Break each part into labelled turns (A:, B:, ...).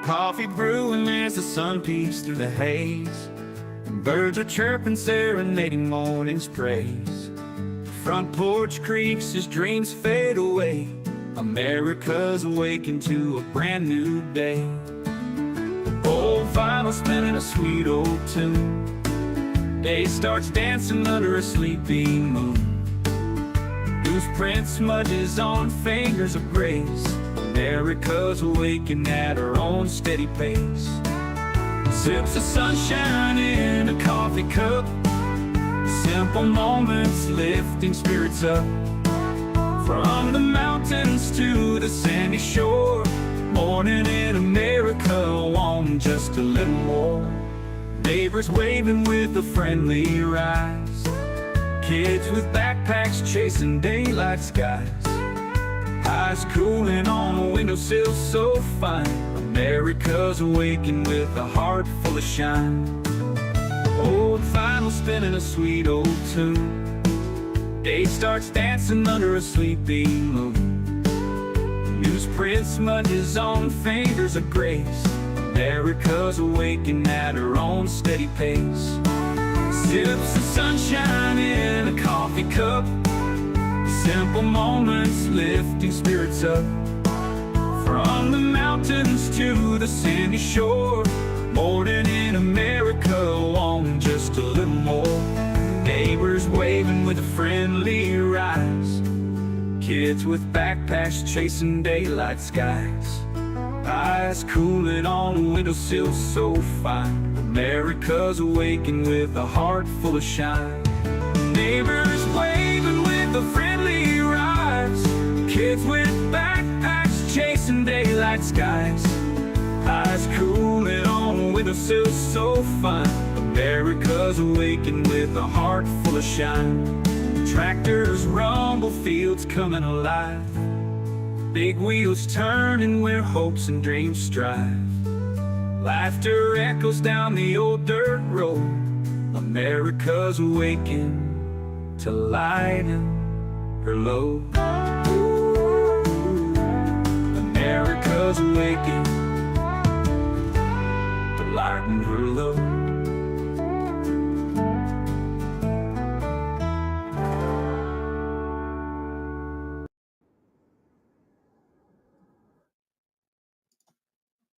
A: coffee brewing as the sun peeks through the haze. And birds are chirping, serenading morning's praise. Front porch creaks as dreams fade away. America's awakened to a brand new day. Old vinyl spinning a sweet old tune. Day starts dancing under a sleepy moon. Loose print smudges on fingers of grace. America's awakened at her own steady pace. Sips of sunshine in a coffee cup. Simple moments lifting spirits up. From the mountains to the sandy shore. Morning in America, want just a little more. Neighbors waving with a friendly rise. Kids with backpacks chasing daylight skies. Eyes cooling on a windowsill so fine. America's awakened with a heart full of shine. Old vinyl spinning a sweet old tune. Day starts dancing under a sleepy moon. Newsprint smudges on fingers of grace. America's awakened at her own steady pace. Sips of sunshine in a coffee cup. Simple moments lifting spirits up. From the mountains to the sandy shore. Morning in America, wanting just a little more. Neighbors waving with a friendly rise. Kids with backpacks chasing daylight skies. Eyes cooling on a windowsill so fine. America's awakened with a heart full of shine. Neighbors waving with a friendly rise. Kids with backpacks chasing daylight skies. Eyes cooling on a windowsill so fine. America's awakened with a heart full of shine. Tractors rumble, fields coming alive. Big wheels turning where hopes and dreams strive. Laughter echoes down the old dirt road. America's awakened to lighten her load. America's awakened to lighten her load.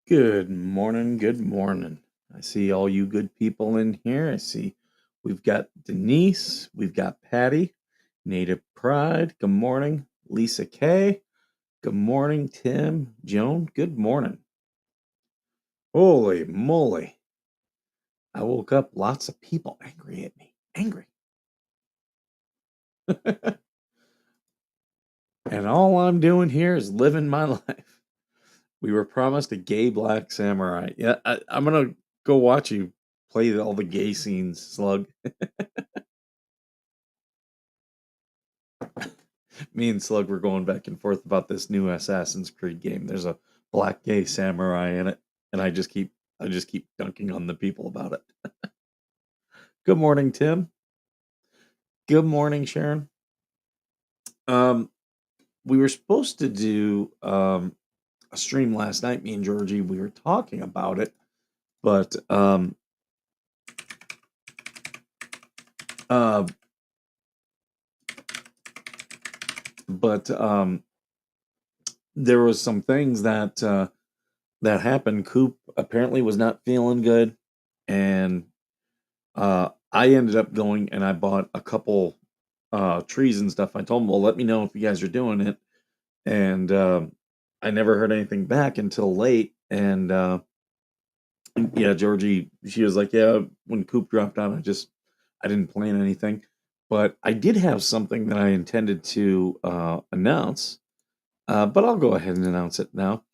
B: Good morning, good morning. I see all you good people in here. I see we've got Denise, we've got Patty, Native Pride, good morning. Lisa K, good morning. Tim, Joan, good morning. Holy moly. I woke up, lots of people angry at me. Angry. And all I'm doing here is living my life. We were promised a gay black samurai. Yeah, I'm going to go watch you play all the gay scenes, Slug. Me and Slug were going back and forth about this new Assassin's Creed game. There's a black gay samurai in it, and I just keep dunking on the people about it. Good morning, Tim. Good morning, Sharon. We were supposed to do a stream last night, me and Georgie. We were talking about it, but there was some things that happened. Coop apparently was not feeling good, and I ended up going and I bought a couple trees and stuff. I told him, well, let me know if you guys are doing it, and I never heard anything back until late. And yeah, Georgie, she was like, yeah, when Coop dropped out, I didn't plan anything. But I did have something that I intended to announce, but I'll go ahead and announce it now.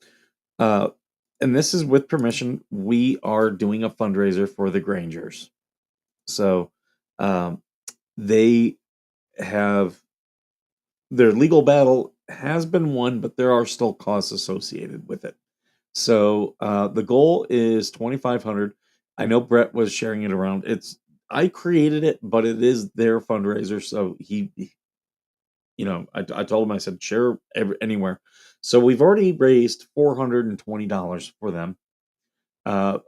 B: And this is with permission. We are doing a fundraiser for the Grangers. So they have, their legal battle has been won, but there are still costs associated with it. So the goal is $2,500. I know Brett was sharing it around. I created it, but it is their fundraiser. So I told him, I said, share anywhere. So we've already raised $420 for them. Uh,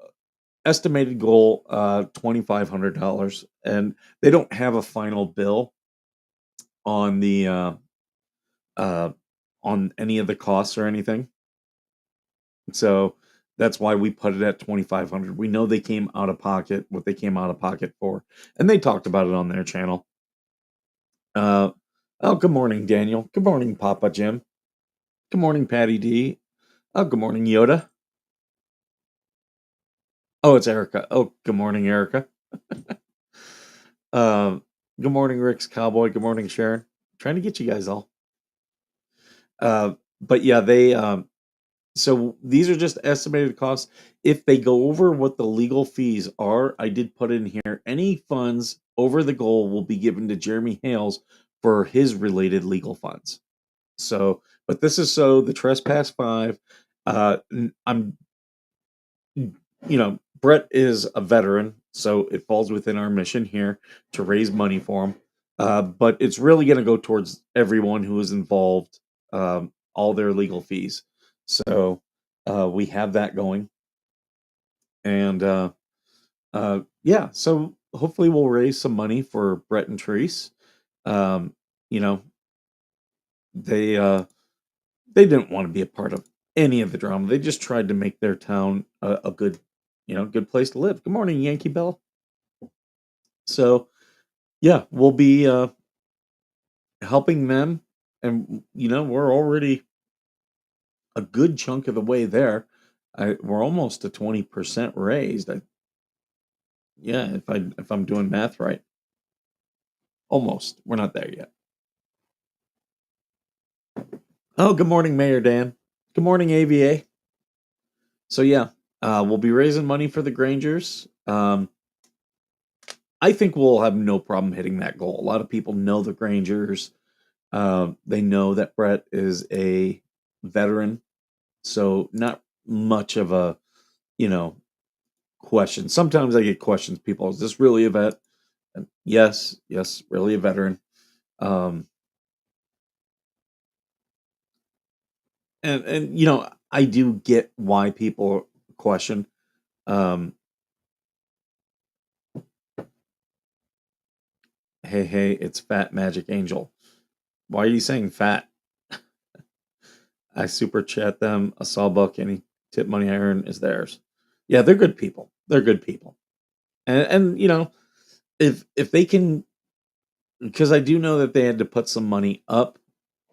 B: estimated goal $2,500, and they don't have a final bill on the uh, on any of the costs or anything. So that's why we put it at 2,500. We know they came out of pocket, what they came out of pocket for, and they talked about it on their channel. Uh, oh, good morning, Daniel. Good morning, Papa Jim. Good morning, Patty D. Oh, good morning, Yoda. Oh, it's Erica. Oh, good morning, Erica. Uh, good morning, Rick's Cowboy. Good morning, Sharon. Trying to get you guys all. But yeah, they so these are just estimated costs. If they go over what the legal fees are, I did put in here any funds over the goal will be given to Jeremy Hales for his related legal funds. So, but this is so the trespass 5. I'm Brett is a veteran, so it falls within our mission here to raise money for him. But it's really going to go towards everyone who is involved, all their legal fees. So we have that going, and yeah, so hopefully we'll raise some money for Brett and Therese. Um, you know, they didn't want to be a part of any of the drama. They just tried to make their town a good, good place to live. Good morning, Yankee Bell. So yeah, we'll be helping them, and we're already a good chunk of the way there. We're almost to 20% raised. Yeah, if I'm doing math right, almost. We're not there yet. Oh, good morning, Mayor Dan. Good morning, AVA. So yeah, we'll be raising money for the Grangers. I think we'll have no problem hitting that goal. A lot of people know the Grangers. They know that Brett is a veteran, so not much of a you know question. Sometimes I get questions. People, is this really a vet? And yes, really a veteran. Um, and I do get why people question. Um, hey, it's Fat Magic Angel. Why are you saying fat? I super chat them a sawbuck. Any tip money I earn is theirs. Yeah, they're good people. They're good people. And if they can, because I do know that they had to put some money up,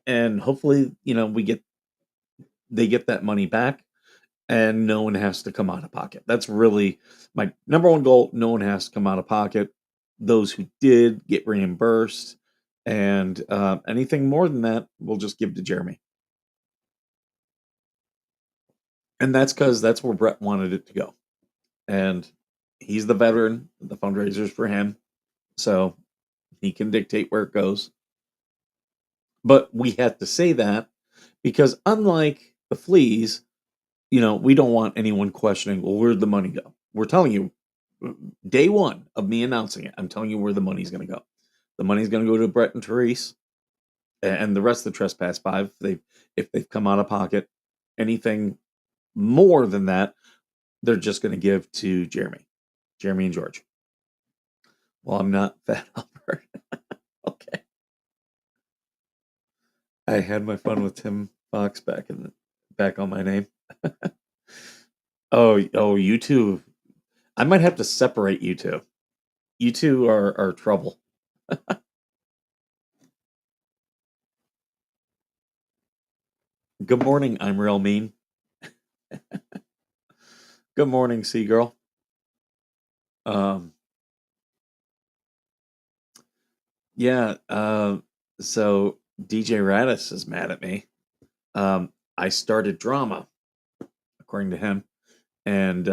B: and hopefully they get that money back, and no one has to come out of pocket. That's really my number one goal. No one has to come out of pocket. Those who did get reimbursed, and anything more than that, we'll just give to Jeremy. And that's because that's where Brett wanted it to go. And he's the veteran. The fundraiser's for him. So he can dictate where it goes. But we have to say that because unlike the fleas, we don't want anyone questioning, well, where'd the money go? We're telling you, day one of me announcing it, I'm telling you where the money's going to go. The money's going to go to Brett and Therese and the rest of the Trespass 5. If they've come out of pocket, anything more than that, they're just going to give to Jeremy and George. Well, I'm not Fat Albert. Okay. I had my fun with Tim Fox back on my name. Oh, you two. I might have to separate you two. You two are trouble. Good morning, I'm real mean. Good morning, Seagirl. Um, yeah, so DJ Radis is mad at me. I started drama, according to him, and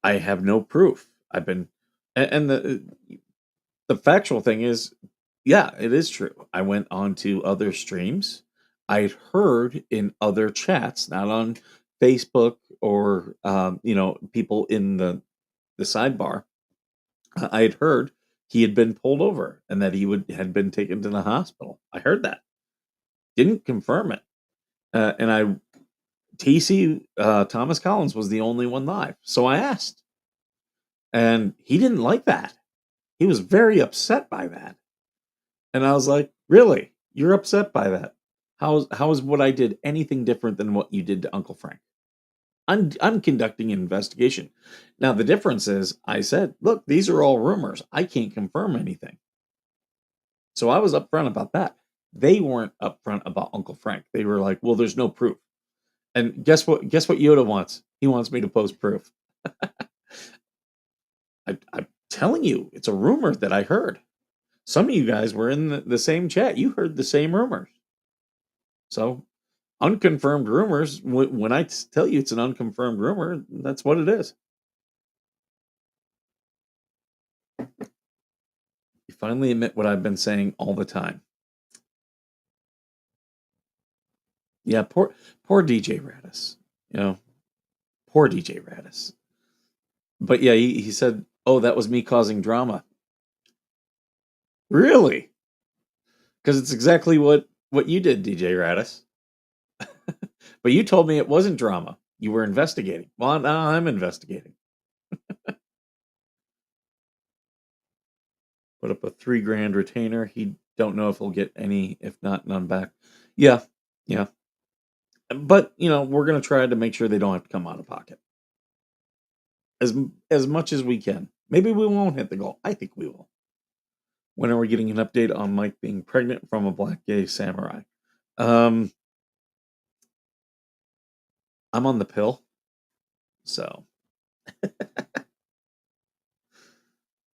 B: I have no proof. I've been, and the factual thing is, yeah, it is true. I went on to other streams. I'd heard in other chats, not on Facebook or people in the sidebar. I had heard he had been pulled over and that he had been taken to the hospital. I heard that. Didn't confirm it. And I TC Thomas Collins was the only one live. So I asked, and he didn't like that. He was very upset by that. And I was like, "Really? You're upset by that? How is what I did anything different than what you did to Uncle Frank? I'm conducting an investigation." Now the difference is I said, "Look, these are all rumors. I can't confirm anything." So I was upfront about that. They weren't upfront about Uncle Frank. They were like, "Well, there's no proof." And guess what? Guess what Yoda wants? He wants me to post proof. I'm telling you, it's a rumor that I heard. Some of you guys were in the same chat. You heard the same rumors. So unconfirmed rumors. When I tell you it's an unconfirmed rumor, that's what it is. You finally admit what I've been saying all the time. Yeah, poor DJ Radis. You know, poor DJ Radis. But yeah, he said, "Oh, that was me causing drama." Really? Because it's exactly what you did, DJ Radis. But you told me it wasn't drama. You were investigating. Well, now I'm investigating. Put up a $3,000 retainer. He don't know if he'll get any, if not none back. Yeah, yeah. But we're gonna try to make sure they don't have to come out of pocket as much as we can. Maybe we won't hit the goal. I think we will. When are we getting an update on Mike being pregnant from a black gay samurai? I'm on the pill, so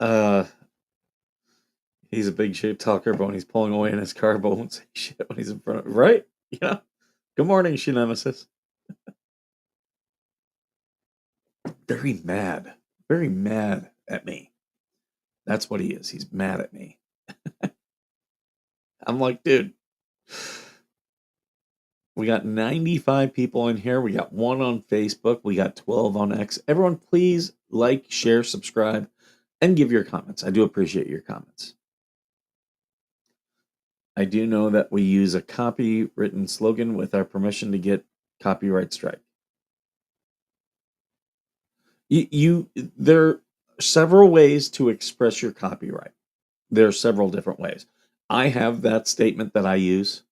B: uh, he's a big shit talker, but when he's pulling away in his car, but won't say shit when he's in front of right. Yeah. Good morning, Shinemesis. Very mad at me. That's what he is. He's mad at me. I'm like, dude, we got 95 people in here. We got 1 on Facebook. We got 12 on X. Everyone, please like, share, subscribe, and give your comments. I do appreciate your comments. I do know that we use a copywritten slogan with our permission to get copyright strike. There are several ways to express your copyright. There are several different ways. I have that statement that I use.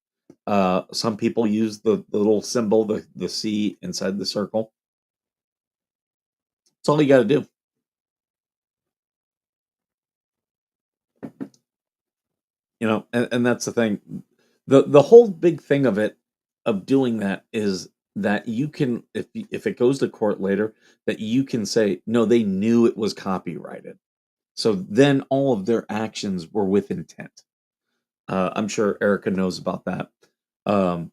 B: Some people use the little symbol, the C inside the circle. That's all you got to do. And that's the thing. The whole big thing of doing that is that you can, if it goes to court later, that you can say, no, they knew it was copyrighted. So then all of their actions were with intent. I'm sure Erica knows about that. A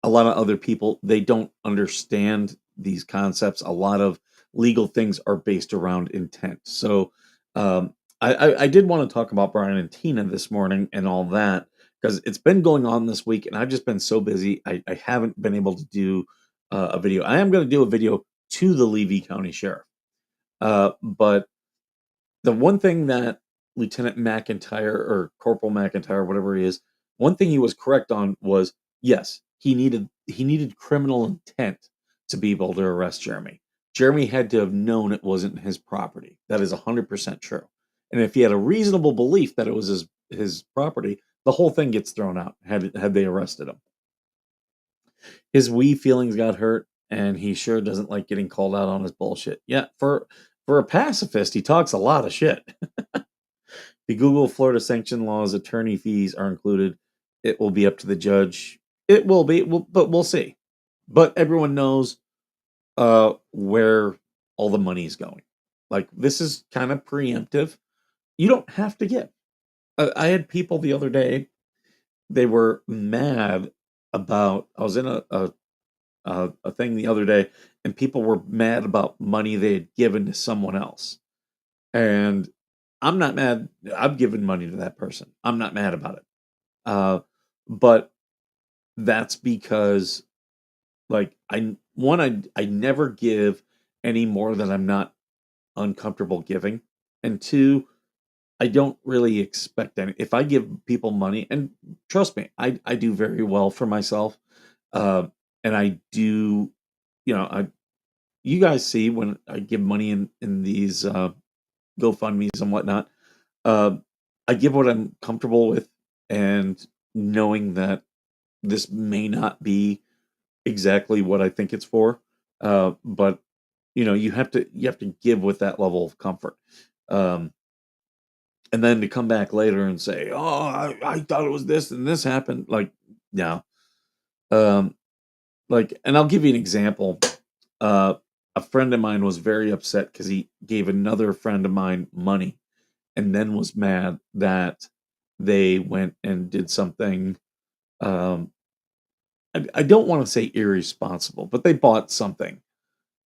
B: lot of other people, they don't understand these concepts. A lot of legal things are based around intent. So I did want to talk about Brian and Tina this morning and all that, because it's been going on this week and I've just been so busy. I haven't been able to do a video. I am going to do a video to the Levy County Sheriff. But the one thing that Lieutenant McIntyre or Corporal McIntyre, whatever he is, one thing he was correct on was, yes, he needed criminal intent to be able to arrest Jeremy. Jeremy had to have known it wasn't his property. That is 100% true. And if he had a reasonable belief that it was his property, the whole thing gets thrown out had they arrested him. His wee feelings got hurt, and he sure doesn't like getting called out on his bullshit. Yeah, for a pacifist, he talks a lot of shit. The Google Florida sanction laws, attorney fees are included. It will be up to the judge. It will be, but we'll see. But everyone knows where all the money is going. Like, this is kind of preemptive. You don't have to give. I had people the other day. They were mad about. I was in a thing the other day, and people were mad about money they had given to someone else. And I'm not mad. I've given money to that person. I'm not mad about it. But that's because, like, I never give any more than I'm not uncomfortable giving, and two, I don't really expect any. If I give people money, and trust me, I do very well for myself, and I do I you guys see when I give money in these GoFundMe's and whatnot. Uh, I give what I'm comfortable with, and knowing that this may not be exactly what I think it's for. But you have to give with that level of comfort. Um, and then to come back later and say, "Oh, I thought it was this and this happened," like, no. Um, and I'll give you an example. Uh, a friend of mine was very upset because he gave another friend of mine money, and then was mad that they went and did something. Um, I don't want to say irresponsible, but they bought something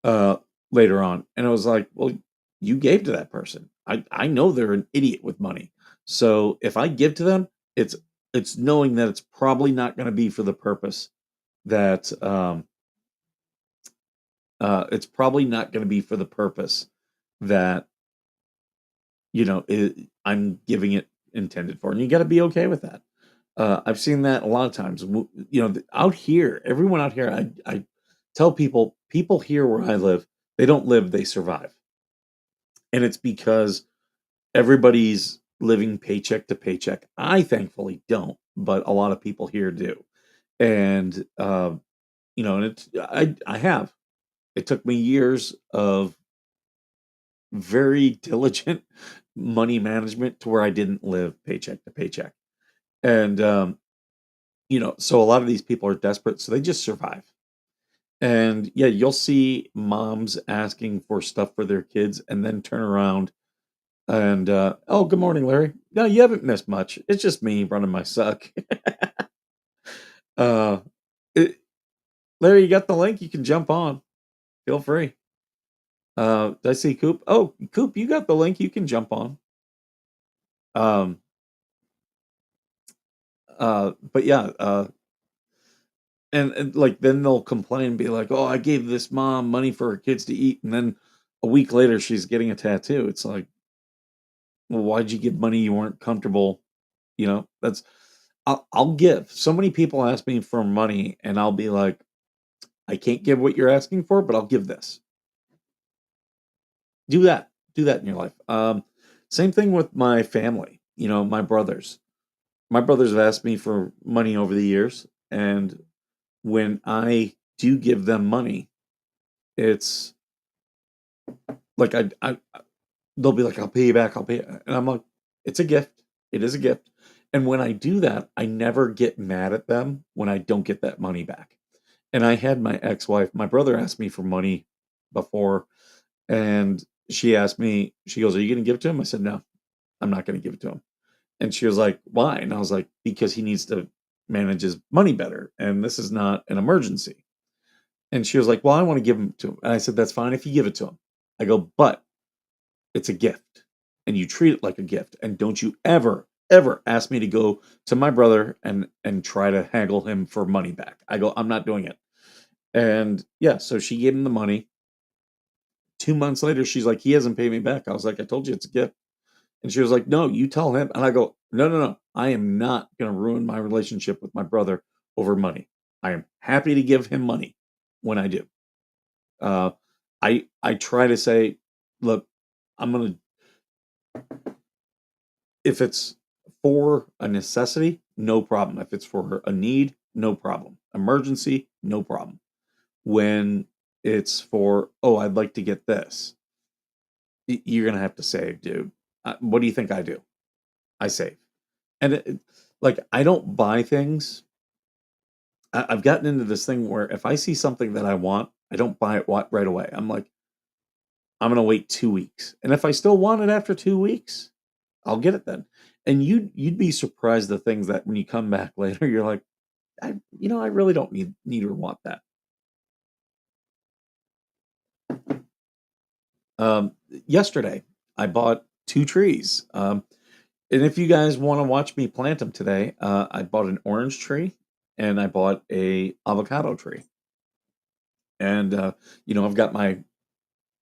B: uh, later on, and I was like, "Well, you gave to that person. I know they're an idiot with money, so if I give to them, it's it's knowing that it's probably not going to be for the purpose that it's probably not going to be for the purpose that I'm giving it intended for, and you got to be okay with that. I've seen that a lot of times. Out here, everyone out here, I tell people here where I live, they don't live, they survive. And it's because everybody's living paycheck to paycheck. I thankfully don't, but a lot of people here do. And, and I have. It took me years of very diligent money management to where I didn't live paycheck to paycheck. And, so a lot of these people are desperate, so they just survive. And yeah, you'll see moms asking for stuff for their kids and then turn around and, oh, good morning, Larry. No, you haven't missed much. It's just me running my suck. uh, it, Larry, you got the link? You can jump on. Feel free. Did I see Coop? Oh, Coop, you got the link. You can jump on. Um, but yeah, and like then they'll complain and be like, "Oh, I gave this mom money for her kids to eat," and then a week later she's getting a tattoo. It's like, well, why'd you give money you weren't comfortable? That's I'll give. So many people ask me for money, and I'll be like, I can't give what you're asking for, but I'll give this. Do that. Do that in your life. Same thing with my family. My brothers. My brothers have asked me for money over the years, and when I do give them money, it's like they'll be like, "I'll pay you back. I'll pay," and I'm like, "It's a gift. It is a gift." And when I do that, I never get mad at them when I don't get that money back. And I had my ex-wife, my brother asked me for money before, and she goes, "Are you going to give it to him?" I said, "No, I'm not going to give it to him." And she was like, "Why?" And I was like, "Because he needs to manage his money better, and this is not an emergency." And she was like, "Well, I want to give him to him." And I said, "That's fine if you give it to him." I go, "But it's a gift, and you treat it like a gift, and don't you ever ask me to go to my brother and try to haggle him for money back." I go, "I'm not doing it." And yeah, so she gave him the money. 2 months later, she's like, "He hasn't paid me back." I was like, "I told you it's a gift." And she was like, "No, you tell him." And I go, "No, no, no. I am not going to ruin my relationship with my brother over money. I am happy to give him money when I do." Uh, I try to say, "Look, I'm gonna if it's for a necessity, no problem. If it's for a need, no problem. Emergency, no problem. When it's for, oh, I'd like to get this, you're gonna have to save, dude. What do you think I do? I save, and like I don't buy things. I've gotten into this thing where if I see something that I want, I don't buy it right away. I'm like, I'm gonna wait 2 weeks, and if I still want it after 2 weeks, I'll get it then. And you'd be surprised the things that when you come back later, you're like, I really don't need or want that. Yesterday, I bought 2 trees. And if you guys want to watch me plant them today, I bought an orange tree and I bought a avocado tree. And I've got my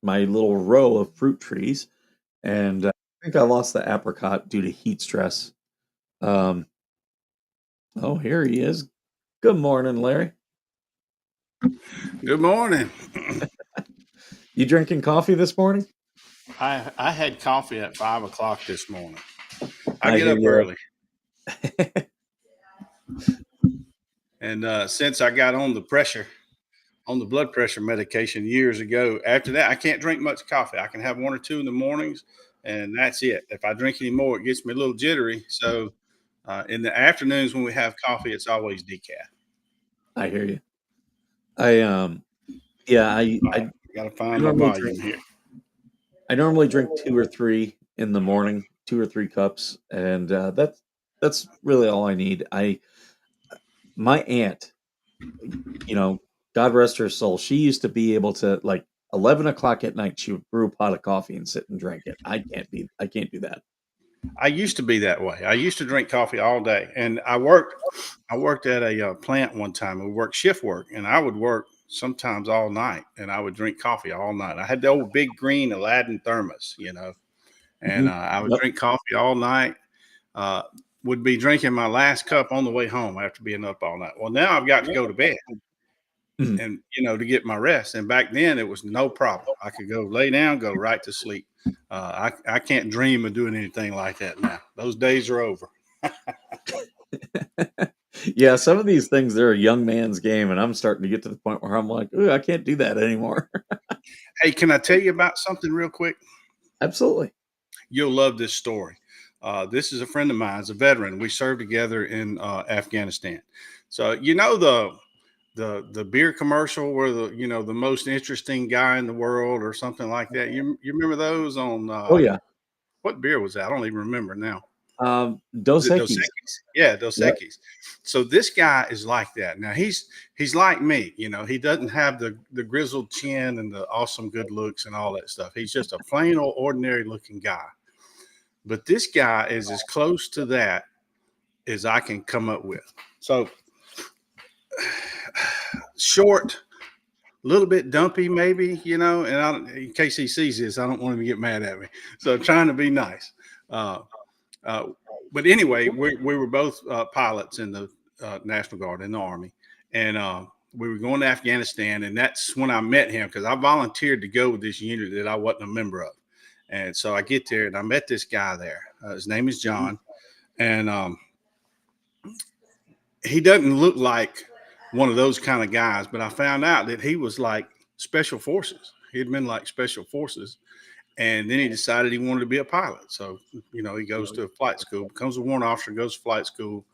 B: little row of fruit trees, and I think I lost the apricot due to heat stress. Um, oh, here he is. Good morning, Larry.
C: Good morning.
B: You drinking coffee this morning?
C: I had coffee at 5 o'clock this morning. I
B: I
C: get
B: hear
C: up
B: you.
C: early, and since I got on the blood pressure medication years ago, after that I can't drink much coffee. I can have one or two in the mornings, and that's it. If I drink any more, it gets me a little jittery. So in the afternoons when we have coffee, it's always decaf.
B: I hear you. I yeah,
C: All right, got to
B: I
C: find my
B: normally
C: volume
B: drink
C: here.
B: I normally drink 2 or 3 in the morning, 2 or 3 cups, and that's really all I need. I My aunt, you know, God rest her soul, she used to be able to, like, 11 o'clock at night, she would brew a pot of coffee and sit and drink it. I can't do that.
C: I used to be that way. I used to drink coffee all day, and I worked at a plant one time. We worked shift work, and I would work sometimes all night, and I would drink coffee all night. I had the old big green Aladdin thermos, and
B: Mhm.
C: I would
B: Yep.
C: drink coffee all night. Uh, would be drinking my last cup on the way home after being up all night. Well, now I've got to go to bed
B: Mhm.
C: and to get my rest. And back then it was no problem. I could go lay down, go right to sleep. I can't dream of doing anything like that now. Those days are over.
B: Yeah, some of these things, they're a young man's game, and I'm starting to get to the point where I'm like, "Ooh, I can't do that anymore."
C: Hey, can I tell you about something real quick?
B: Absolutely.
C: You'll love this story. This is a friend of mine, he's a veteran. We served together in Afghanistan. So the beer commercial where the most interesting guy in the world or something like that. You remember those on
B: Oh, yeah.
C: what beer was that? I don't even remember now.
B: Dos
C: Was it Dos
B: Equis.
C: Equis? Yeah, Dos
B: Yep.
C: Equis. So this guy is like that. Now he's like me. He doesn't have the grizzled chin and the awesome good looks and all that stuff. He's just a plain old ordinary looking guy. But this guy is as close to that as I can come up with. So short, a little bit dumpy, maybe, and in case he sees this, I don't want him to get mad at me. So I'm trying to be nice. Uh, uh, but anyway, we were both pilots in the National Guard in the Army. And we were going to Afghanistan. And that's when I met him because I volunteered to go with this unit that I wasn't a member of. And so I get there and I met this guy there. His name is John. And he doesn't look like one of those kind of guys, but I found out that he was like special forces. He had been like special forces, and then he decided he wanted to be a pilot. So, he goes to a flight school, becomes a warrant officer, goes to flight school.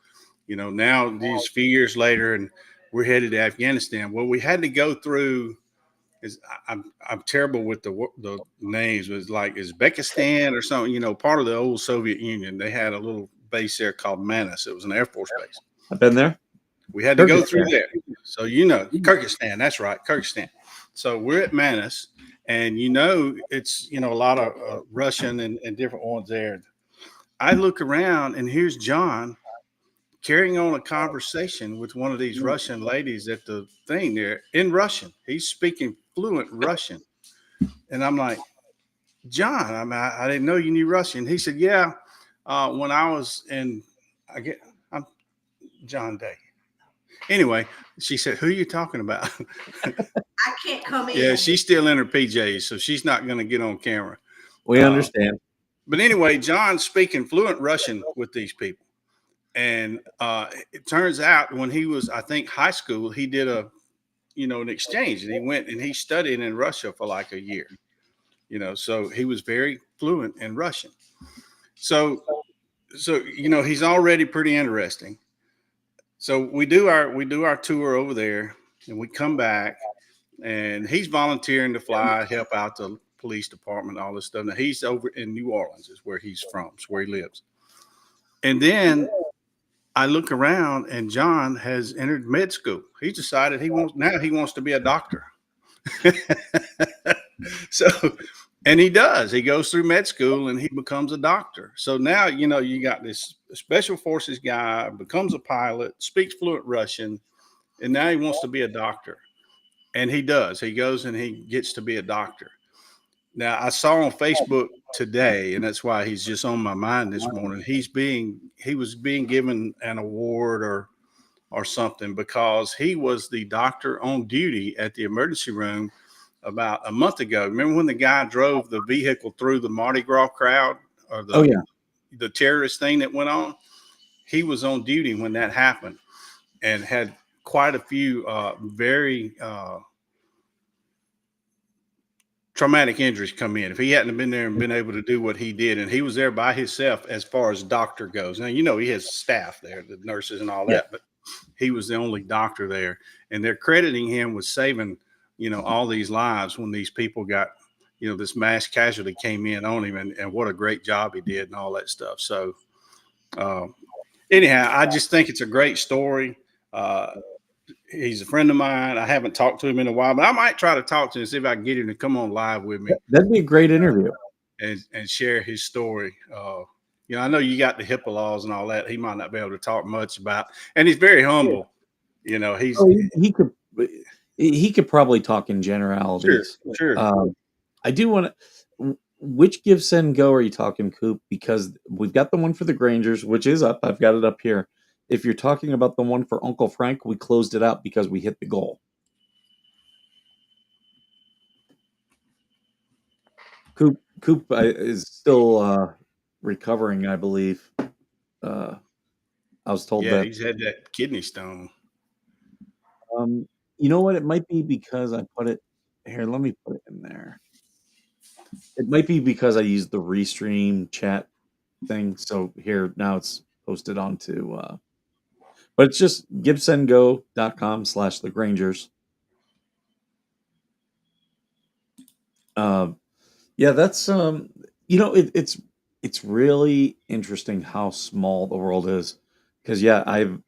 C: Now these few years later, and we're headed to Afghanistan. Well, we had to go through. I'm terrible with the names. It was like Uzbekistan or something. Part of the old Soviet Union. They had a little base there called Manas. It was an Air Force base.
B: I've been there.
C: We had to go through
B: Kyrgyzstan.
C: there. So Kyrgyzstan, that's right, Kyrgyzstan. So we're at Manas, and it's a lot of Russian and different ones there. I look around, and here's John carrying on a conversation with one of these Russian ladies at the thing there in Russian. He's speaking fluent Russian, and I'm like, John, I didn't know you knew Russian. He said, Yeah, when I was in, I'm John Day. Anyway, she said, Who are you talking about?
D: I can't come
C: Yeah,
D: in.
C: she's still in her PJs, so she's not going to get on camera.
B: We
C: Uh,
B: understand.
C: but anyway, John's speaking fluent Russian with these people. And it turns out when he was, I think, high school, he did an exchange and he went and he studied in Russia for like a year, so he was very fluent in Russian. So, he's already pretty interesting. So we do our tour over there and we come back and he's volunteering to fly, help out the police department, all this stuff. Now he's over in New Orleans, is where he's from, is where he lives. And then I look around, and John has entered med school. He decided he wants to be a doctor. So, and he does. He goes through med school and he becomes a doctor. So now you got this special forces guy becomes a pilot, speaks fluent Russian, and now he wants to be a doctor. And he does. He goes and he gets to be a doctor. Now, I saw on Facebook today, and that's why he's just on my mind this morning. He was being given an award or or something, because he was the doctor on duty at the emergency room about a month ago. Remember when the guy drove the vehicle through the Mardi Gras crowd, or
B: Oh yeah.
C: the terrorist thing that went on? He was on duty when that happened and had quite a few very traumatic injuries come in. If he hadn't been there and been able to do what he did, and he was there by himself as far as doctor goes. Now, he has staff there, the nurses and all
B: Yeah.
C: that, but he was the only doctor there. And they're crediting him with saving, all these lives when these people got, this mass casualty came in on him, and what a great job he did and all that stuff. So, anyhow, I just think it's a great story. He's a friend of mine. I haven't talked to him in a while, but I might try to talk to him and see if I can get him to come on live with me
B: That'd be a great interview.
C: and share his story. I know you got the HIPAA laws and all that. He might not be able to talk much about, and he's very humble. He's
B: He could probably talk in generalities.
C: sure.
B: I do want to. Which Give Send Go are you talking, Coop? Because we've got the one for the Grangers, which is up. I've got it up here. If you're talking about the one for Uncle Frank, we closed it out because we hit the goal. Coop is still recovering, I believe. I was told that.
C: He's had that kidney stone.
B: You know what? It might be because I put it here. Let me put it in there. It might be because I used the Restream chat thing. So here now it's posted onto. But it's just gibsendgo.com/the Grangers. Yeah, that's it's really interesting how small the world is. Because I've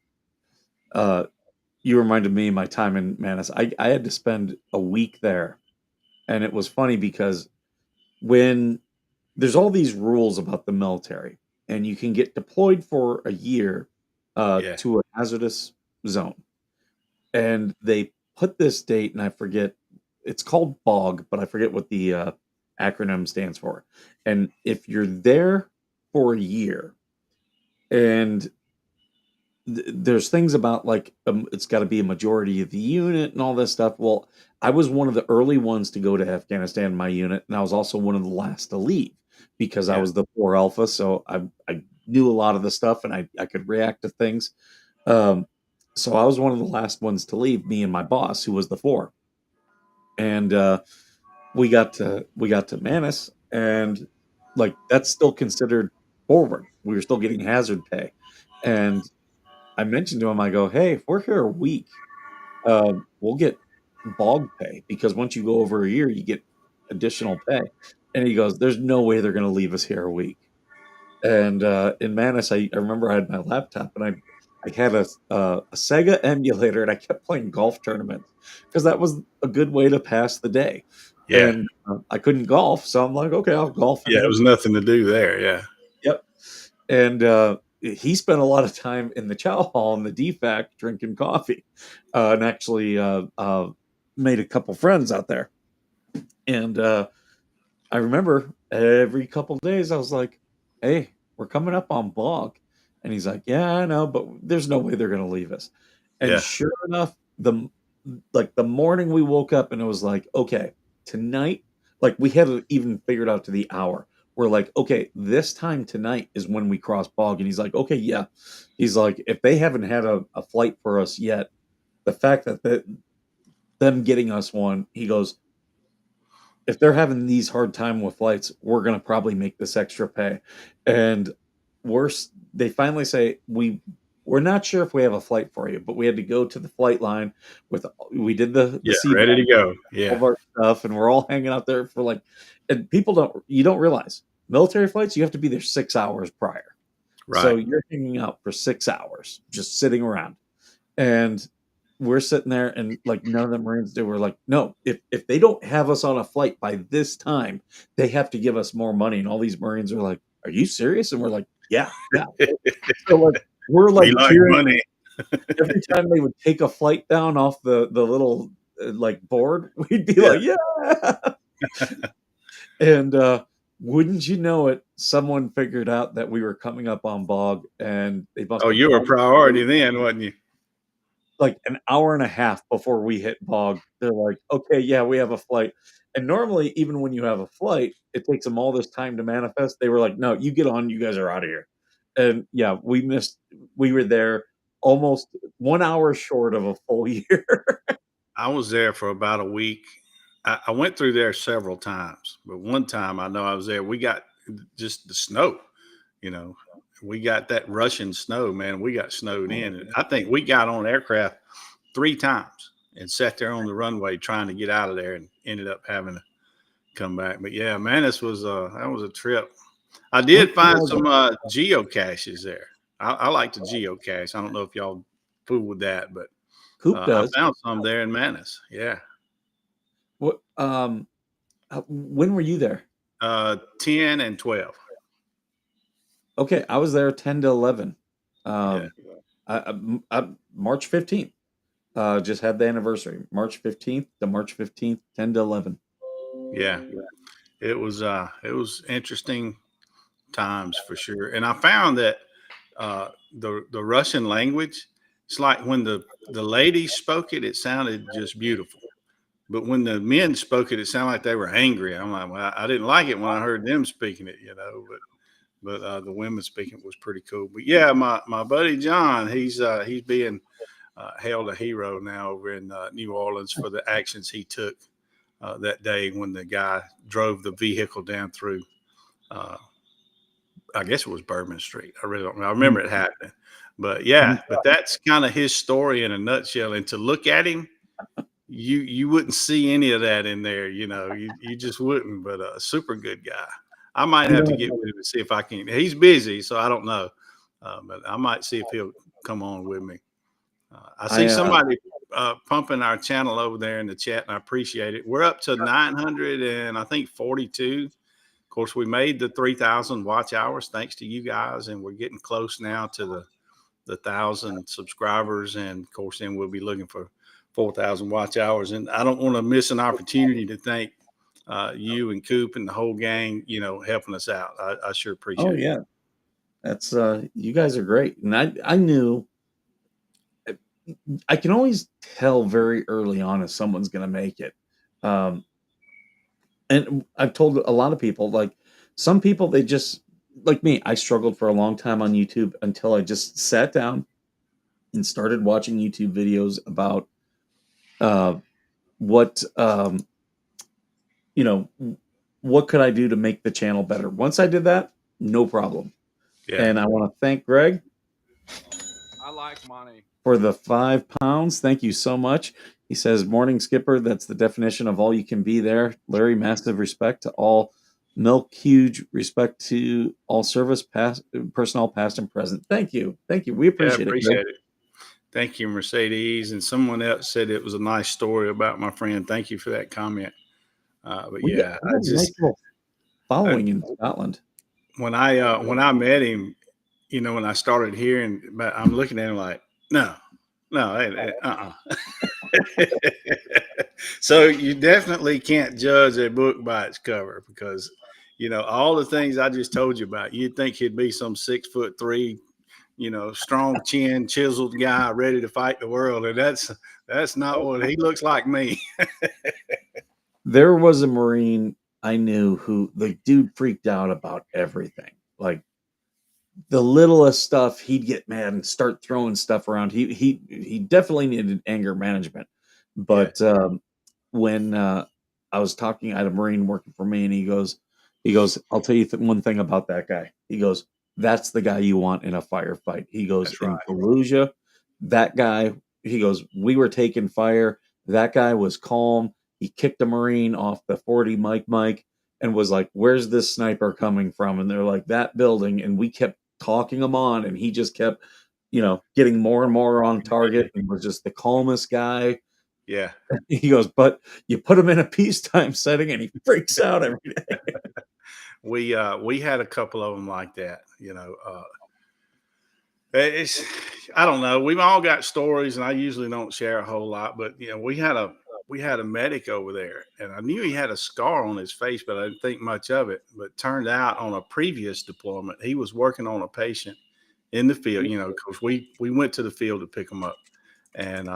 B: you reminded me of my time in Manus. I had to spend a week there, and it was funny because when there's all these rules about the military, and you can get deployed for a year to a hazardous zone, and they put this date, and I forget. It's called BOG, but I forget what the acronym stands for. And if you're there for a year, and there's things about like it's got to be a majority of the unit and all this stuff. Well, I was one of the early ones to go to Afghanistan in my unit, and I was also one of the last to leave because I was the 4 Alpha, so I knew a lot of the stuff and I could react to things. So I was one of the last ones to leave, me and my boss, who was the 4. And we got to Manus, and like that's still considered forward. We were still getting hazard pay, and I mentioned to him, I go, hey, if we're here a week, we'll get bog pay because once you go over a year, you get additional pay. And he goes, there's no way they're going to leave us here a week. And in Manus, I remember I had my laptop and I had a Sega emulator and I kept playing golf tournaments because that was a good way to pass the day.
C: Yeah.
B: And I couldn't golf, so I'm like, okay, I'll golf.
C: Yeah, it was nothing to do there. Yeah.
B: Yep. And he spent a lot of time in the chow hall in the DFAC drinking coffee, and actually made a couple friends out there. And I remember every couple days I was like, "Hey, we're coming up on BOG," and he's like, "Yeah, I know, but there's no way they're going to leave us." And sure enough, the morning we woke up and it was like, "Okay, tonight." Like we hadn't even figured out to the hour. We're like, okay, this time tonight is when we cross BOG. And he's like, okay, yeah. He's like, if they haven't had a flight for us yet, the fact that them getting us one, he goes, if they're having these hard time with flights, we're going to probably make this extra pay. And they finally say, we're not sure if we have a flight for you, but we had to go to the flight line we did the
C: ready to go. Yeah.
B: All of our stuff, and we're all hanging out there for like, and you don't realize military flights, you have to be there 6 hours prior.
C: Right.
B: So you're hanging out for 6 hours, just sitting around. And we're sitting there and like none of the Marines do. We're like, no, if they don't have us on a flight by this time, they have to give us more money. And all these Marines are like, are you serious? And we're like, yeah. So like we're like cheering
C: money.
B: every time they would take a flight down off the little like board, we'd be like, yeah. And wouldn't you know it, someone figured out that we were coming up on BOG, and they must.
C: Oh, you were a priority then, wasn't you?
B: like an hour and a half before we hit Bog. They're like, okay, yeah, we have a flight. And normally, even when you have a flight, it takes them all this time to manifest. They were like, no, you get on, you guys are out of here. And yeah, we were there almost 1 hour short of a full year.
C: I was there for about a week. I went through there several times, but one time I know I was there. We got just the snow, you know, we got that Russian snow, man. We got snowed in. And I think we got on aircraft 3 times and sat there on the runway trying to get out of there and ended up having to come back. But yeah, man, that was a trip. I
B: What's
C: did find some geocaches there. I like to geocache. I don't know if y'all fool with that, but
B: Coop
C: I
B: does.
C: found some there in Manus. Yeah.
B: What? When were you there?
C: 10 and 12.
B: Okay, I was there 10 to 11.
C: Yeah.
B: March 15th. Just had the anniversary. March 15th to March 15th, 10 to 11.
C: Yeah. It was interesting times for sure. And I found that the Russian language, it's like when the ladies spoke it, it sounded just beautiful. But when the men spoke it, it sounded like they were angry. I'm like, well, I didn't like it when I heard them speaking it, you know. But the women speaking it was pretty cool. But yeah, my buddy John, he's being hailed a hero now over in New Orleans for the actions he took that day when the guy drove the vehicle down through. Uh, I guess it was Bourbon Street. I really don't know. I remember it happening. But yeah, but that's kind of his story in a nutshell. And to look at him, you wouldn't see any of that in there, you know. You just wouldn't. But a super good guy. I might
B: You
C: have to
B: know,
C: get with him and see if I can. He's busy, so I don't know. But I might see if he'll come on with me. I see somebody pumping our channel over there in the chat, and I appreciate it. We're up to 900 and I think 42. Of course, we made the 3,000 watch hours thanks to you guys, and we're getting close now to the 1,000 subscribers. And of course, then we'll be looking for 4,000 watch hours. And I don't want to miss an opportunity to thank you and Coop and the whole gang, you know, helping us out. I sure appreciate
B: oh
C: it.
B: yeah, that's you guys are great. And I knew I can always tell very early on if someone's going to make it. Um, and I've told a lot of people, like some people, they just like me. I struggled for a long time on YouTube until I just sat down and started watching YouTube videos about uh, what you know, what could I do to make the channel better. Once I did that, no problem.
C: Yeah.
B: And I want to thank Greg
E: I like money.
B: for the £5. Thank you so much. He says, "Morning, Skipper. That's the definition of all you can be there." Larry, massive respect to all milk. Huge respect to all service personnel, past and present. Thank you. Thank you. We
C: Yeah,
B: appreciate it.
C: appreciate
B: Greg.
C: it. Thank you, Mercedes. And someone else said it was a nice story about my friend. Thank you for that comment. But
B: We
C: yeah,
B: got a nice little following in Scotland.
C: when I met him, you know, when I started hearing, but I'm looking at him like, no, So you definitely can't judge a book by its cover because, you know, all the things I just told you about, you'd think he'd be some 6'3", you know, strong chin, chiseled guy ready to fight the world. And that's not what he looks like me.
B: There was a Marine I knew who the dude freaked out about everything. Like the littlest stuff, he'd get mad and start throwing stuff around. He definitely needed anger management. But when I was talking, I had a Marine working for me, and he goes, "I'll tell you one thing about that guy." He goes, "That's the guy you want in a firefight." He goes,
C: That's
B: "In
C: right.
B: Fallujah, that guy." He goes, "We were taking fire. That guy was calm. He kicked a Marine off the 40 Mike and was like, 'Where's this sniper coming from?' And they're like, 'That building.' And we kept talking him on, and he just kept, getting more and more on target, and was just the calmest guy."
C: Yeah.
B: He goes, "But you put him in a peacetime setting, and he freaks out every day."
C: We had a couple of them like that, you know. It's I don't know. We've all got stories, and I usually don't share a whole lot. But you know, we had a medic over there, and I knew he had a scar on his face, but I didn't think much of it. But turned out on a previous deployment, he was working on a patient in the field. You know, because we went to the field to pick him up, and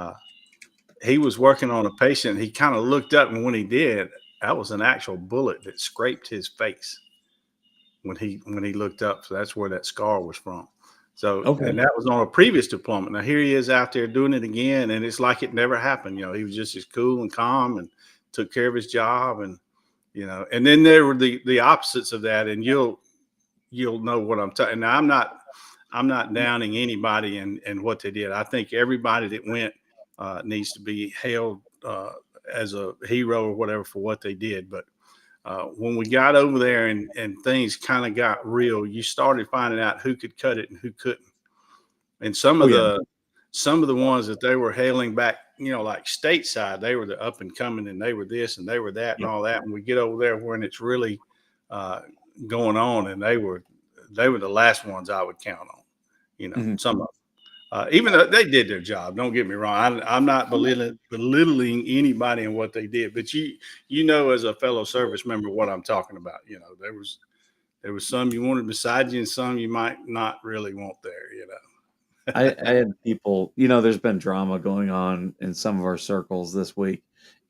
C: he was working on a patient. He kind of looked up, and when he did, that was an actual bullet that scraped his face when he looked up. So that's where that scar was from. So, and
B: Okay.
C: that was on a previous deployment. Now here he is out there doing it again, and it's like it never happened. You know, he was just as cool and calm and took care of his job, and and then there were the opposites of that, and you'll know what I'm talking. Now I'm not downing anybody and what they did. I think everybody that went needs to be held as a hero or whatever for what they did. But when we got over there and things kind of got real, you started finding out who could cut it and who couldn't. And
B: Oh yeah.
C: some of the ones that they were hailing back, like stateside, they were the up and coming, and they were this and they were that and
B: Yep.
C: all that. And we get over there when it's really uh, going on, and they were the last ones I would count on.
B: Mhm.
C: Some of them. Even though they did their job, don't get me wrong. I'm not belittling anybody and what they did, but as a fellow service member, what I'm talking about. There was some you wanted beside you, and some you might not really want there.
B: I had people, there's been drama going on in some of our circles this week,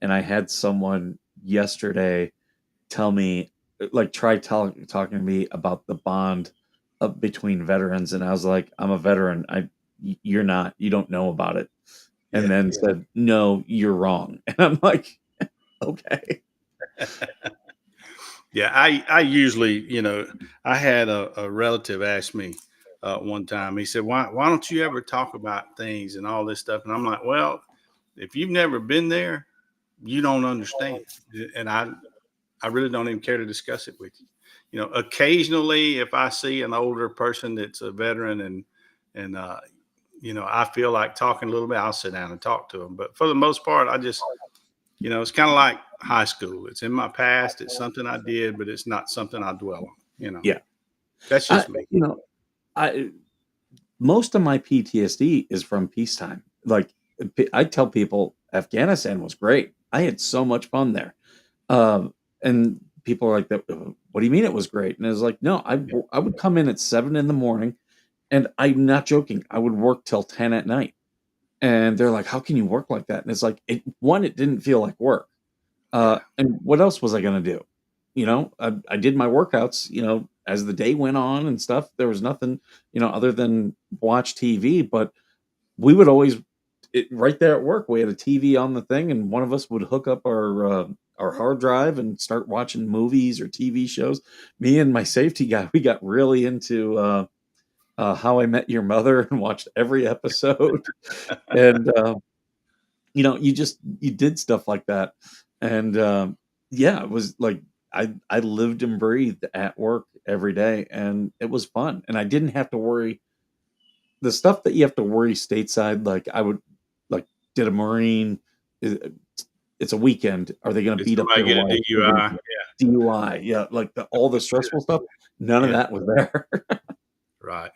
B: and I had someone yesterday tell me, like, talking to me about the bond up between veterans, and I was like, I'm a veteran. You're not. You don't know about it. And
C: Yeah.
B: then said, no, you're wrong. And I'm like, okay.
C: Yeah, I usually, I had a relative ask me one time. He said, "Why don't you ever talk about things and all this stuff?" And I'm like, "Well, if you've never been there, you don't understand." And I really don't even care to discuss it with you. Occasionally, if I see an older person that's a veteran and I feel like talking a little bit, I'll sit down and talk to them. But for the most part, I just it's kind of like high school. It's in my past. It's something I did, but it's not something I dwell on.
B: Yeah.
C: That's
B: I,
C: just me.
B: you know, I most of my PTSD is from peacetime. Like, I tell people, Afghanistan was great. I had so much fun there. And people are like, What do you mean it was great?" And I was like, "No, I would come in at 7 in the morning, and I'm not joking. I would work till 10 at night." And they're like, "How can you work like that?" And it's like, it didn't feel like work.
C: Yeah.
B: And what else was I gonna do? I did my workouts, as the day went on and stuff. There was nothing, other than watch TV. But we would always, right there at work, we had a TV on the thing, and one of us would hook up our hard drive and start watching movies or TV shows. Me and my safety guy, we got really into How I Met Your Mother and watched every episode. And you did stuff like that. And yeah, it was like I lived and breathed at work every day, and it was fun. And I didn't have to worry the stuff that you have to worry stateside. Like, I would, like, did a Marine, is- it's a weekend, are they going to
C: Did
B: beat up
C: somebody
B: their
C: get a
B: wife? They're gonna
C: DUI?
B: DUI, yeah, like all the stressful stuff. None of
C: Yeah.
B: that was there.
C: Right.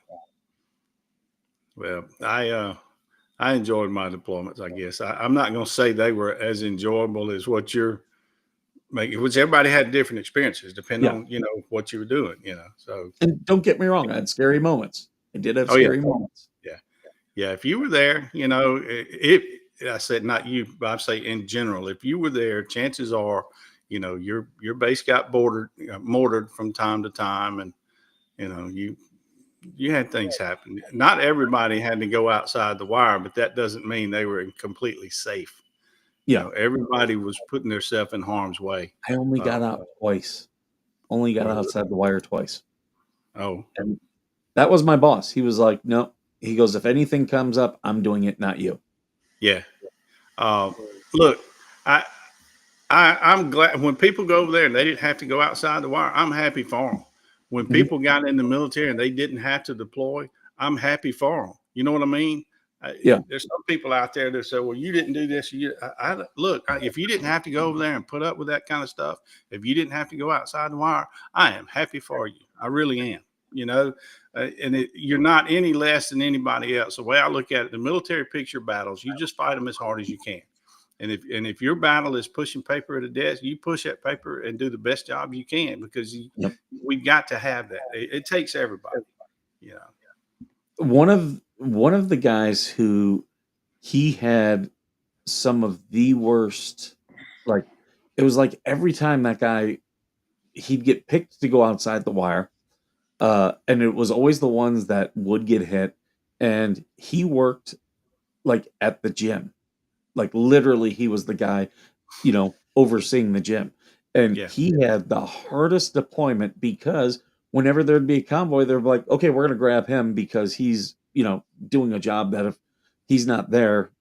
C: Well, I enjoyed my deployments. I guess I'm not going to say they were as enjoyable as what you're making, which everybody had different experiences depending
B: Yeah,
C: on what you were doing. So
B: and don't get me wrong, I had scary moments. I did have
C: oh yeah,
B: scary moments.
C: yeah. Yeah, if you were there, I said not you, but I say in general, if you were there, chances are, your base got mortared from time to time, and you had things happen. Not everybody had to go outside the wire, but that doesn't mean they were completely safe.
B: Yeah,
C: Everybody was putting themselves in harm's way.
B: I only
C: Uh,
B: got out twice. Only got
C: well,
B: outside the wire twice.
C: oh
B: And that was my boss. He was like, "No." He goes, "If anything comes up, I'm doing it, not you."
C: yeah. Uh, Look, I I'm glad when people go over there and they didn't have to go outside the wire. I'm happy for them. When
B: Mhm.
C: people got in the military and they didn't have to deploy, I'm happy for them. You know what I mean?
B: Yeah.
C: There's some people out there that say, "Well, you didn't do this." Look. If you didn't have to go over there and put up with that kind of stuff, if you didn't have to go outside the wire, I am happy for you. I really am. You're not any less than anybody else. The way I look at it, the military picture battles, you just fight them as hard as you can. And if your battle is pushing paper at a desk, you push that paper and do the best job you can because
B: Yep.
C: we got to have that. It takes everybody, you know.
B: One of the guys who he had some of the worst, like, it was like every time that guy, he'd get picked to go outside the wire, and it was always the ones that would get hit. And he worked like at the gym, like literally, he was the guy, overseeing the gym. And
C: Yeah.
B: he had the hardest deployment because whenever there'd be a convoy, they're like, okay, we're going to grab him because he's, doing a job that if he's not there,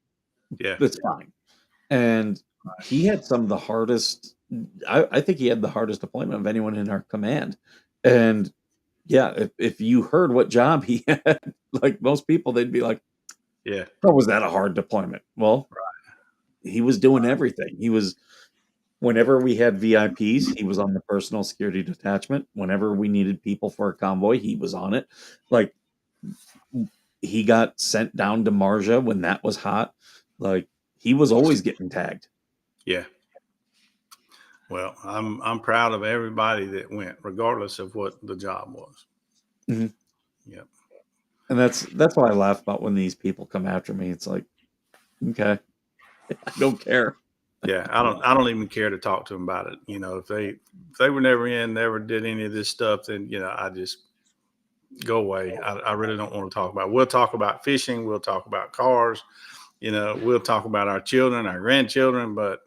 C: Yeah.
B: that's fine. And he had some of the hardest, I think he had the hardest deployment of anyone in our command. And yeah, if you heard what job he had, like most people, they'd be like,
C: Yeah.
B: how was that a hard deployment? Well, he was doing everything. He was, whenever we had VIPs, he was on the personal security detachment. Whenever we needed people for a convoy, he was on it. Like, he got sent down to Marja when that was hot. Like, he was always getting tagged.
C: Yeah. Well, I'm proud of everybody that went, regardless of what the job was.
B: Mhm.
C: Yep.
B: And that's why I laugh about when these people come after me. It's like, okay, I don't care.
C: Yeah. I don't even care to talk to them about it. If they were never in, never did any of this stuff, then I just go away. I really don't want to talk about it. We'll talk about fishing. We'll talk about cars. We'll talk about our children, our grandchildren, but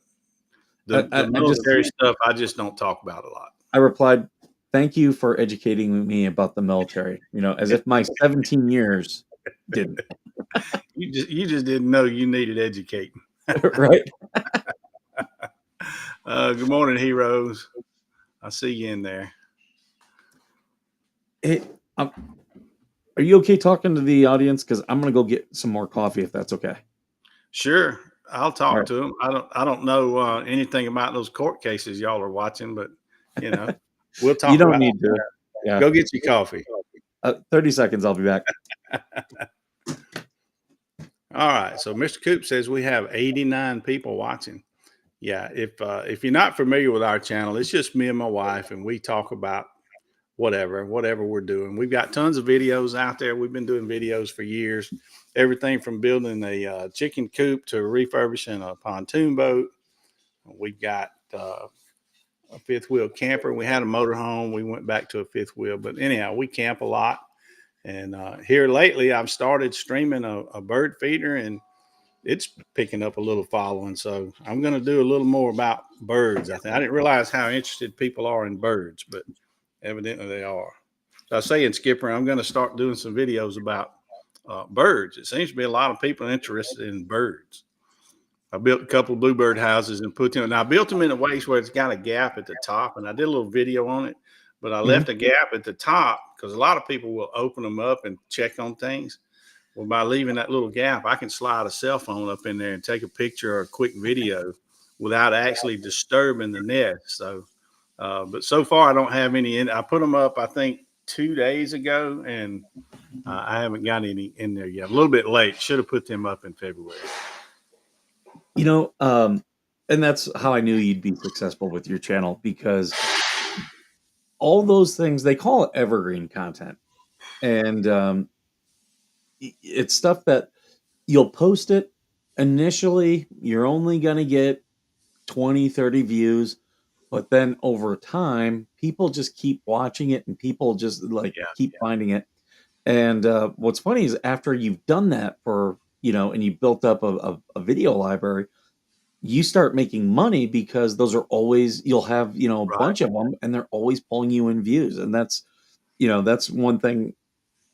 C: the
B: I just
C: military stuff, I just don't talk about a lot.
B: I replied, thank you for educating me about the military. As if my 17 years didn't.
C: You just didn't know you needed educating.
B: Right?
C: Good morning, heroes. I see you in there.
B: Hey, are you okay talking to the audience? Because I'm gonna go get some more coffee if that's okay.
C: Sure, I'll
B: All
C: talk
B: right.
C: to them. I don't know anything about those court cases y'all are watching, but we'll
B: You
C: talk
B: don't
C: about it.
B: need to. Yeah.
C: Go get your coffee.
B: 30 seconds, I'll be back.
C: All right. So Mr. Coop says we have 89 people watching. Yeah. If you're not familiar with our channel, it's just me and my wife, and we talk about whatever we're doing. We've got tons of videos out there. We've been doing videos for years, everything from building a chicken coop to refurbishing a pontoon boat. We've got a fifth wheel camper. We had a motorhome. We went back to a fifth wheel, but anyhow, we camp a lot. And here lately, I've started streaming a bird feeder, and it's picking up a little following. So I'm going to do a little more about birds. I didn't realize how interested people are in birds, but evidently they are. So I was saying, Skipper, I'm going to start doing some videos about birds. It seems to be a lot of people interested in birds. I built a couple of bluebird houses and put them, and I built them in a way where it's got a gap at the top, and I did a little video on it, but I left a gap at the top because a lot of people will open them up and check on things. Well, by leaving that little gap, I can slide a cell phone up in there and take a picture or a quick video without actually disturbing the nest. So, but so far I don't have any in. I put them up, I think 2 days ago, and I haven't got any in there yet. A little bit late. Should have put them up in February.
B: You know, um, and that's how I knew you'd be successful with your channel, because all those things, they call it evergreen content. And it's stuff that you'll post it. Initially, you're only going to get 20, 30 views. But then over time, people just keep watching it and people just like keep finding it. And what's funny is after you've done that for, and you built up a video library, you start making money because those are always, you'll have, a bunch of them and they're always pulling you in views. And that's one thing.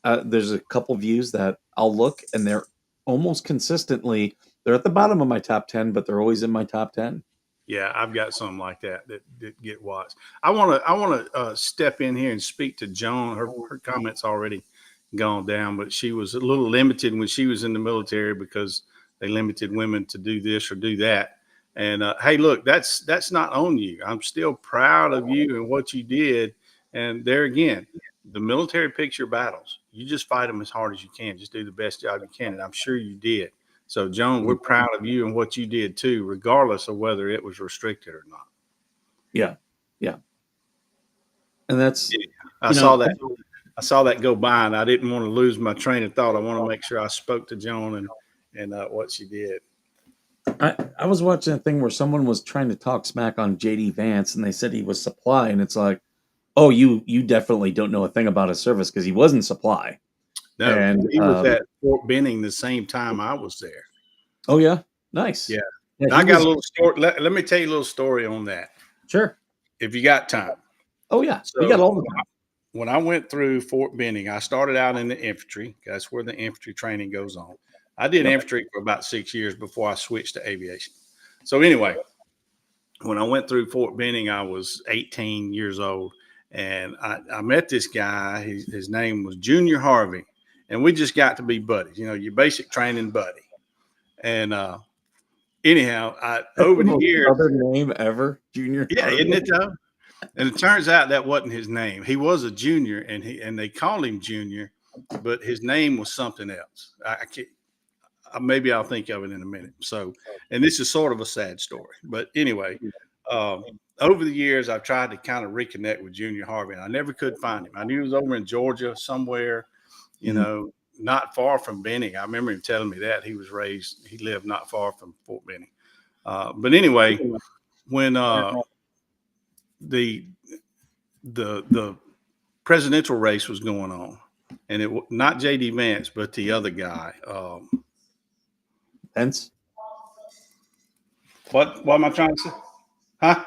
B: There's a couple views that I'll look and they're almost consistently, they're at the bottom of my top 10, but they're always in my top 10.
C: Yeah, I've got something like that get watched. I want to step in here and speak to Joan. Her comments already gone down, but she was a little limited when she was in the military because they limited women to do this or do that. And hey, look, that's not on you. I'm still proud of you and what you did. And there again, the military picks your battles. You just fight them as hard as you can. Just do the best job you can, and I'm sure you did. So, Joan, we're proud of you and what you did too, regardless of whether it was restricted or not.
B: Yeah. Yeah. And that's,
C: I saw that go by, and I didn't want to lose my train of thought. I want to make sure I spoke to Joan and what she did.
B: I was watching a thing where someone was trying to talk smack on JD Vance, and they said he was supply, and it's like, oh, you definitely don't know a thing about his service because he wasn't supply.
C: No,
B: And
C: he was at Fort Benning the same time I was there.
B: oh yeah, nice.
C: Yeah.
B: Yeah,
C: I
B: he
C: got
B: was
C: a little story. Let me tell you a little story on that,
B: sure.
C: if you got time.
B: Oh yeah, we
C: So
B: got all the time.
C: when I went through Fort Benning, I started out in the infantry. That's where the infantry training goes on. I did
B: Yep.
C: infantry for about 6 years before I switched to aviation. So anyway, when I went through Fort Benning, I was 18 years old, and I met this guy. His name was Junior Harvey, and we just got to be buddies. You know, your basic training buddy. And anyhow,
B: That's
C: over
B: the
C: the
B: most
C: years,
B: southern name ever, Junior
C: yeah,
B: Harvey.
C: isn't it though? And it turns out that wasn't his name. He was a junior, and they called him Junior, but his name was something else. I can't. Maybe I'll think of it in a minute. So, and this is sort of a sad story, but anyway, um, over the years, I've tried to kind of reconnect with Junior Harvey, and I never could find him. I knew he was over in Georgia somewhere, you
B: Mhm.
C: know, not far from Benning. I remember him telling me that he lived not far from Fort Benning. But anyway, when the the presidential race was going on, and it not JD Vance, but the other guy.
B: Pence.
C: What am I trying to say? Huh?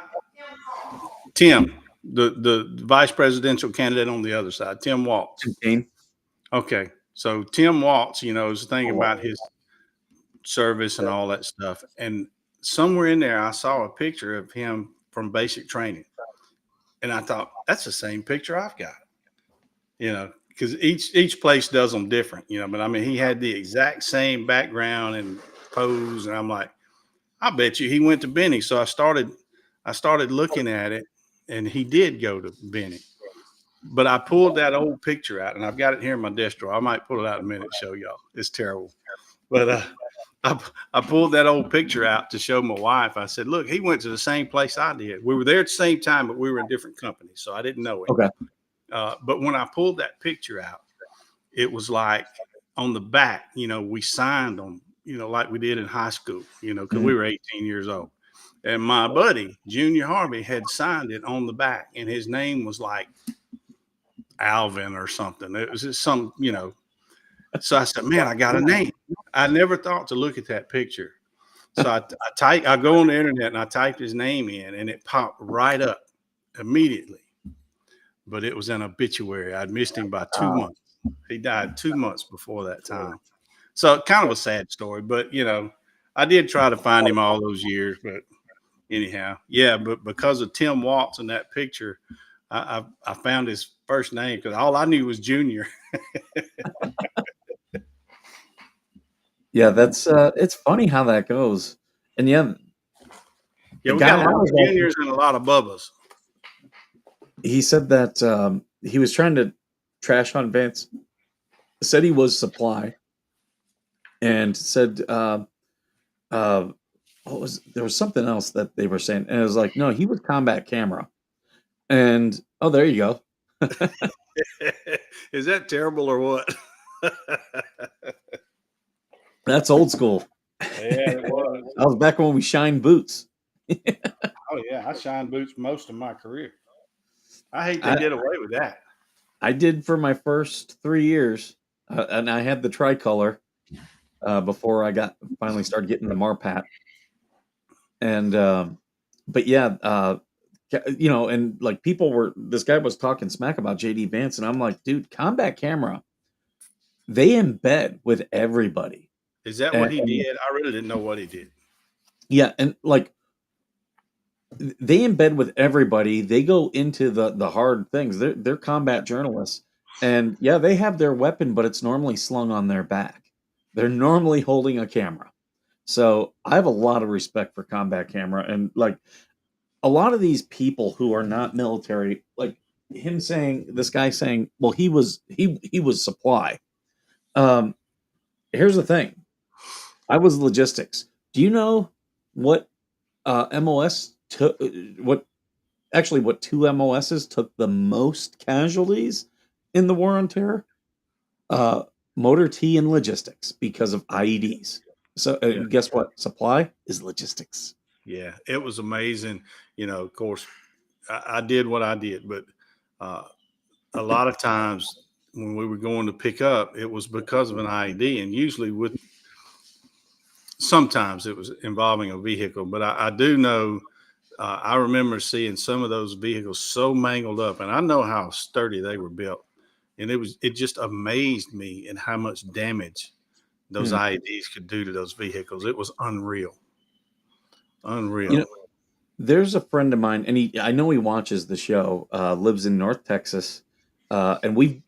C: Tim, the vice presidential candidate on the other side, Tim Waltz.
B: Tim Kaine.
C: Okay, so Tim Waltz, you know, is thinking
B: Oh,
C: about his service and all that stuff, and somewhere in there, I saw a picture of him from basic training, and I thought that's the same picture I've got. You know, because each place does them different. You know, but I mean, he had the exact same background and pose, and I'm like, I bet you he went to Benny. So I started looking at it, and he did go to Benny. But I pulled that old picture out, and I've got it here in my desk drawer. I might pull it out in a minute and show y'all. It's terrible, but I pulled that old picture out to show my wife. I said, "Look, he went to the same place I did. We were there at the same time, but we were in different companies, so I didn't know him."
B: Okay.
C: But when I pulled that picture out, it was like on the back, you know, we signed them, you know, like we did in high school, you know, because
B: Mhm.
C: we were 18 years old. And my buddy, Junior Harvey, had signed it on the back, and his name was like Alvin or something. It was just some, you know. So I said, man, I got a name. I never thought to look at that picture. So I go on the internet and I typed his name in, and it popped right up immediately. But it was an obituary. I'd missed him by 2 months. He died 2 months before that time. So kind of a sad story, but you know, I did try to find him all those years. But anyhow, yeah, but because of Tim Watts in that picture, I found his first name because all I knew was Junior.
B: Yeah, that's it's funny how that goes. And yeah,
C: Yeah,
B: the
C: we
B: guy
C: got a
B: I
C: lot of
B: was watching,
C: juniors and a lot of Bubbas.
B: he said that he was trying to trash on Vance. Said he was supply, and said uh, what was there was something else that they were saying, and it was like, no, he was combat camera. And oh, there you go.
C: Is that terrible or what?
B: That's old school.
C: Yeah, it was.
B: That was back when we shined boots.
C: Oh yeah, I shined boots most of my career. I hate they
B: I,
C: did away with that.
B: I did for my first 3 years, and I had the tricolor before I finally started getting the Marpat. And but yeah, you know, and like this guy was talking smack about JD Vance, and I'm like, dude, combat camera, they embed with everybody.
C: Is that what he did? I really didn't know what he did.
B: Yeah, and like they embed with everybody. They go into the hard things. They're combat journalists, and yeah, they have their weapon, but it's normally slung on their back. They're normally holding a camera. So I have a lot of respect for combat camera, and like a lot of these people who are not military, like this guy saying, well, he was supply. Um, here's the thing. I was logistics. Do you know what MOS took? What two MOSs took the most casualties in the war on terror? Uh, Motor T and logistics because of IEDs. So
C: Yeah.
B: guess what? Supply is logistics.
C: Yeah, it was amazing. Of course, I did what I did, but uh, a lot of times when we were going to pick up, it was because of an IED, and usually sometimes it was involving a vehicle. But I do know, I remember seeing some of those vehicles so mangled up, and I know how sturdy they were built, and it just amazed me in how much damage those
B: Hmm.
C: IEDs could do to those vehicles. It was unreal,
B: You
C: unreal.
B: know, there's a friend of mine, and I know he watches the show. Lives in North Texas, and we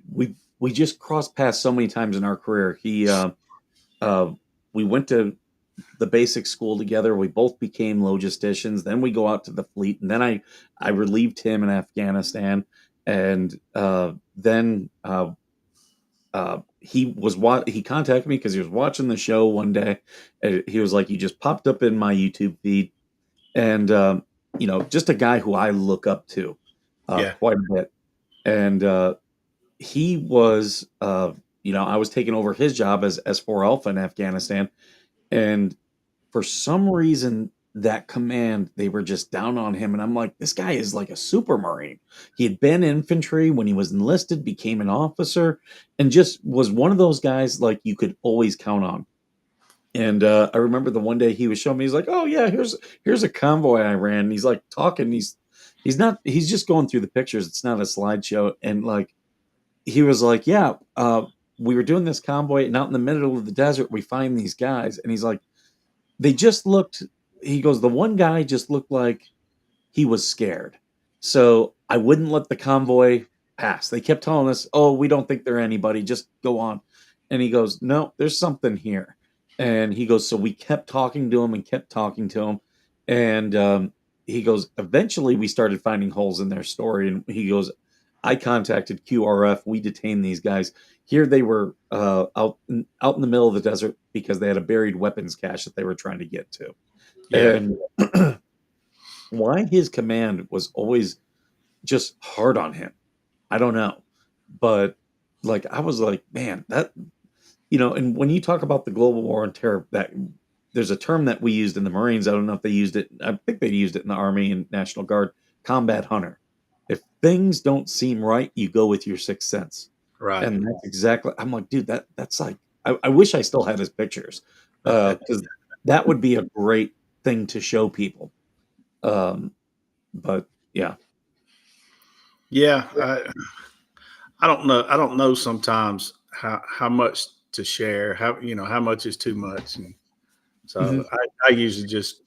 B: just crossed paths so many times in our career. Uh, we went to the basic school together. We both became logisticians. Then we go out to the fleet, and then I relieved him in Afghanistan, and then he contacted me because he was watching the show one day. And he was like, "You just popped up in my YouTube feed," and just a guy who I look up to
C: Yeah,
B: quite a bit, and he was. I was taking over his job as S4 Alpha in Afghanistan, and for some reason that command they were just down on him, and I'm like, this guy is like a super marine. He had been infantry when he was enlisted, became an officer, and just was one of those guys like you could always count on. And I remember the one day he was showing me, he's like, oh yeah, here's a convoy I ran. And he's like talking, he's just going through the pictures, it's not a slideshow. And like he was like, yeah, we were doing this convoy, and out in the middle of the desert we find these guys, and he's like, they just looked, he goes, the one guy just looked like he was scared. So I wouldn't let the convoy pass. They kept telling us, oh, we don't think they're anybody, just go on. And he goes, no, there's something here. And he goes, so we kept talking to him and kept talking to him. And he goes, eventually we started finding holes in their story. And he goes, I contacted QRF. We detained these guys. Here they were out in the middle of the desert because they had a buried weapons cache that they were trying to get to.
C: yeah.
B: And why his command was always just hard on him, I don't know. But like I was like, man, and when you talk about the global war on terror, that there's a term that we used in the Marines. I don't know if they used it. I think they used it in the Army and National Guard, combat hunter. If things don't seem right, you go with your sixth sense.
C: Right.
B: And that's exactly, I'm like, dude, that's like, I wish I still had his pictures. Because that would be a great thing to show people. Um, but yeah.
C: Yeah, I don't know. I don't know sometimes how much to share. How much is too much, and
B: Mhm.
C: so I usually just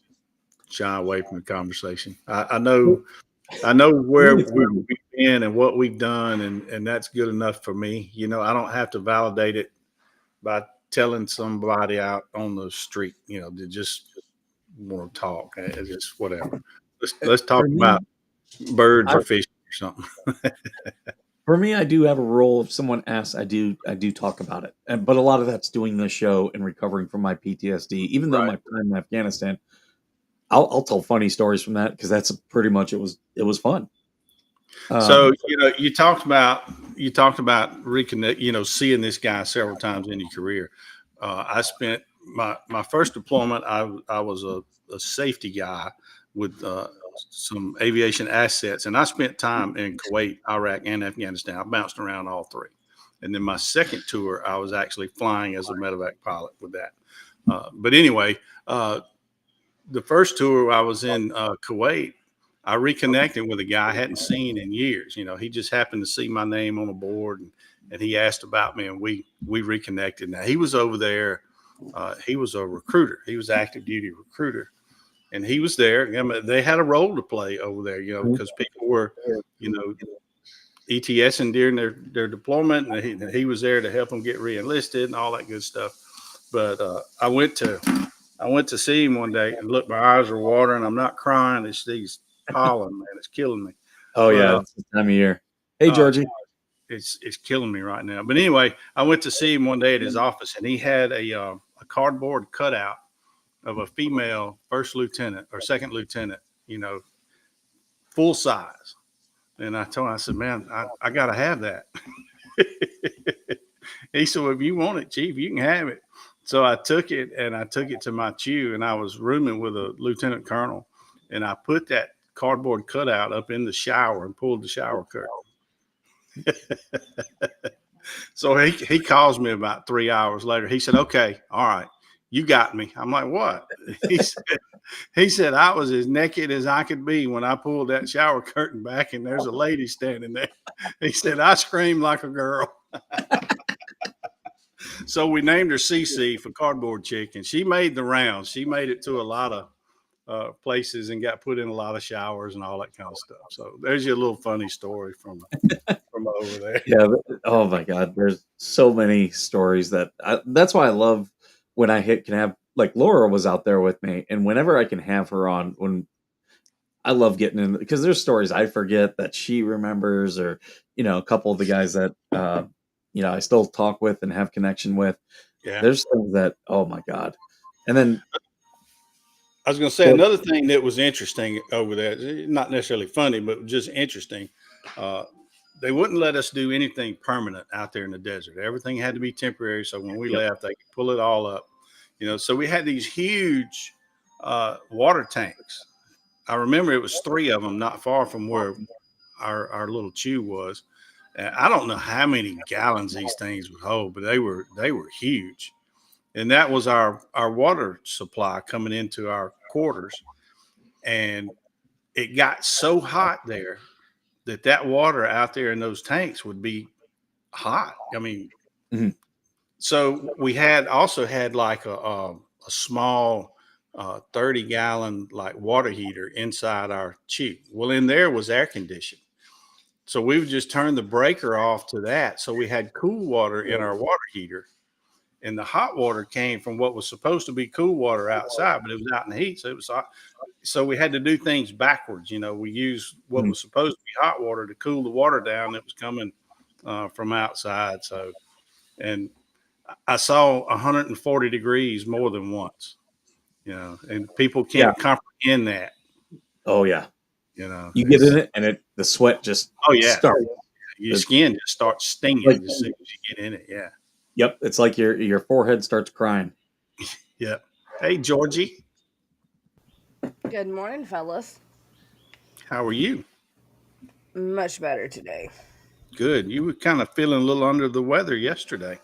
C: shy away from the conversation. I know
B: For me,
C: where
B: it's easy.
C: we've been and what we've done, and that's good enough for me. I don't have to validate it by telling somebody out on the street. To just want to talk. It's just whatever. Let's talk
B: For me,
C: about birds
B: I
C: or fish or something.
B: I do have a role. If someone asks, I do talk about it. But a lot of that's doing the show and recovering from my PTSD. Even though
C: Right.
B: my time in Afghanistan, I'll tell funny stories from that because that's pretty much it was fun.
C: So
B: Um,
C: you talked about reconnect. Seeing this guy several times in your career. I spent my first deployment. I was a safety guy with some aviation assets, and I spent time in Kuwait, Iraq, and Afghanistan. I bounced around all three. And then my second tour, I was actually flying as a medevac pilot with that. But anyway, the first tour I was in Kuwait, I reconnected with a guy I hadn't seen in years. He just happened to see my name on a board, and he asked about me, and we reconnected. Now he was over there. He was a recruiter. He was active duty recruiter, and he was there. They had a role to play over there, because people were, you know, ETSing during their deployment, and he was there to help them get reenlisted and all that good stuff. But I went to see him one day, and look, my eyes are watering. I'm not crying. It's these pollen, man. It's killing me.
B: oh
C: But
B: yeah, it's this time of year. Hey
C: uh,
B: Georgie.
C: it's killing me right now. But anyway, I went to see him one day at his office, and he had a cardboard cutout of a female first lieutenant or second lieutenant, full size. And I told him, I said, man, I got to have that. He said, well, if you want it, Chief, you can have it. So I took it and I took it to my chew, and I was rooming with a lieutenant colonel, and I put that cardboard cutout up in the shower and pulled the shower curtain. So he calls me about 3 hours later. He said, "Okay, all right, you got me." I'm like, "What?" He said I was as naked as I could be when I pulled that shower curtain back, and there's a lady standing there. He said I screamed like a girl. So we named her CC for Cardboard Chicken. She made the rounds. She made it to a lot of places and got put in a lot of showers and all that kind of stuff. So there's your little funny story from over there.
B: Yeah. Oh my God. There's so many stories that's why I love when can have, like, Laura was out there with me, and whenever I can have her on, when I love getting in, because there's stories I forget that she remembers, or, a couple of the guys that, I still talk with and have connection with.
C: Yeah.
B: There's things that, oh my God. And then,
C: I was going to say another thing that was interesting over there, not necessarily funny, but just interesting. Uh, they wouldn't let us do anything permanent out there in the desert. Everything had to be temporary. So when we left, they could pull it all up. So we had these huge water tanks. I remember it was 3 of them not far from where our little chew was. And I don't know how many gallons these things would hold, but they were huge. And that was our water supply coming into our quarters. And it got so hot there that water out there in those tanks would be hot. I mean,
B: Mhm.
C: so we also had like a small 30-gallon like water heater inside our chew. Well, in there was air conditioning. So we would just turn the breaker off to that. So we had cool water in our water heater. And the hot water came from what was supposed to be cool water outside, but it was out in the heat. So it was hot. So we had to do things backwards. We used what was supposed to be hot water to cool the water down that was coming from outside. So, and I saw 140 degrees more than once, and people can't comprehend that,
B: Oh yeah.
C: you know,
B: You get in it, and the sweat just
C: oh yeah,
B: starts.
C: your
B: It's
C: skin just starts stinging
B: like,
C: as soon as you get in it. Yeah.
B: yep, it's like your forehead starts crying.
C: Yeah. Hey, Georgie,
F: Good morning, fellas.
C: how are you?
F: Much better today.
C: Good. You were kind of feeling a little under the weather yesterday.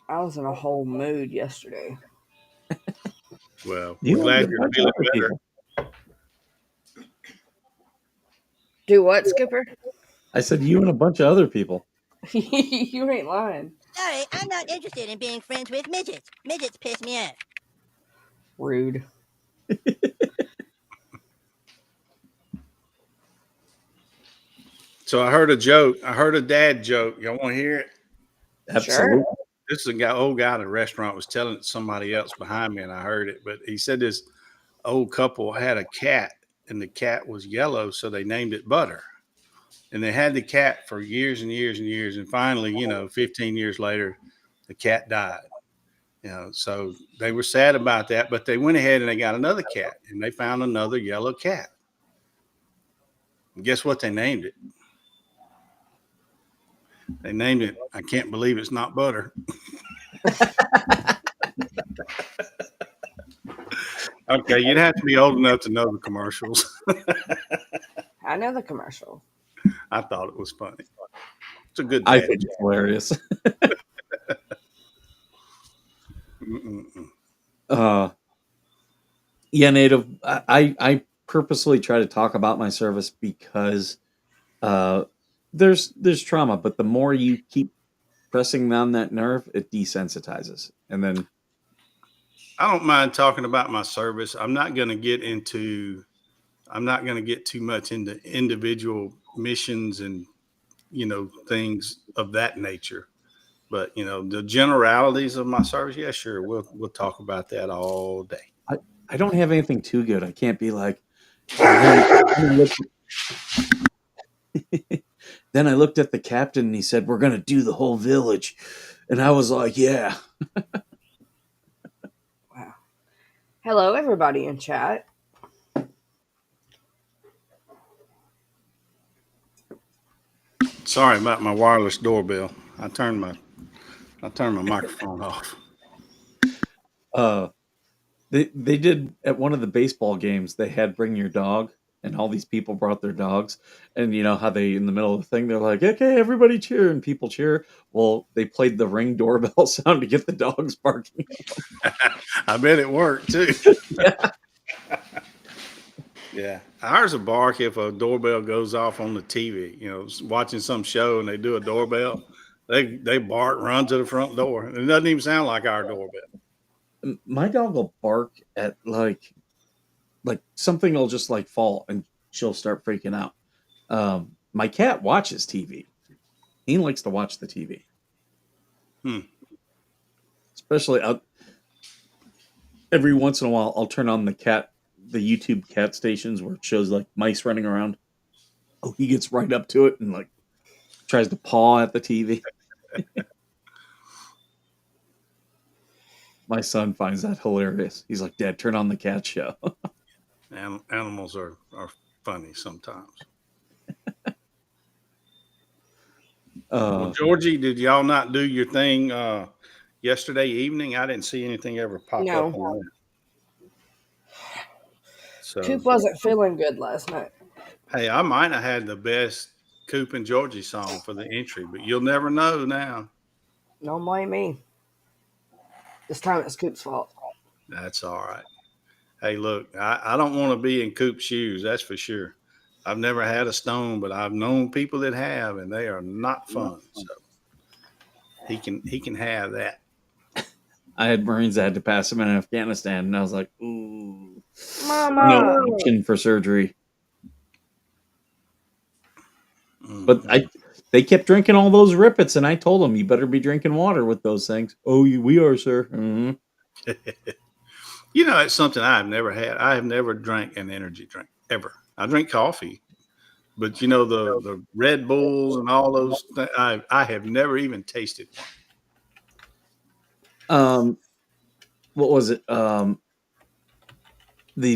F: I was in a whole mood yesterday.
C: Well, we're
B: You and
C: glad
B: a
C: you're
B: bunch of
C: feeling
B: other
C: better.
B: people.
F: Do what, Skipper?
B: I said you and a bunch of other people.
F: You ain't lying.
G: Sorry, I'm not interested in being friends with midgets. Midgets piss me off.
F: Rude.
C: So I heard a joke. I heard a dad joke. Y'all want to hear it?
B: Absolutely.
F: Sure.
C: This is old guy at a restaurant was telling somebody else behind me, and I heard it. But he said this old couple had a cat, and the cat was yellow, so they named it Butter. And they had the cat for years and years and years, and finally, 15 years later, the cat died. So they were sad about that, but they went ahead and they got another cat, and they found another yellow cat. And guess what they named it? They named it, I can't believe it's not Butter. Okay, you'd have to be old enough to know the commercials.
F: I know the commercial.
C: I thought it was funny. It's a good
B: I
C: dad
B: think it's hilarious.
C: Mm-mm-mm.
B: Yeah, Native. I purposely try to talk about my service because there's trauma, but the more you keep pressing on that nerve, it desensitizes, and then
C: I don't mind talking about my service. I'm not going to get too much into individual missions and things of that nature. But the generalities of my service, yeah, sure, we'll talk about that all day.
B: I don't have anything too good. I can't be like, and then I looked at the captain and he said, "We're gonna do the whole village," and I was like, "Yeah."
F: Wow. Hello, everybody in chat.
C: Sorry about my wireless doorbell. I turned my microphone off.
B: Uh, they did at one of the baseball games. They had bring your dog, and all these people brought their dogs. And you know how they in the middle of the thing they're like, "Okay, everybody cheer," and people cheer. Well, they played the Ring doorbell sound to get the dogs barking.
C: I bet it worked too.
B: Yeah.
C: Yeah, ours will bark if a doorbell goes off on the TV. You know, watching some show and they do a doorbell, they bark, run to the front door. It doesn't even sound like our doorbell.
B: My dog will bark at like something will just like fall and she'll start freaking out. My cat watches TV. He likes to watch the TV,
C: Hmm.
B: especially every once in a while. I'll turn on the YouTube cat stations where it shows like mice running around. Oh, he gets right up to it and like tries to paw at the TV. My son finds that hilarious. He's like, "Dad, turn on the cat show."
C: Animals are funny sometimes. Well,
B: uh,
C: Georgie, did y'all not do your thing yesterday evening? I didn't see anything ever pop up
F: No,
C: on that. So,
F: Coop wasn't feeling good last night.
C: hey, I might have had the best Coop and Georgie song for the entry, but you'll never know now.
F: Don't blame me. This time it's Coop's fault.
C: That's all right. Hey, look, I don't want to be in Coop's shoes. That's for sure. I've never had a stone, but I've known people that have, and they are not fun. So he can have that.
B: I had Marines that had to pass him in Afghanistan, and I was like, "Ooh, no
F: Mama!
B: option for surgery." But
C: Mhm.
B: they kept drinking all those rippets, and I told them, "You better be drinking water with those things." "Oh, we are, sir." Mm-hmm.
C: You know, it's something I've never had. I have never drank an energy drink ever. I drink coffee, but you know the Red Bulls and all those. I have never even tasted one.
B: What was it? The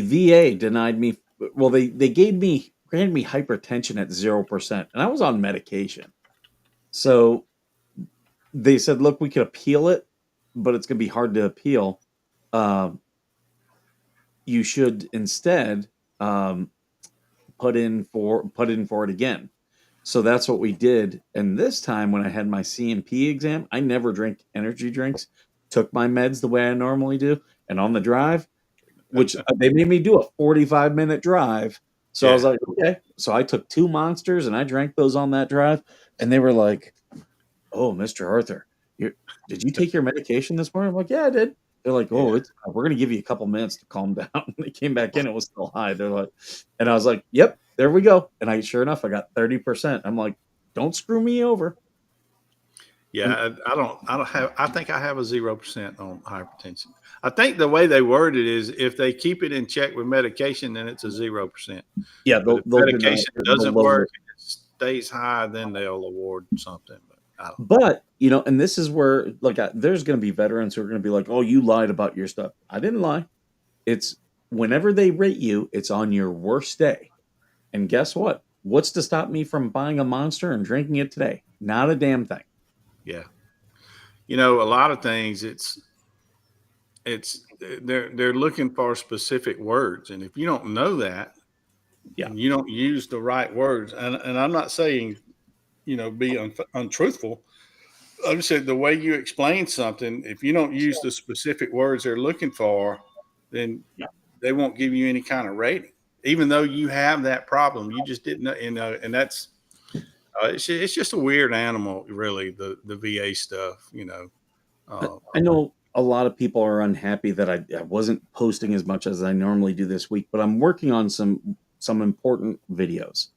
B: VA denied me. Well, they granted me hypertension at 0%, and I was on medication. So they said, "Look, we could appeal it, but it's going to be hard to appeal. Um, you should instead um, put in for it again." So that's what we did. And this time, when I had my CMP exam, I never drink energy drinks. Took my meds the way I normally do, and on the drive, which they made me do a 45-minute drive. So I was
C: Yeah,
B: like, okay. So I took 2 monsters and I drank those on that drive. And they were like, "Oh, Mr. Arthur, did you take your medication this morning?" I'm like, "Yeah, I did." They're like,
C: yeah.
B: "Oh, we're going to give you a couple minutes to calm down." And they came back in, it was still high. They're like, and I was like, "Yep, there we go." And sure enough, I got 30%. I'm like, "Don't screw me over." And
C: Yeah, I don't have. I think I have a 0% on hypertension. I think the way they word it is if they keep it in check with medication, then it's a 0%.
B: yeah,
C: But if
B: they'll deny
C: medication
B: it. They'll
C: doesn't
B: lower
C: work
B: it.
C: and it stays high, then they'll award something. But I don't know.
B: But, and this is where, like, there's going to be veterans who are going to be like, "Oh, you lied about your stuff." I didn't lie. It's whenever they rate you, it's on your worst day. And guess what? What's to stop me from buying a monster and drinking it today? Not a damn thing.
C: Yeah, you know, a lot of things. It's they're looking for specific words, and if you don't know that
B: Yeah.
C: and you don't use the right words, and I'm not saying be untruthful. I'm just saying the way you explain something, if you don't use the specific words they're looking for, then
B: Yeah.
C: they won't give you any kind of rating, even though you have that problem. You just didn't know, and that's it's just a weird animal, really. The VA stuff, Uh,
B: I know a lot of people are unhappy that I wasn't posting as much as I normally do this week, but I'm working on some important videos.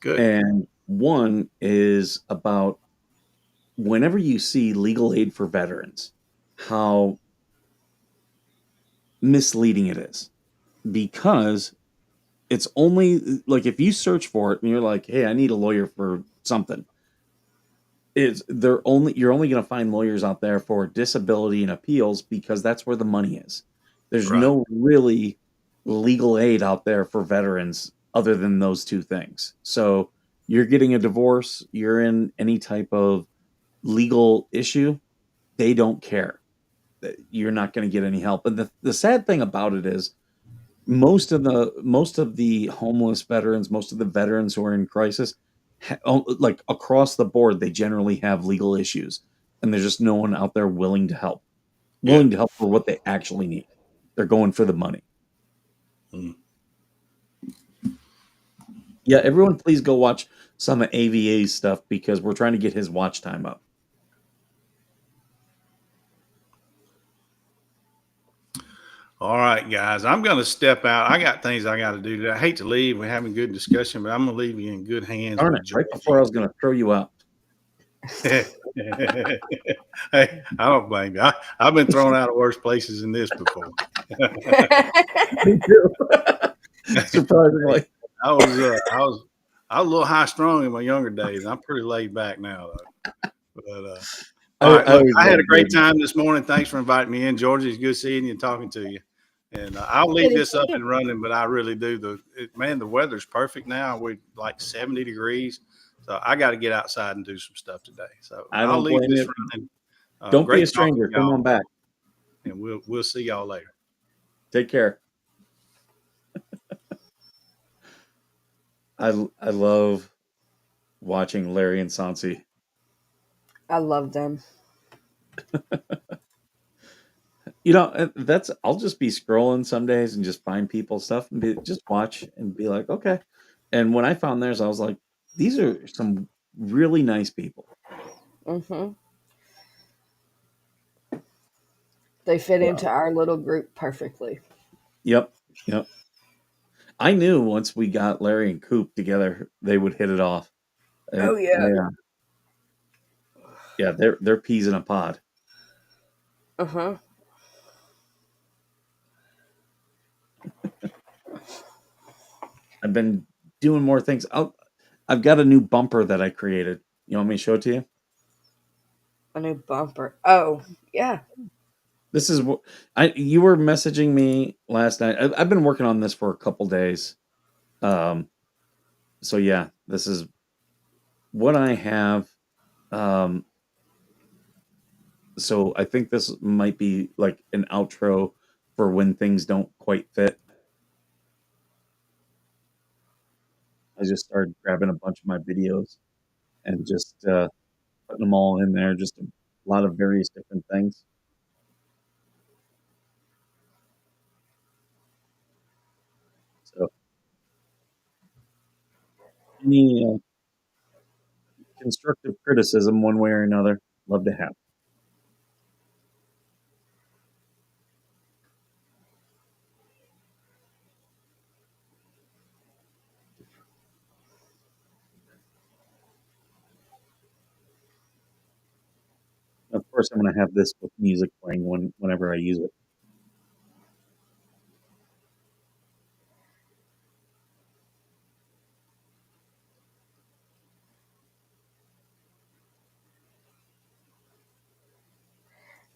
C: good.
B: And one is about whenever you see legal aid for veterans, how misleading it is. Because it's only like if you search for it and you're like, "Hey, I need a lawyer for something." You're only going to find lawyers out there for disability and appeals because that's where the money is. There's
C: Right.
B: no really legal aid out there for veterans other than those two things. So you're getting a divorce, you're in any type of legal issue, they don't care. you're not going to get any help. And the sad thing about it is most of the homeless veterans, most of the veterans who are in crisis, like across the board, they generally have legal issues, and there's just no one out there willing to help,
C: Yeah.
B: for what they actually need. They're going for the money.
C: Mm.
B: Yeah, everyone, please go watch some of AVA's stuff because we're trying to get his watch time up.
C: All right, guys, I'm going to step out. I got things I got to do today. I hate to leave. We're having good discussion, but I'm going to leave you in good hands
B: Darn
C: with
B: it! Right before I was going to throw you out.
C: Hey, I don't blame you. I've been thrown out of worse places than this before.
B: Me too. Surprisingly.
C: I was a little high strung in my younger days. I'm pretty laid back now, though. But all right, look, I had a great time this morning. Thanks for inviting me in, Georgia. It's good seeing you and talking to you. And I'll leave this up and running, but I really do. The weather's perfect now. We're like 70 degrees. So I got to get outside and do some stuff today. So I'll leave this running.
B: Don't be a
C: Great
B: stranger. Come on back.
C: And we'll see y'all later.
B: Take care. I love watching Larry and Sansi.
F: I love them.
B: I'll just be scrolling some days and just find people's stuff and just watch and be like, okay. And when I found theirs, I was like, these are some really nice people.
F: Mm-hmm. They fit into our little group perfectly.
B: Yep. I knew once we got Larry and Coop together, they would hit it off.
F: Oh yeah.
B: Yeah, they're peas in a pod.
F: Uh-huh.
B: I've been doing more things. I've got a new bumper that I created. You want me to show it to you?
F: A new bumper. Oh, yeah.
B: This is what you were messaging me last night. I've been working on this for a couple days. So yeah, this is what I have. So I think this might be like an outro for when things don't quite fit. I just started grabbing a bunch of my videos and just putting them all in there, just a lot of various different things. So any constructive criticism, one way or another, love to have. Of course, I'm going to have this with music playing whenever I use it.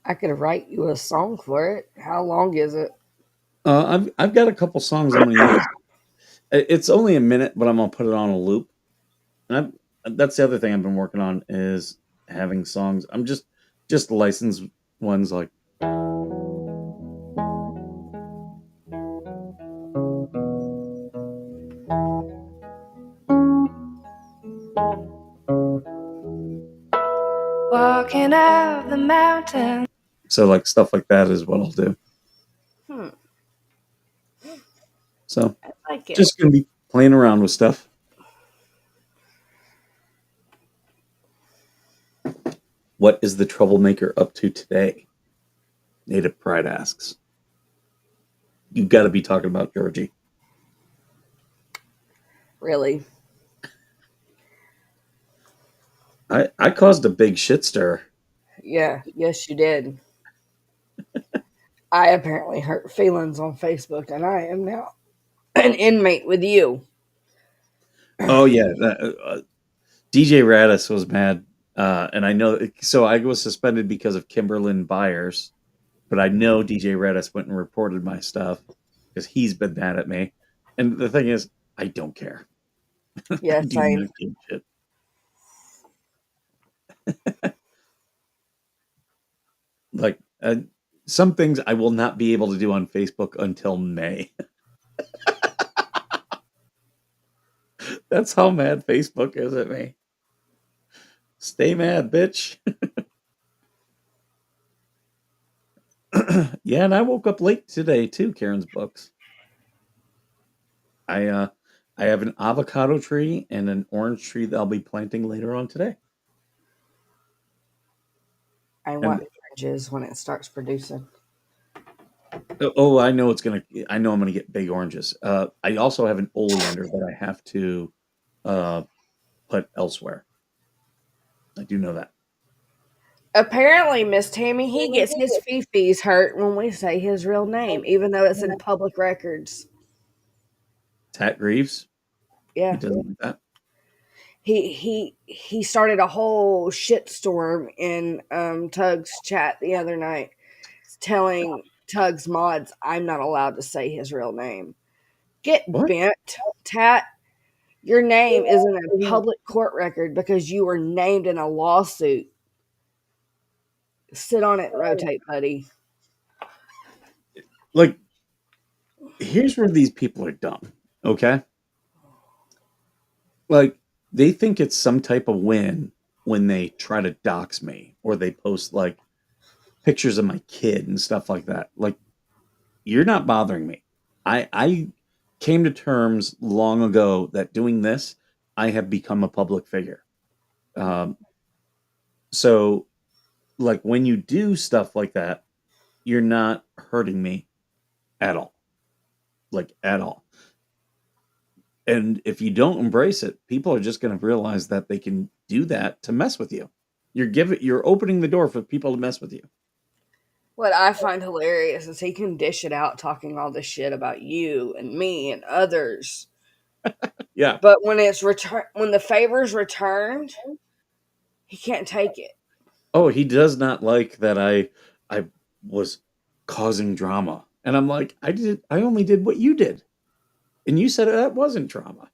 F: I could write you a song for it. How long is it?
B: I've got a couple songs I'm going to use. It's only a minute, but I'm going to put it on a loop. And that's the other thing I've been working on is having songs. I'm just licensed ones like.
H: Walking up the mountain.
B: So like stuff like that is what I'll do. So
F: I like it.
B: just going to be playing around with stuff. What is the troublemaker up to today? Native Pride asks. You got to be talking about Georgie.
F: Really?
B: I caused a big shit stir.
F: Yeah. Yes, you did. I apparently hurt feelings on Facebook, and I am now an inmate with you.
B: Oh yeah, DJ Radis was mad, and I know. So I was suspended because of Kimberlyn Byers, but I know DJ Radis went and reported my stuff because he's been mad at me. And the thing is, I don't care.
F: Yeah,
B: I do
F: same.
B: not give a shit. Like some things I will not be able to do on Facebook until May. That's how mad Facebook is at me. Stay mad, bitch. Yeah, and I woke up late today too, Karen's books. I have an avocado tree and an orange tree that I'll be planting later on today.
F: I
B: And
F: want oranges when it starts producing.
B: oh, I know I'm gonna get big oranges. I also have an oleander that I have to put elsewhere. I do know that.
F: Apparently, Miss Tammy, he gets his fifis hurt when we say his real name, even though it's in public records.
B: Tat Greaves, he
F: Yeah.
B: doesn't like that.
F: He started a whole shitstorm in Tug's chat the other night, telling Tug's mods I'm not allowed to say his real name. Get
B: What?
F: bent, Tat. Your name is in a public court record because you were named in a lawsuit. Sit on it and rotate, buddy.
B: Like, here's where these people are dumb. Okay, like they think it's some type of win when they try to dox me or they post like pictures of my kid and stuff like that. Like, you're not bothering me. I came to terms long ago that doing this, I have become a public figure. Um, so, like, when you do stuff like that, you're not hurting me at all. Like, at all. And if you don't embrace it, people are just going to realize that they can do that to mess with you. You're opening the door for people to mess with you.
F: What I find hilarious is he can dish it out talking all this shit about you and me and others.
B: Yeah.
F: But when when the favor's returned, he can't take it.
B: Oh, he does not like that I was causing drama. And I'm like, I only did what you did. And you said that wasn't drama.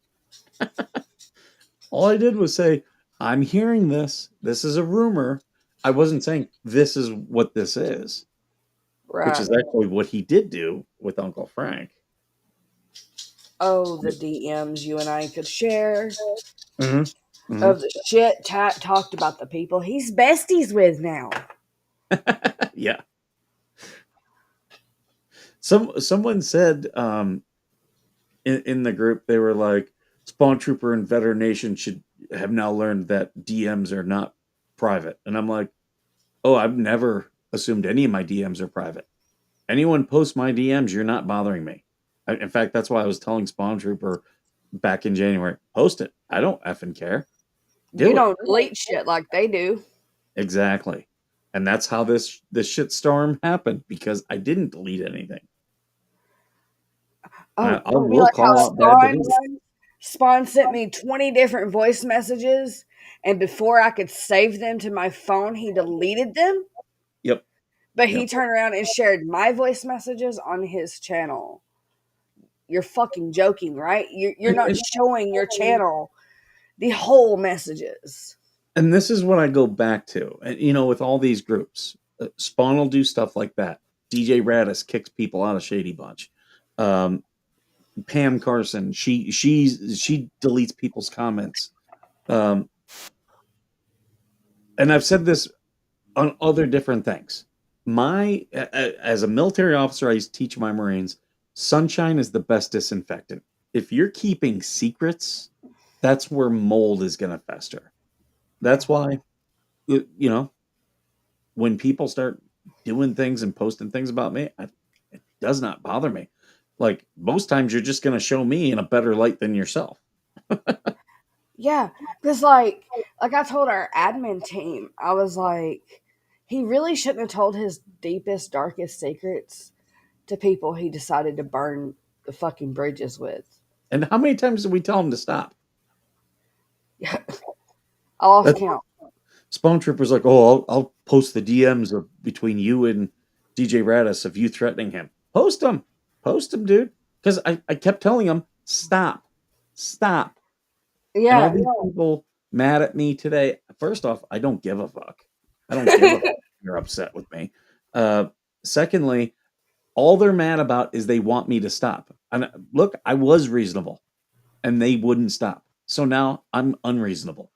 B: All I did was say, I'm hearing this. This is a rumor. I wasn't saying this is what this is, which
F: Right.
B: is actually what he did do with Uncle Frank.
F: Oh, the DMs you and I could share
B: Mm-hmm. Mm-hmm.
F: of the shit Tat talked about the people he's besties with now.
B: Yeah. Someone said in the group, they were like, Spawn Trooper and Veteran Nation should have now learned that DMs are not private. And I'm like, oh, I've never assumed any of my DMs are private. Anyone posts my DMs, you're not bothering me. In fact, that's why I was telling Spawn Trooper back in January, post it. I don't effing care.
F: You
B: Do it.
F: don't delete shit like they do.
B: Exactly. And that's how this shitstorm happened, because I didn't delete anything.
F: Oh,
B: I
F: don't be
B: will
F: like how
B: call out bad behavior.
F: Spawn sent me 20 different voice messages, and before I could save them to my phone, he deleted them.
B: Yep.
F: But he turned around and shared my voice messages on his channel. You're fucking joking, right? You're not showing your channel the whole messages.
B: And this is what I go back to. And, with all these groups, Spawn will do stuff like that. DJ Radis kicks people out of Shady Bunch. Pam Carson, she deletes people's comments. And I've said this on other different things. As a military officer, I used to teach my Marines, sunshine is the best disinfectant. If you're keeping secrets, that's where mold is going to fester. That's why, when people start doing things and posting things about me, it does not bother me. Like, most times you're just going to show me in a better light than yourself.
F: Yeah, because like I told our admin team, I was like, he really shouldn't have told his deepest, darkest secrets to people he decided to burn the fucking bridges with.
B: And how many times did we tell him to stop?
F: I lost count.
B: Spawn Trooper's like, oh, I'll post the DMs between you and DJ Radis of you threatening him. Post them, dude. Because I kept telling him, stop. And all
F: Yeah,
B: these people mad at me today. First off, I don't give a fuck. I don't give a fuck if you're upset with me. secondly, all they're mad about is they want me to stop. And look, I was reasonable and they wouldn't stop. So now I'm unreasonable.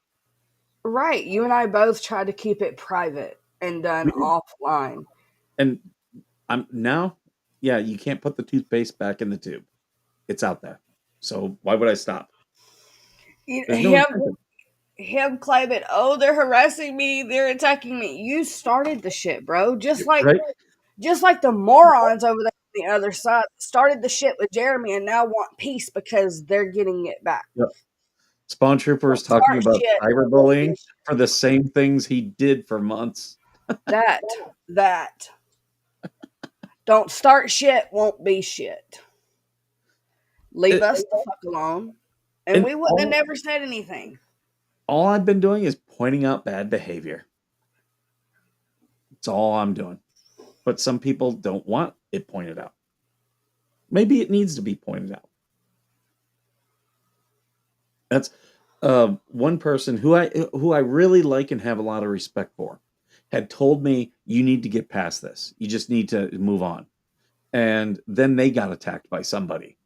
F: Right. You and I both tried to keep it private and done
B: We did.
F: offline.
B: And I'm now, yeah, you can't put the toothpaste back in the tube. It's out there. So why would I stop? There's no
F: Him
B: incentive.
F: him claiming, oh, they're harassing me, they're attacking me. You started the shit, bro.
B: Right?
F: Just like the morons over there on the other side started the shit with Jeremy and now want peace because they're getting it back.
B: Yep. Spawn Trooper is
F: Don't
B: talking
F: start
B: about
F: shit, won't be
B: cyberbullying for the same things he did for months.
F: that. Don't start shit, won't be shit. Leave
B: It,
F: us the fuck alone. And
B: and
F: we wouldn't have never said anything.
B: all I've been doing is pointing out bad behavior. That's all I'm doing. But some people don't want it pointed out. Maybe it needs to be pointed out. That's one person who I really like and have a lot of respect for had told me, you need to get past this. You just need to move on. And then they got attacked by somebody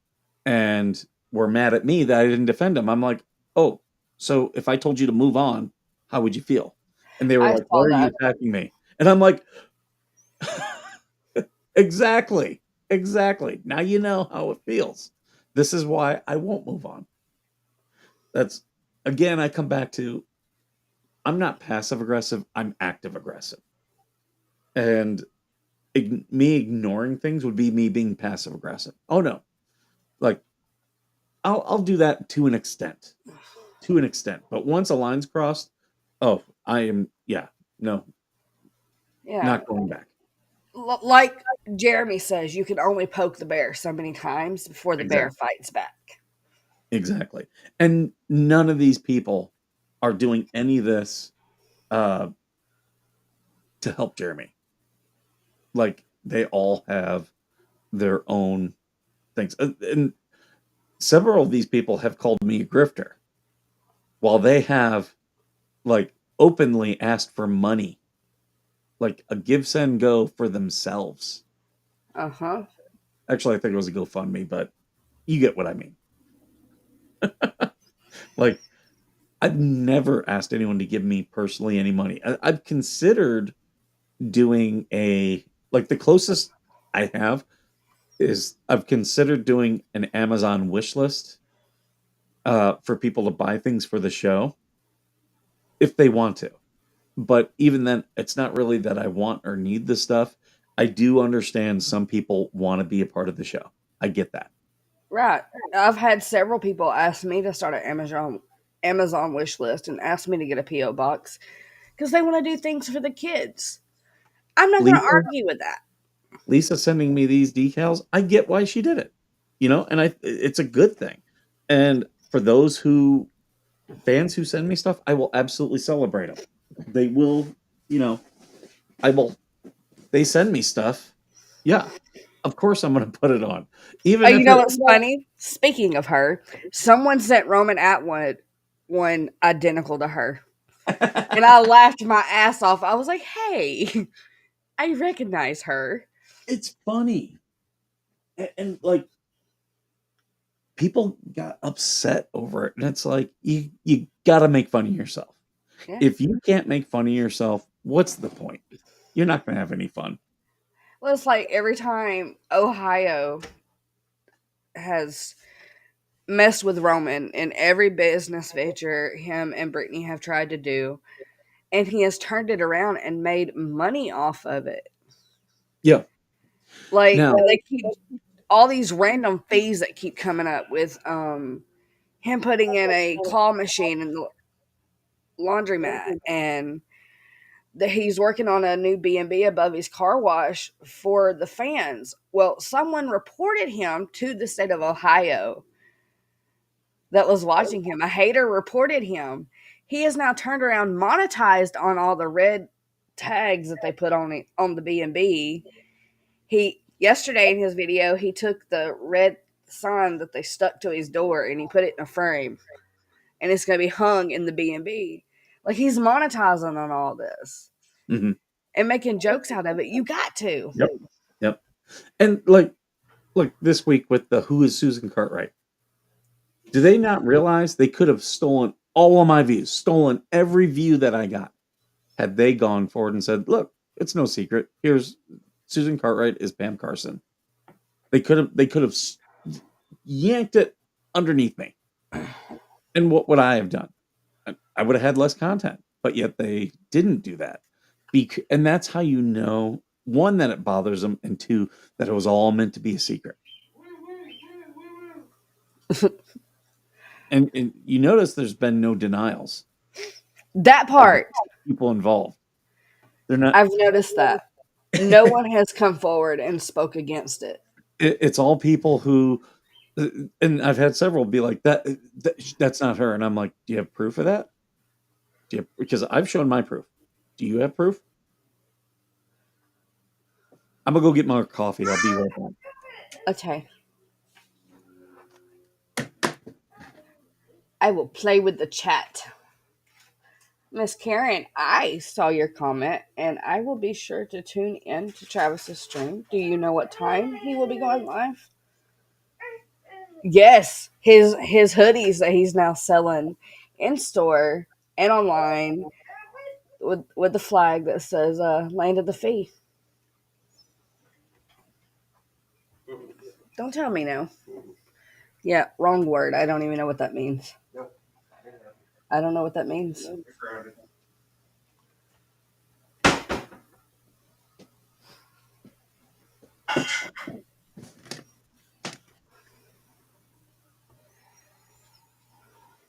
B: and were mad at me that I didn't defend them. I'm like, oh, so if I told you to move on, how would you feel? And they were
F: I
B: like, why
F: saw
B: are you
F: that.
B: attacking me? And I'm like, exactly. Exactly. Now you know how it feels. This is why I won't move on. That's again, I come back to I'm not passive aggressive, I'm active aggressive. And me ignoring things would be me being passive aggressive. Oh no. Like I'll do that to an extent. To an extent. But once a line's crossed, oh, I am no,
F: Yeah.
B: not going back.
F: Like Jeremy says, you can only poke the bear so many times before the bear
B: Exactly.
F: fights back.
B: Exactly. And none of these people are doing any of this to help Jeremy. Like they all have their own things. And several of these people have called me a grifter while they have like openly asked for money, like a give, send, go for themselves.
F: Uh-huh.
B: Actually, I think it was a GoFundMe, but you get what I mean. Like, I've never asked anyone to give me personally any money. I've considered doing like the closest I have is I've considered doing an Amazon wish list for people to buy things for the show if they want to. But even then, it's not really that I want or need the stuff. I do understand some people want to be a part of the show. I get that.
F: Right. I've had several people ask me to start an Amazon wish list and ask me to get a PO box because they want to do things for the kids. I'm not going to
B: Lisa,
F: argue with that.
B: Lisa sending me these decals, I get why she did it. And it's a good thing. And for those fans who send me stuff, I will absolutely celebrate them. They will, I will. They send me stuff. Yeah, of course I'm going to put it on, even
F: You
B: if
F: know what's funny? Speaking of her, someone sent Roman Atwood one identical to her. And I laughed my ass off. I was like, hey, I recognize her.
B: it's funny, and like people got upset over it, and it's like you got to make fun of yourself.
F: Yeah.
B: If you can't make fun of yourself, what's the point? You're not going to have any fun.
F: Well, it's like every time Ohio has messed with Roman in every business venture him and Brittany have tried to do, and he has turned it around and made money off of it.
B: Yeah.
F: Like
B: Now,
F: they keep all these random fees that keep coming up with him putting in a claw machine in the laundromat, and that he's working on a new B&B above his car wash for the fans. Well, someone reported him to the state of Ohio that was watching him. A hater reported him. He is now turned around, monetized on all the red tags that they put on it on the B&B. He yesterday in his video, he took the red sign that they stuck to his door and he put it in a frame, and it's going to be hung in the B&B. Like he's monetizing on all this.
B: mhm.
F: and making jokes out of it. You got to.
B: Yep. Yep. And like this week with the Who is Susan Cartwright? Do they not realize they could have stolen all of my views, stolen every view that I got, had they gone forward and said, "Look, it's no secret. Here's Susan Cartwright is Pam Carson." They could have yanked it underneath me. And what would I have done? I would have had less content, but yet they didn't do that. And that's how you know, one, that it bothers them, and two, that it was all meant to be a secret. and you notice there's been no denials.
F: That part.
B: People involved. They're not.
F: I've noticed that. No one has come forward and spoke against it.
B: It's all people who, and I've had several be like, that's not her. And I'm like, do you have proof of that? Because I've shown my proof. Do you have proof? I'm going to go get my coffee. I'll be right back.
F: Okay. I will play with the chat. Miss Karen, I saw your comment, and I will be sure to tune in to Travis's stream. Do you know what time he will be going live? Yes, his hoodies that he's now selling in store and online with the flag that says "Land of the Free." Don't tell me no. Yeah, wrong word. I don't even know what that means. I don't know what that means.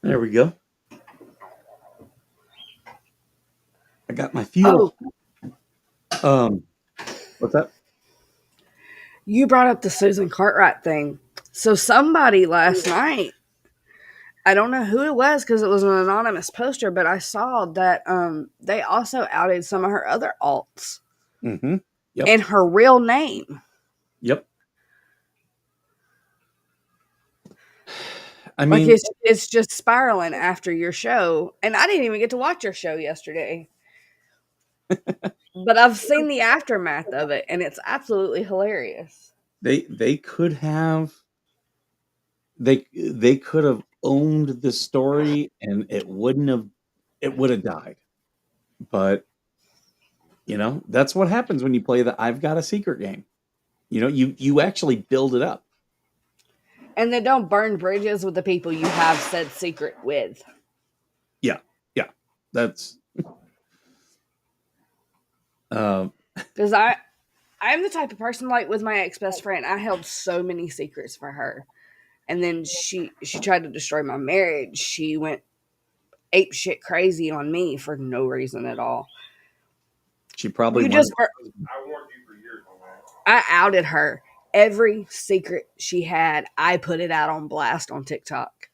B: There we go. I got my fuel. What's that?
F: You brought up the Susan Cartwright thing. So somebody last night, I don't know who it was because it was an anonymous poster, but I saw that they also outed some of her other alts.
B: Mm-hmm. Yep.
F: And her real name.
B: Yep. I mean,
F: like it's just spiraling after your show, and I didn't even get to watch your show yesterday. But I've seen the aftermath of it, and it's absolutely hilarious.
B: They could have they could have owned the story, and it would have died. But that's what happens when you play the I've got a secret game. You actually build it up.
F: And they don't burn bridges with the people you have said secret with.
B: Yeah. That's
F: because I'm the type of person, like with my ex-best friend, I held so many secrets for her. And then she tried to destroy my marriage. She went ape shit crazy on me for no reason at all.
B: She probably
E: I warned you for years on that.
F: I outed her. Every secret she had, I put it out on blast on TikTok.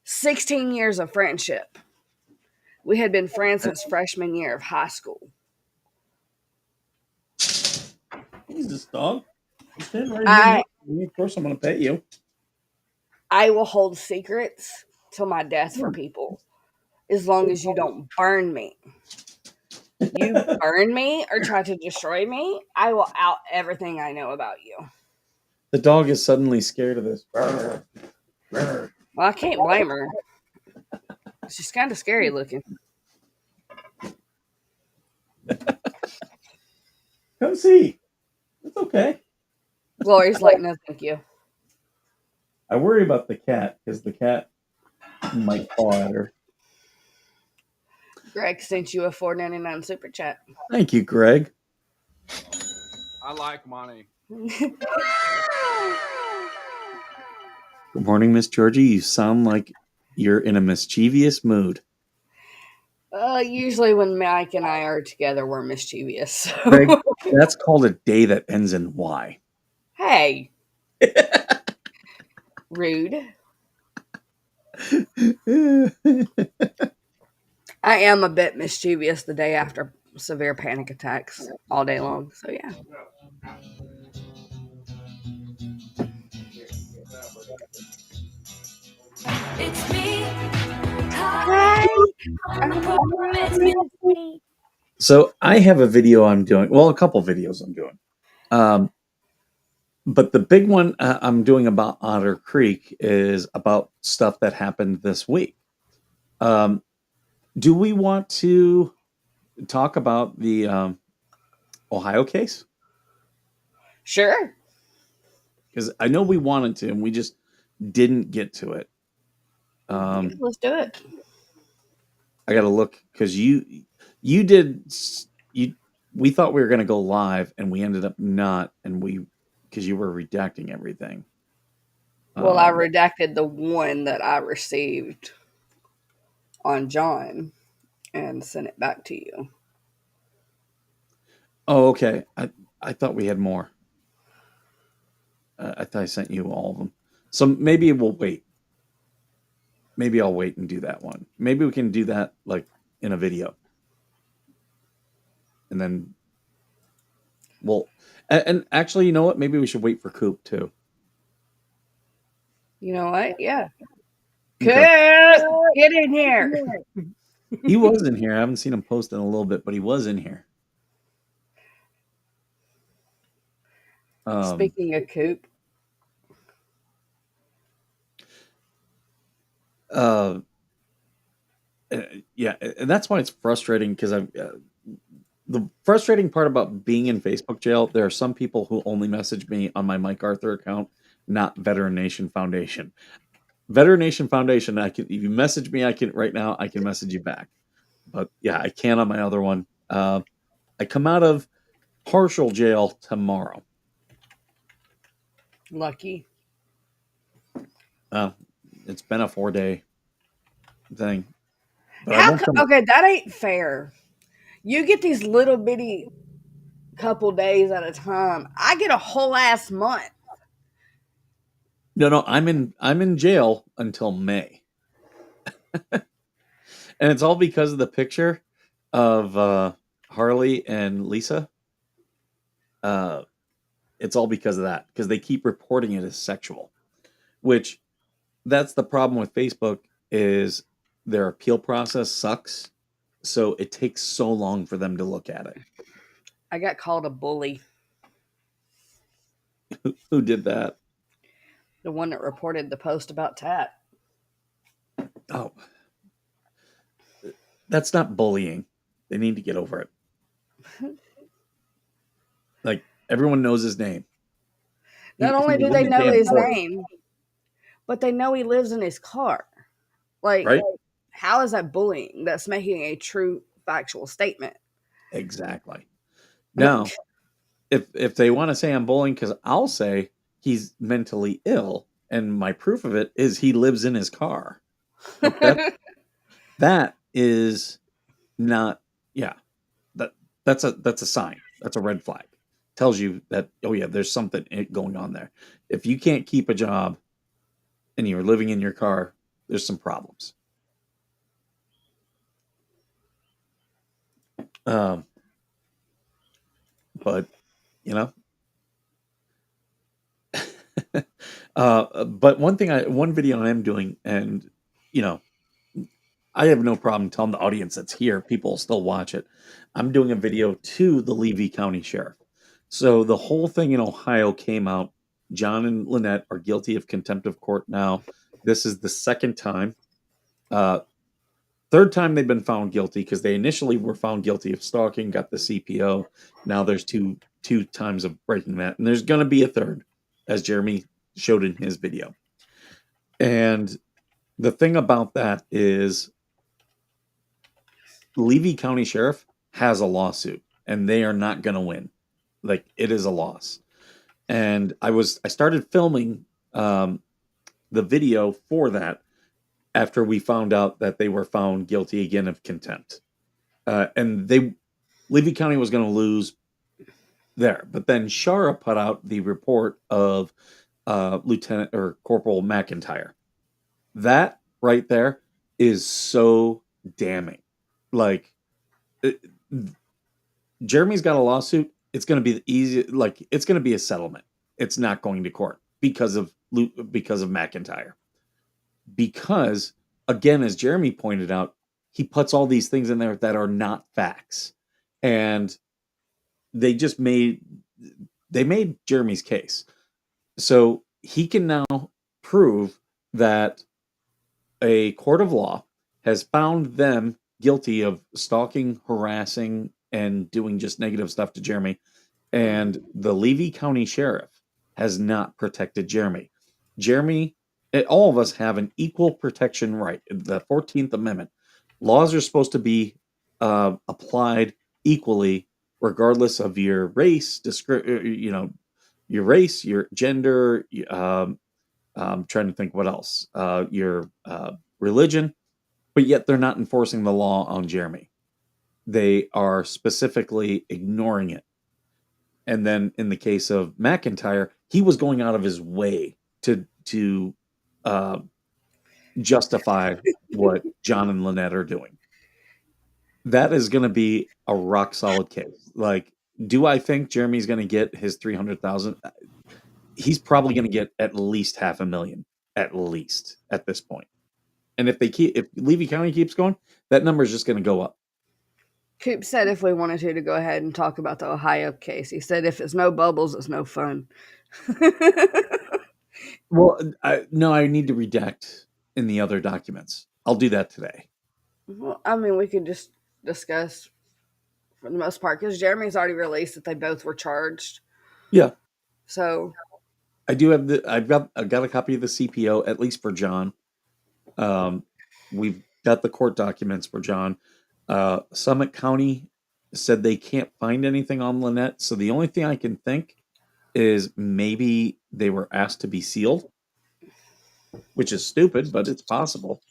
F: 16 years of friendship. We had been friends since freshman year of high school.
B: Jesus, dog. Of course I'm going to pay you.
F: I will hold secrets till my death for people, as long as you don't burn me. You burn me or try to destroy me, I will out everything I know about you.
B: The dog is suddenly scared of this.
F: Well, I can't blame her. She's kind of scary looking.
B: Come see. It's okay.
F: Glory's like, no, thank you.
B: I worry about the cat because the cat might paw at her.
F: Greg sent you a $4.99 super chat.
B: Thank you, Greg.
E: I like money.
B: Good morning, Miss Georgie. You sound like you're in a mischievous mood.
F: Usually when Mike and I are together, we're mischievous. So.
B: Greg, that's called a day that ends in Y.
F: Hey. Rude. I am a bit mischievous the day after severe panic attacks all day long. So, yeah.
H: It's me. Hi.
B: So I have a video I'm doing. Well, a couple videos I'm doing. But the big one I'm doing about Otter Creek is about stuff that happened this week. Do we want to talk about the Ohio case?
F: Sure.
B: Because I know we wanted to, and we just didn't get to it.
F: Let's do it.
B: I got to look because you did you. We thought we were going to go live, and we ended up not, and because you were redacting everything.
F: Well, I redacted the one that I received on John and sent it back to you.
B: Oh, okay. I thought we had more. I thought I sent you all of them. So maybe we'll wait. Maybe I'll wait and do that one. Maybe we can do that like in a video. And then and actually, you know what? Maybe we should wait for Coop too.
F: You know what? Yeah.
B: Okay.
F: Coop, get in here.
B: He was in here. I haven't seen him post in a little bit, but he was in here.
F: Speaking of Coop.
B: Yeah, and that's why it's frustrating because the frustrating part about being in Facebook jail, there are some people who only message me on my Mike Arthur account, not Veteran Nation Foundation. Veteran Nation Foundation, if you message me, I can message you back. But yeah, I can't on my other one. I come out of partial jail tomorrow.
F: Lucky.
B: It's been a 4-day thing. But
F: okay, that ain't fair. You get these little bitty couple days at a time. I get a whole ass month.
B: No, I'm in jail until May. And it's all because of the picture of Harley and Lisa. It's all because of that, because they keep reporting it as sexual, which that's the problem with Facebook is their appeal process sucks. So it takes so long for them to look at it.
F: I got called a bully.
B: Who did that?
F: The one that reported the post about Tat.
B: Oh, that's not bullying. They need to get over it. Like, everyone knows his name.
F: Not only do they know his name, but they know he lives in his car. Like,
B: right?
F: How is that bullying? That's making a true factual statement.
B: Exactly. Now, if they want to say I'm bullying, because I'll say he's mentally ill, and my proof of it is he lives in his car. That is not, yeah. That's a sign. That's a red flag. Tells you that, oh yeah, there's something going on there. If you can't keep a job and you're living in your car, there's some problems. But but one video I am doing, and I have no problem telling the audience that's here, people will still watch it. I'm doing a video to the Levy County Sheriff. So the whole thing in Ohio came out. John and Lynette are guilty of contempt of court now. This is the second time. Third time they've been found guilty, because they initially were found guilty of stalking, got the CPO. Now there's two times of breaking that. And there's going to be a third, as Jeremy showed in his video. And the thing about that is Levy County Sheriff has a lawsuit, and they are not going to win. Like, it is a loss. And I started filming the video for that after we found out that they were found guilty again of contempt. And Levy County was going to lose there. But then Shara put out the report of Lieutenant or Corporal McIntyre. That right there is so damning. Like, Jeremy's got a lawsuit. It's going to be easy. Like, it's going to be a settlement. It's not going to court because of McIntyre. Because, again, as Jeremy pointed out, he puts all these things in there that are not facts. and they made Jeremy's case. So he can now prove that a court of law has found them guilty of stalking, harassing, and doing just negative stuff to Jeremy. And the Levy County Sheriff has not protected Jeremy. Jeremy, all of us have an equal protection right. The 14th Amendment. Laws are supposed to be applied equally, regardless of your race, your race, your gender. I'm trying to think what else. Your religion, but yet they're not enforcing the law on Jeremy. They are specifically ignoring it. And then in the case of McIntyre, he was going out of his way to uh, justify what John and Lynette are doing. That is going to be a rock solid case. Like, do I think Jeremy's going to get his 300,000? He's probably going to get at least $500,000, at least at this point. And if Levy County keeps going, that number is just going to go up.
F: Coop said if we wanted to go ahead and talk about the Ohio case. He said if it's no bubbles, it's no fun.
B: Well, I need to redact in the other documents. I'll do that today.
F: Well, I mean, we could just discuss for the most part because Jeremy's already released that they both were charged.
B: Yeah.
F: So
B: I do have I've got a copy of the CPO, at least for John. We've got the court documents for John. Summit County said they can't find anything on Lynette, so the only thing I can think is maybe they were asked to be sealed, which is stupid, but it's possible.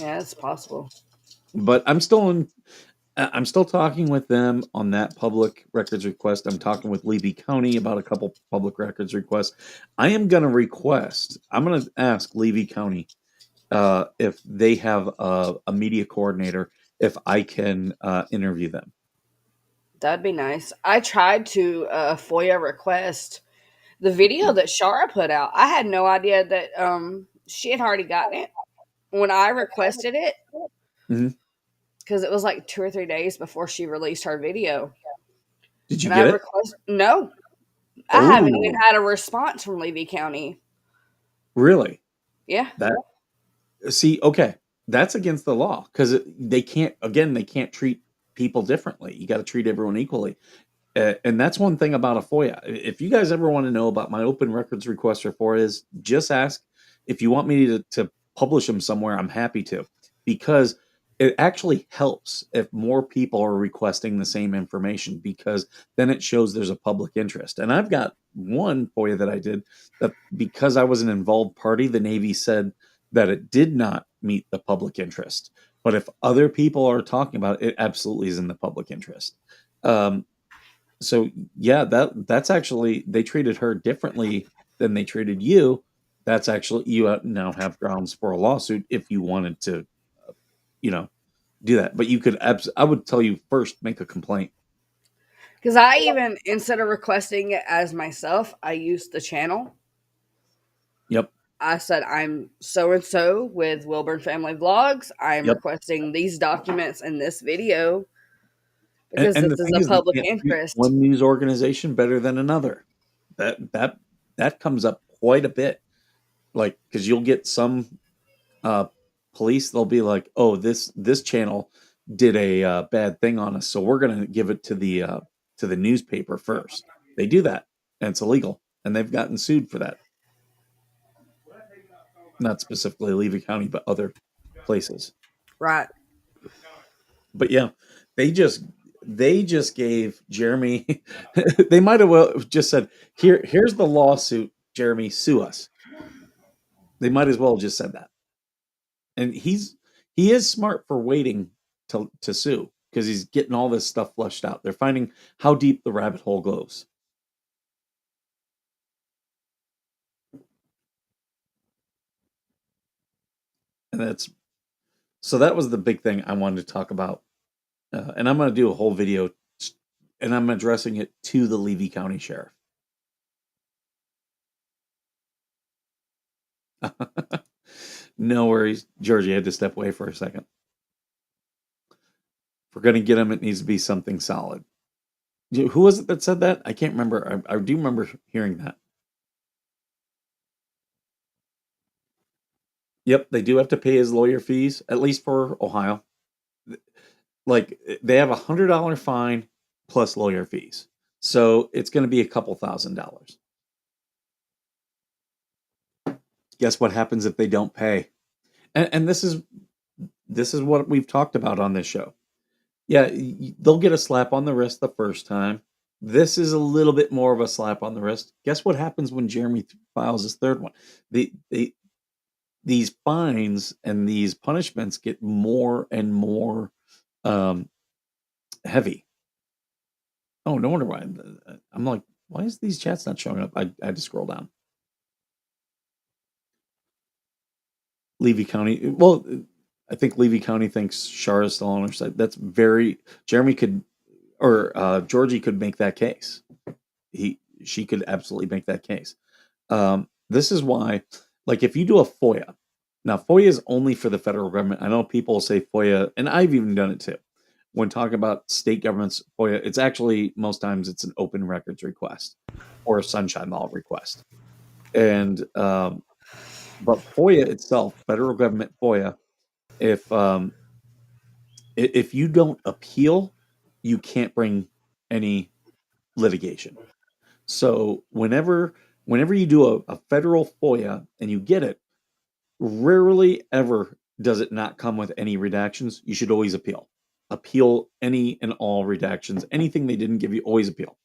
F: yeah, it's possible.
B: But I'm still talking with them on that public records request. I'm talking with Levy County about a couple public records requests. I'm going to ask Levy County if they have a media coordinator, if I can interview them.
F: That'd be nice. I tried to FOIA request the video that Shara put out. I had no idea that she had already gotten it when I requested it because it was like 2 or 3 days before she released her video.
B: Did you get it?
F: No, I haven't even had a response from Levy County.
B: Really?
F: Yeah.
B: Okay, that's against the law because they can't treat people differently. You got to treat everyone equally. And that's one thing about a FOIA. If you guys ever want to know about my open records request for FOIAs, just ask. If you want me to publish them somewhere, I'm happy to, because it actually helps if more people are requesting the same information, because then it shows there's a public interest. And I've got one FOIA that I did that because I was an involved party, the Navy said that it did not meet the public interest. But if other people are talking about it, it absolutely is in the public interest. So yeah, that's actually, they treated her differently than they treated you. That's actually, you now have grounds for a lawsuit if you wanted to, do that. But you could, I would tell you first, make a complaint.
F: Because I even, instead of requesting it as myself, I used the channel.
B: Yep.
F: I said, I'm so-and-so with Wilburn Family Vlogs. I'm requesting these documents in this video because
B: And
F: this
B: the
F: is
B: thing
F: a
B: is,
F: public
B: they can't treat
F: interest.
B: one news organization better than another. That comes up quite a bit. Like, because you'll get some police, they'll be like, "Oh, this channel did a bad thing on us, so we're going to give it to the newspaper first." They do that, and it's illegal, and they've gotten sued for that. Not specifically Levy County, but other places.
F: Right.
B: But yeah, they just gave Jeremy. They might have well just said, "Here's the lawsuit, Jeremy, sue us." They might as well have just said that. And he is smart for waiting to sue, because he's getting all this stuff flushed out. They're finding how deep the rabbit hole goes. And that was the big thing I wanted to talk about. And I'm going to do a whole video, and I'm addressing it to the Levy County Sheriff. No worries, Georgie. I had to step away for a second. we're going to get them, it needs to be something solid. Who was it that said that? I can't remember. I do remember hearing that. Yep, they do have to pay his lawyer fees, at least for Ohio. Like they have $100 fine plus lawyer fees, so it's going to be a couple $1,000s. Guess what happens if they don't pay? And this is what we've talked about on this show. Yeah, they'll get a slap on the wrist the first time. This is a little bit more of a slap on the wrist. Guess what happens when Jeremy files his third one? These fines and these punishments get more and more heavy. Oh, no wonder why. I'm like, why is these chats not showing up? I had to scroll down. Levy County. Well, I think Levy County thinks Shar is still on her side. That's very Jeremy could, or Georgie could make that case. She could absolutely make that case. This is why, like, if you do a FOIA, now FOIA is only for the federal government. I know people say FOIA, and I've even done it too. When talking about state governments FOIA, it's actually most times it's an open records request or a sunshine law request, and but FOIA itself, federal government FOIA, if you don't appeal, you can't bring any litigation. So whenever you do a federal FOIA and you get it, rarely ever does it not come with any redactions. You should always appeal. Appeal any and all redactions. Anything they didn't give you, always appeal.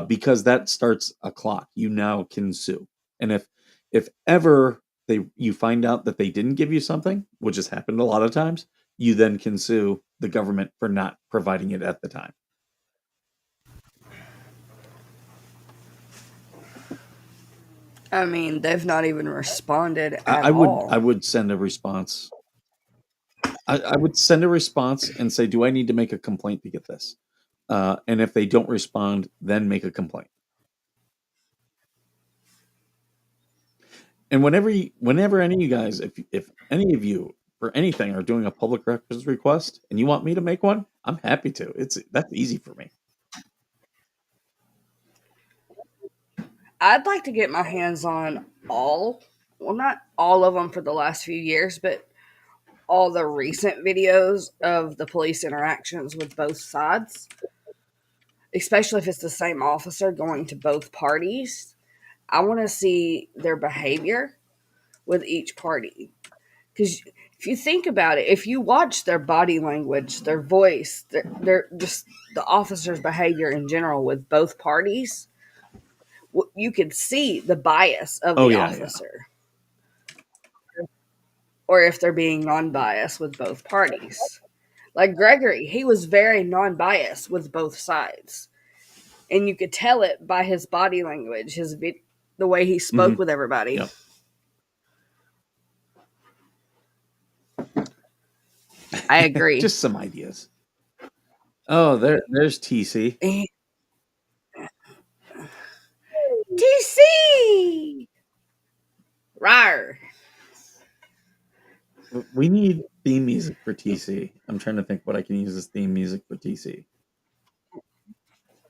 B: Because that starts a clock. You now can sue. And if ever you find out that they didn't give you something, which has happened a lot of times, you then can sue the government for not providing it at the time.
F: I mean, they've not even responded at
B: I
F: all.
B: would send a response. I would send a response and say, do I need to make a complaint to get this? And if they don't respond, then make a complaint. And whenever any of you guys, if any of you for anything are doing a public records request and you want me to make one, I'm happy to. That's easy for me.
F: I'd like to get my hands on not all of them for the last few years, but all the recent videos of the police interactions with both sides, especially if it's the same officer going to both parties. I want to see their behavior with each party. Because if you think about it, if you watch their body language, their voice, their just the officer's behavior in general with both parties, you could see the bias of the officer. Or if they're being non-biased with both parties. Like Gregory, he was very non-biased with both sides. And you could tell it by his body language, the way he spoke with everybody.
B: Yep.
F: I agree.
B: Just some ideas. Oh, there's TC.
F: TC! Rawr!
B: We need theme music for TC. I'm trying to think what I can use as theme music for TC.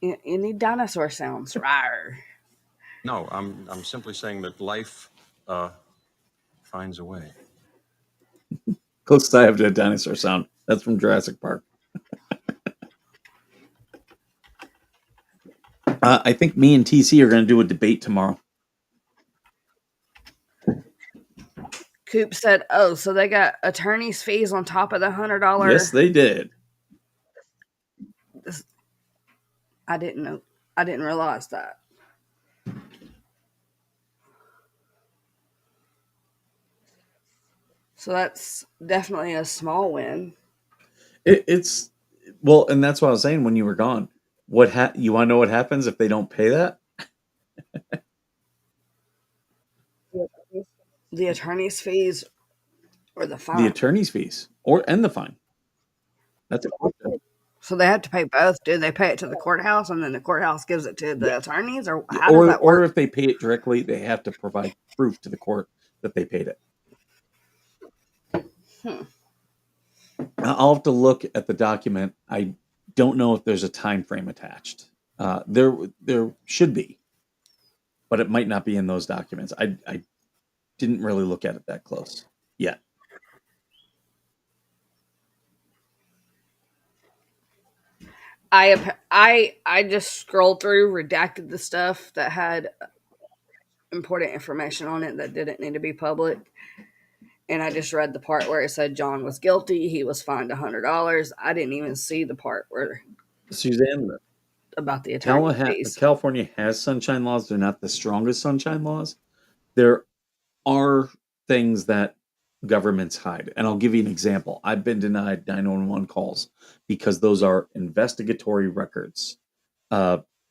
F: You need dinosaur sounds. Rawr.
I: No, I'm simply saying that life finds a way.
B: Closest I have to a dinosaur sound. That's from Jurassic Park. I think me and TC are going to do a debate tomorrow.
F: Coop said, "Oh, so they got attorney's fees on top of the $100."
B: Yes, they did.
F: I didn't know. I didn't realize that. So that's definitely a small win.
B: It's well, and that's what I was saying when you were gone. You want to know what happens if they don't pay that?
F: The attorney's fees or the fine?
B: The attorney's fees and the fine. That's a question.
F: So they have to pay both. Do they pay it to the courthouse and then the courthouse gives it to the attorneys, or how does that work?
B: Or if they pay it directly, they have to provide proof to the court that they paid it. I'll have to look at the document. I don't know if there's a time frame attached. There should be, but it might not be in those documents. I didn't really look at it that close yet.
F: I just scrolled through, redacted the stuff that had important information on it that didn't need to be public, and I just read the part where it said John was guilty. He was fined $100. I didn't even see the part where
B: Suzanne,
F: about the attorney fees.
B: California has sunshine laws. They're not the strongest sunshine laws. There are things that governments hide. And I'll give you an example. I've been denied 911 calls because those are investigatory records.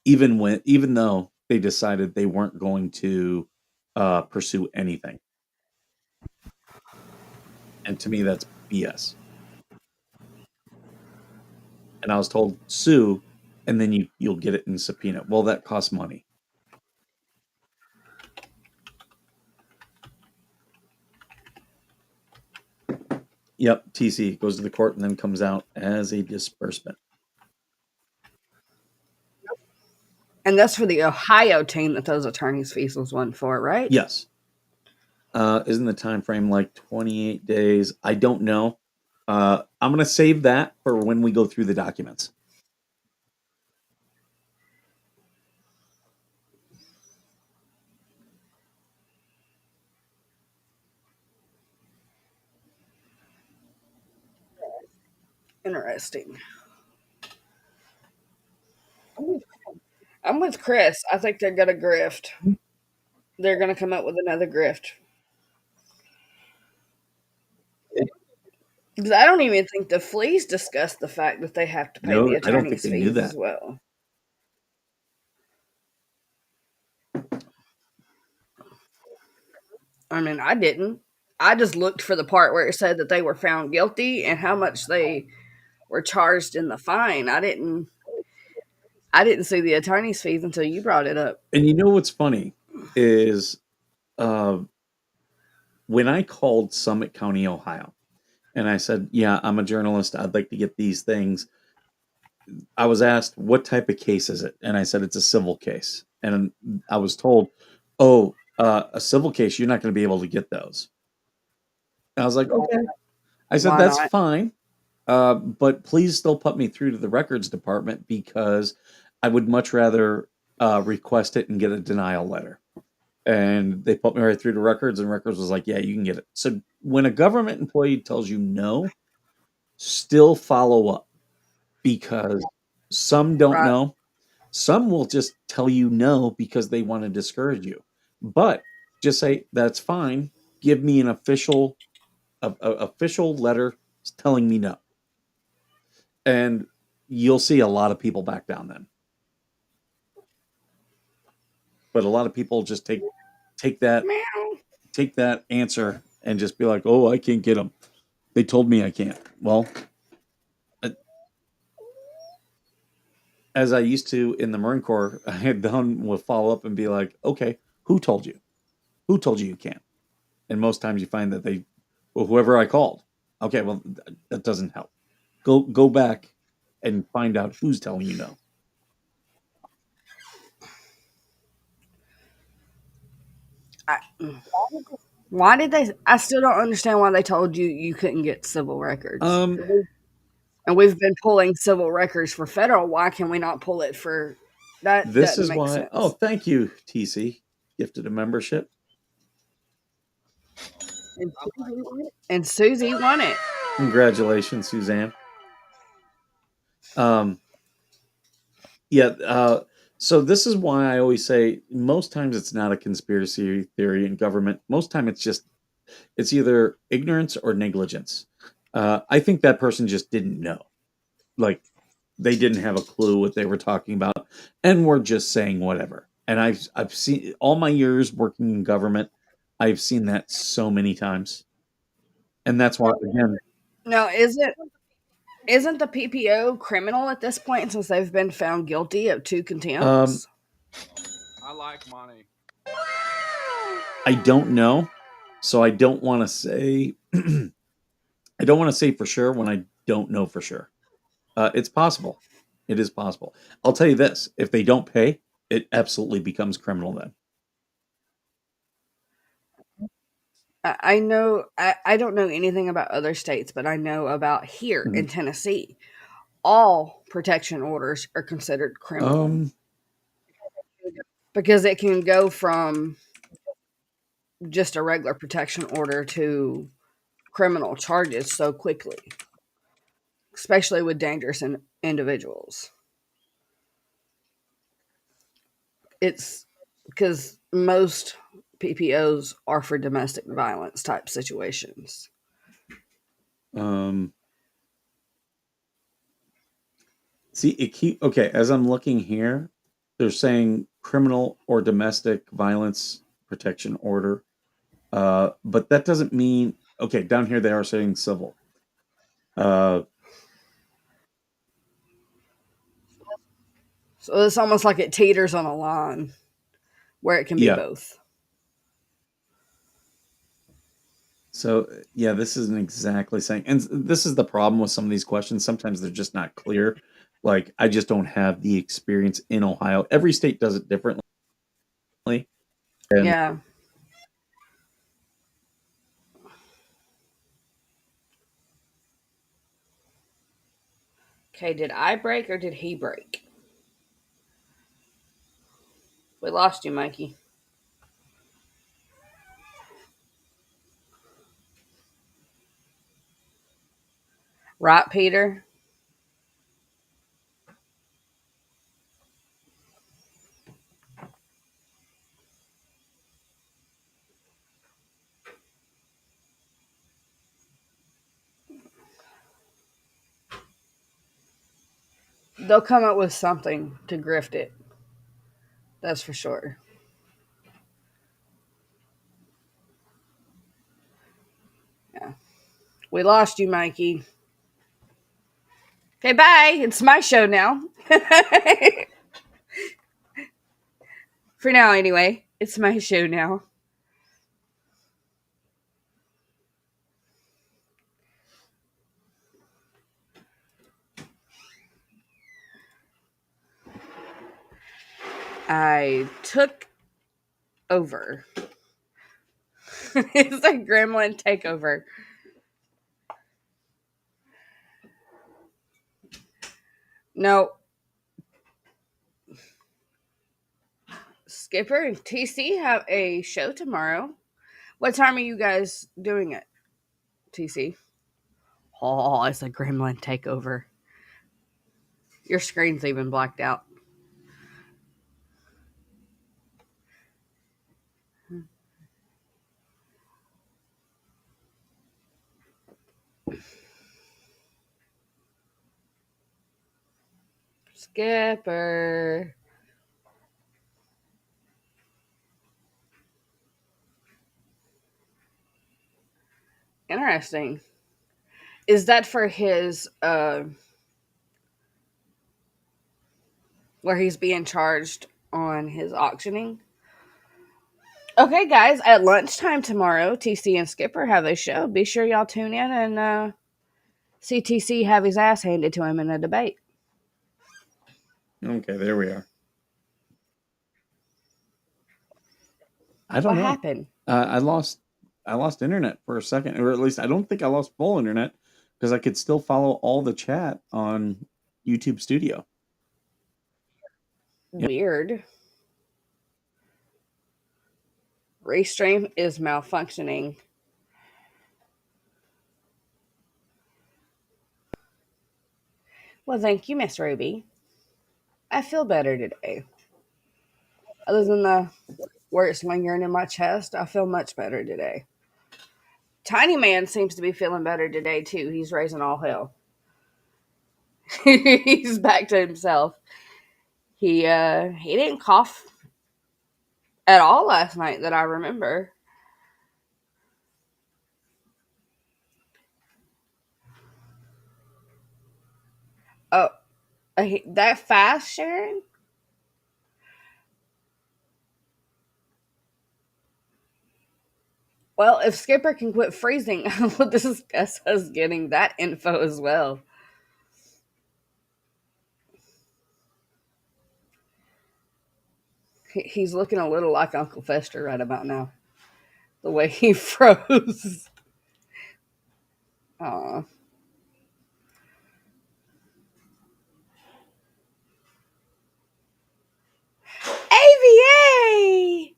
B: Even though they decided they weren't going to pursue anything. And to me, that's BS. And I was told sue, and then you'll get it in subpoena. Well, that costs money. Yep, TC goes to the court and then comes out as a disbursement.
F: And that's for the Ohio team that those attorneys' fees was one for, right?
B: Yes. Isn't the time frame like 28 days? I don't know. I'm going to save that for when we go through the documents.
F: Interesting. I'm with Chris. I think they're going to grift. They're going to come up with another grift. Because I don't even think the fleas discussed the fact that they have to pay
B: No,
F: the
B: I don't think
F: attorney's
B: they knew
F: fees
B: that.
F: as well. I mean, I didn't. I just looked for the part where it said that they were found guilty and how much they were charged in the fine. I didn't see the attorney's fees until you brought it up.
B: And you know what's funny is when I called Summit County, Ohio, and I said, yeah, I'm a journalist. I'd like to get these things. I was asked, what type of case is it? And I said, it's a civil case. And I was told, oh, a civil case, you're not going to be able to get those. I was like, okay. I said,
F: Why
B: that's
F: not?
B: fine. But please still put me through to the records department because I would much rather request it and get a denial letter. And they put me right through to records, and records was like, yeah, you can get it. So when a government employee tells you no, still follow up because some don't
F: Right.
B: know. Some will just tell you no because they want to discourage you. But just say, that's fine. Give me an official letter telling me no. And you'll see a lot of people back down then. But a lot of people just take that answer and just be like, "Oh, I can't get them. They told me I can't." Well, as I used to in the Marine Corps, I had done with follow up and be like, "Okay, who told you? Who told you you can't?" And most times you find that whoever I called. Okay, well, that doesn't help. Go back and find out who's telling you no.
F: Why did they? I still don't understand why they told you you couldn't get civil records. And we've been pulling civil records for federal. Why can we not pull it for that?
B: This
F: Doesn't
B: is
F: make
B: why.
F: sense.
B: Oh, thank you, TC. Gifted a membership.
F: And Susie won it.
B: Congratulations, Suzanne. Yeah. So this is why I always say most times it's not a conspiracy theory in government. Most time it's either ignorance or negligence. I think that person just didn't know. Like they didn't have a clue what they were talking about and were just saying whatever. And I've seen all my years working in government, I've seen that so many times. And that's why again,
F: No, isn't the PPO criminal at this point since they've been found guilty of 2 contempts?
E: I like money.
B: I don't know. So I don't want to say I don't want to say for sure when I don't know for sure. It's possible. It is possible. I'll tell you this: if they don't pay, it absolutely becomes criminal then.
F: I know, I don't know anything about other states, but I know about here in Tennessee. All protection orders are considered criminal
B: Um,
F: because it can go from just a regular protection order to criminal charges so quickly, especially with dangerous individuals. It's because most PPOs are for domestic violence type situations.
B: um, See, okay. As I'm looking here, they're saying criminal or domestic violence protection order. But that doesn't mean okay. Down here they are saying civil. Uh,
F: So it's almost like it teeters on a line where it can be
B: yeah.
F: both.
B: So yeah, this isn't exactly saying, and this is the problem with some of these questions. Sometimes they're just not clear. Like I just don't have the experience in Ohio. Every state does it differently, and
F: Yeah. Okay, did I break or did he break? We lost you, Mikey. Right, Peter? They'll come up with something to grift it. That's for sure. Yeah. We lost you, Mikey. Okay, bye. It's my show now. For now, anyway. It's my show now. I took over. It's a gremlin takeover. No. Skipper and TC have a show tomorrow. What time are you guys doing it, TC? Oh, it's a gremlin takeover. Your screen's even blacked out. Skipper. Interesting. Is that for his where he's being charged on his auctioning? Okay, guys, at lunchtime tomorrow, TC and Skipper have a show. Be sure y'all tune in and see TC have his ass handed to him in a debate.
B: okay, there we are. I don't
F: What
B: know.
F: happened?
B: I lost internet for a second, or at least I don't think I lost full internet because I could still follow all the chat on YouTube Studio. Yeah.
F: Weird. Restream is malfunctioning. Well, thank you, Miss Ruby. I feel better today. Other than the where it's lingering in my chest, I feel much better today. Tiny Man seems to be feeling better today too. He's raising all hell. He's back to himself. He didn't cough at all last night that I remember. Oh, that fast, Sharon? Well, if Skipper can quit freezing, we'll discuss us getting that info as well. He's looking a little like Uncle Fester right about now. The way he froze. Aw. AVA!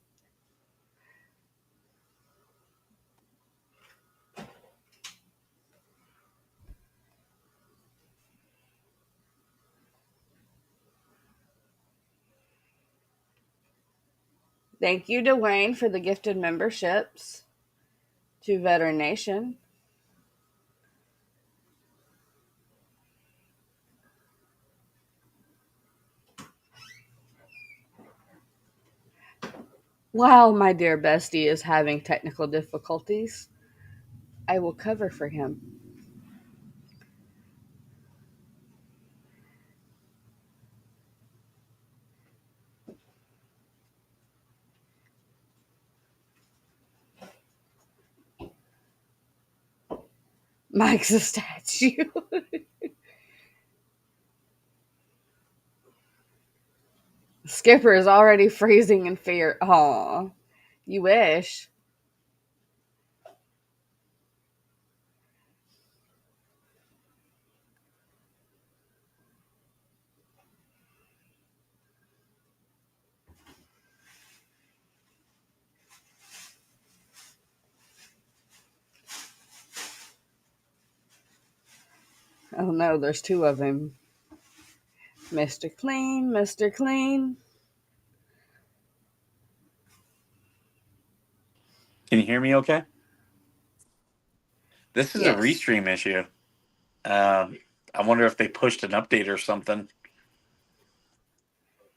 F: Thank you, Dwayne, for the gifted memberships to Veteran Nation. While my dear bestie is having technical difficulties, I will cover for him. Mike's a statue. Skipper is already freezing in fear. Aw, you wish. Oh no, there's two of him. Mr. Clean, Mr. Clean.
J: Can you hear me okay? This is a
F: Yes.
J: restream issue. I wonder if they pushed an update or something.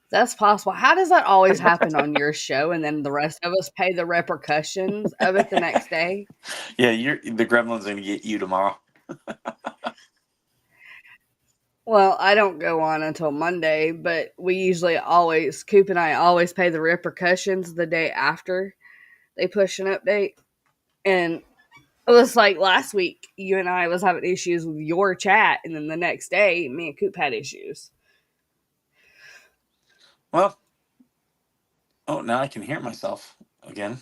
F: That's possible. How does that always happen on your show and then the rest of us pay the repercussions of it the next day?
J: Yeah, the gremlin's going to get you tomorrow.
F: Well, I don't go on until Monday, but we usually always, Coop and I always pay the repercussions the day after they push an update. And it was like last week, you and I was having issues with your chat, and then the next day, me and Coop had issues.
J: Well, oh, now I can hear myself again.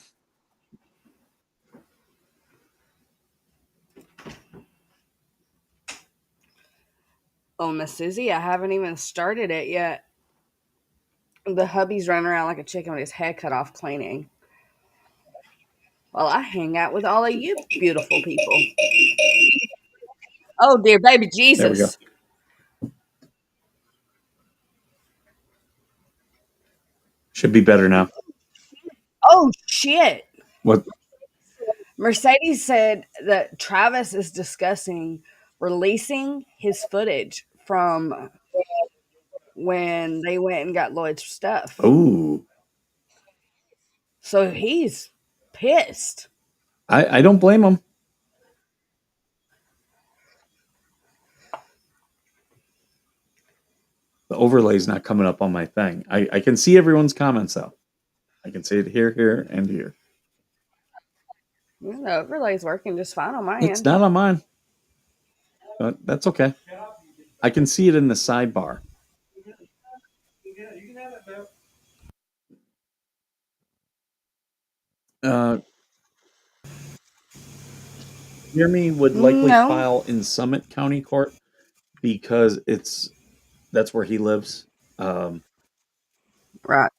F: Oh, Miss Susie, I haven't even started it yet. The hubby's running around like a chicken with his head cut off cleaning. While I hang out with all of you beautiful people. Oh, dear baby Jesus.
B: There we go. Should be better now.
F: Oh, shit.
B: What?
F: Mercedes said that Travis is discussing releasing his footage from when they went and got Lloyd's stuff.
B: Ooh.
F: So he's pissed.
B: I don't blame him. The overlay's not coming up on my thing. I can see everyone's comments though. I can see it here, here, and here.
F: Yeah, the overlay's working just fine on my
B: It's
F: end.
B: not on mine. But that's okay. I can see it in the sidebar. Jeremy would likely
F: No.
B: file in Summit County Court because that's where he lives.
F: Right.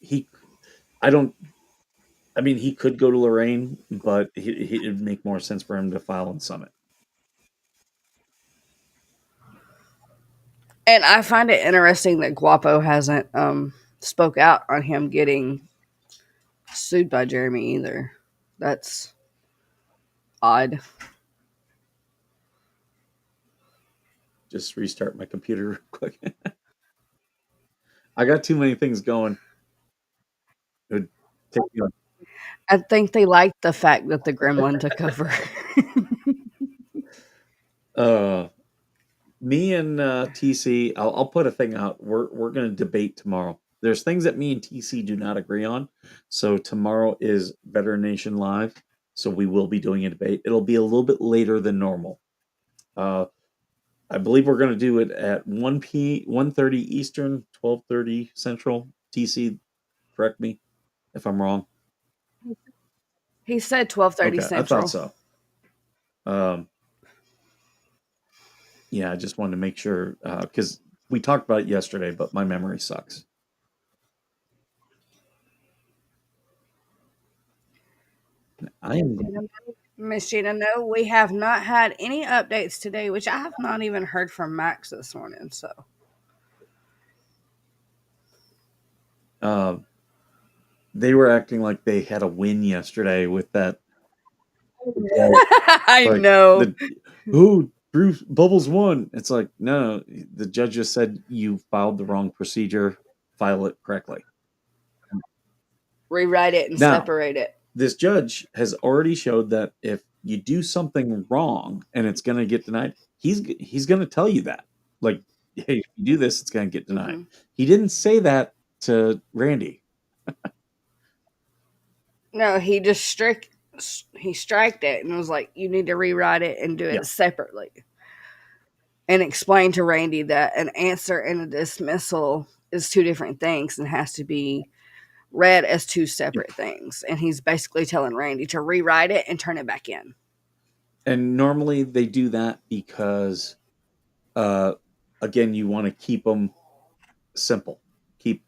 B: He could go to Lorraine, but it'd make more sense for him to file in Summit.
F: And I find it interesting that Guapo hasn't spoke out on him getting sued by Jeremy either. That's odd.
B: Just restart my computer real quick. I got too many things going. It would take me
F: I think they liked the fact that the gremlin took over.
B: Me and TC, I'll put a thing out. We're going to debate tomorrow. There's things that me and TC do not agree on. So tomorrow is Veteran Nation Live. So we will be doing a debate. It'll be a little bit later than normal. I believe we're going to do it at 1:30 Eastern, 12:30 Central. TC, correct me if I'm wrong.
F: He said 12:30
B: Okay, I
F: Central.
B: thought so. Yeah, I just wanted to make sure because we talked about it yesterday, but my memory sucks. I am.
F: Miss Gina, no, we have not had any updates today, which I have not even heard from Max this morning. So
B: They were acting like they had a win yesterday with that.
F: I
B: Like,
F: know.
B: Bruce Bubbles won. It's like, no, the judge just said you filed the wrong procedure. File it correctly.
F: Rewrite it and
B: Now,
F: separate it.
B: This judge has already showed that if you do something wrong and it's going to get denied, he's going to tell you that. Like, hey, if you do this, it's going to get denied.
F: Mhm.
B: He didn't say that to Randy.
F: No, he just striked it and was like, you need to rewrite it and do it
B: Yeah.
F: separately. And explain to Randy that an answer and a dismissal is two different things and has to be read as two separate things. And he's basically telling Randy to rewrite it and turn it back in.
B: And normally they do that because, again, you want to keep them simple. Keep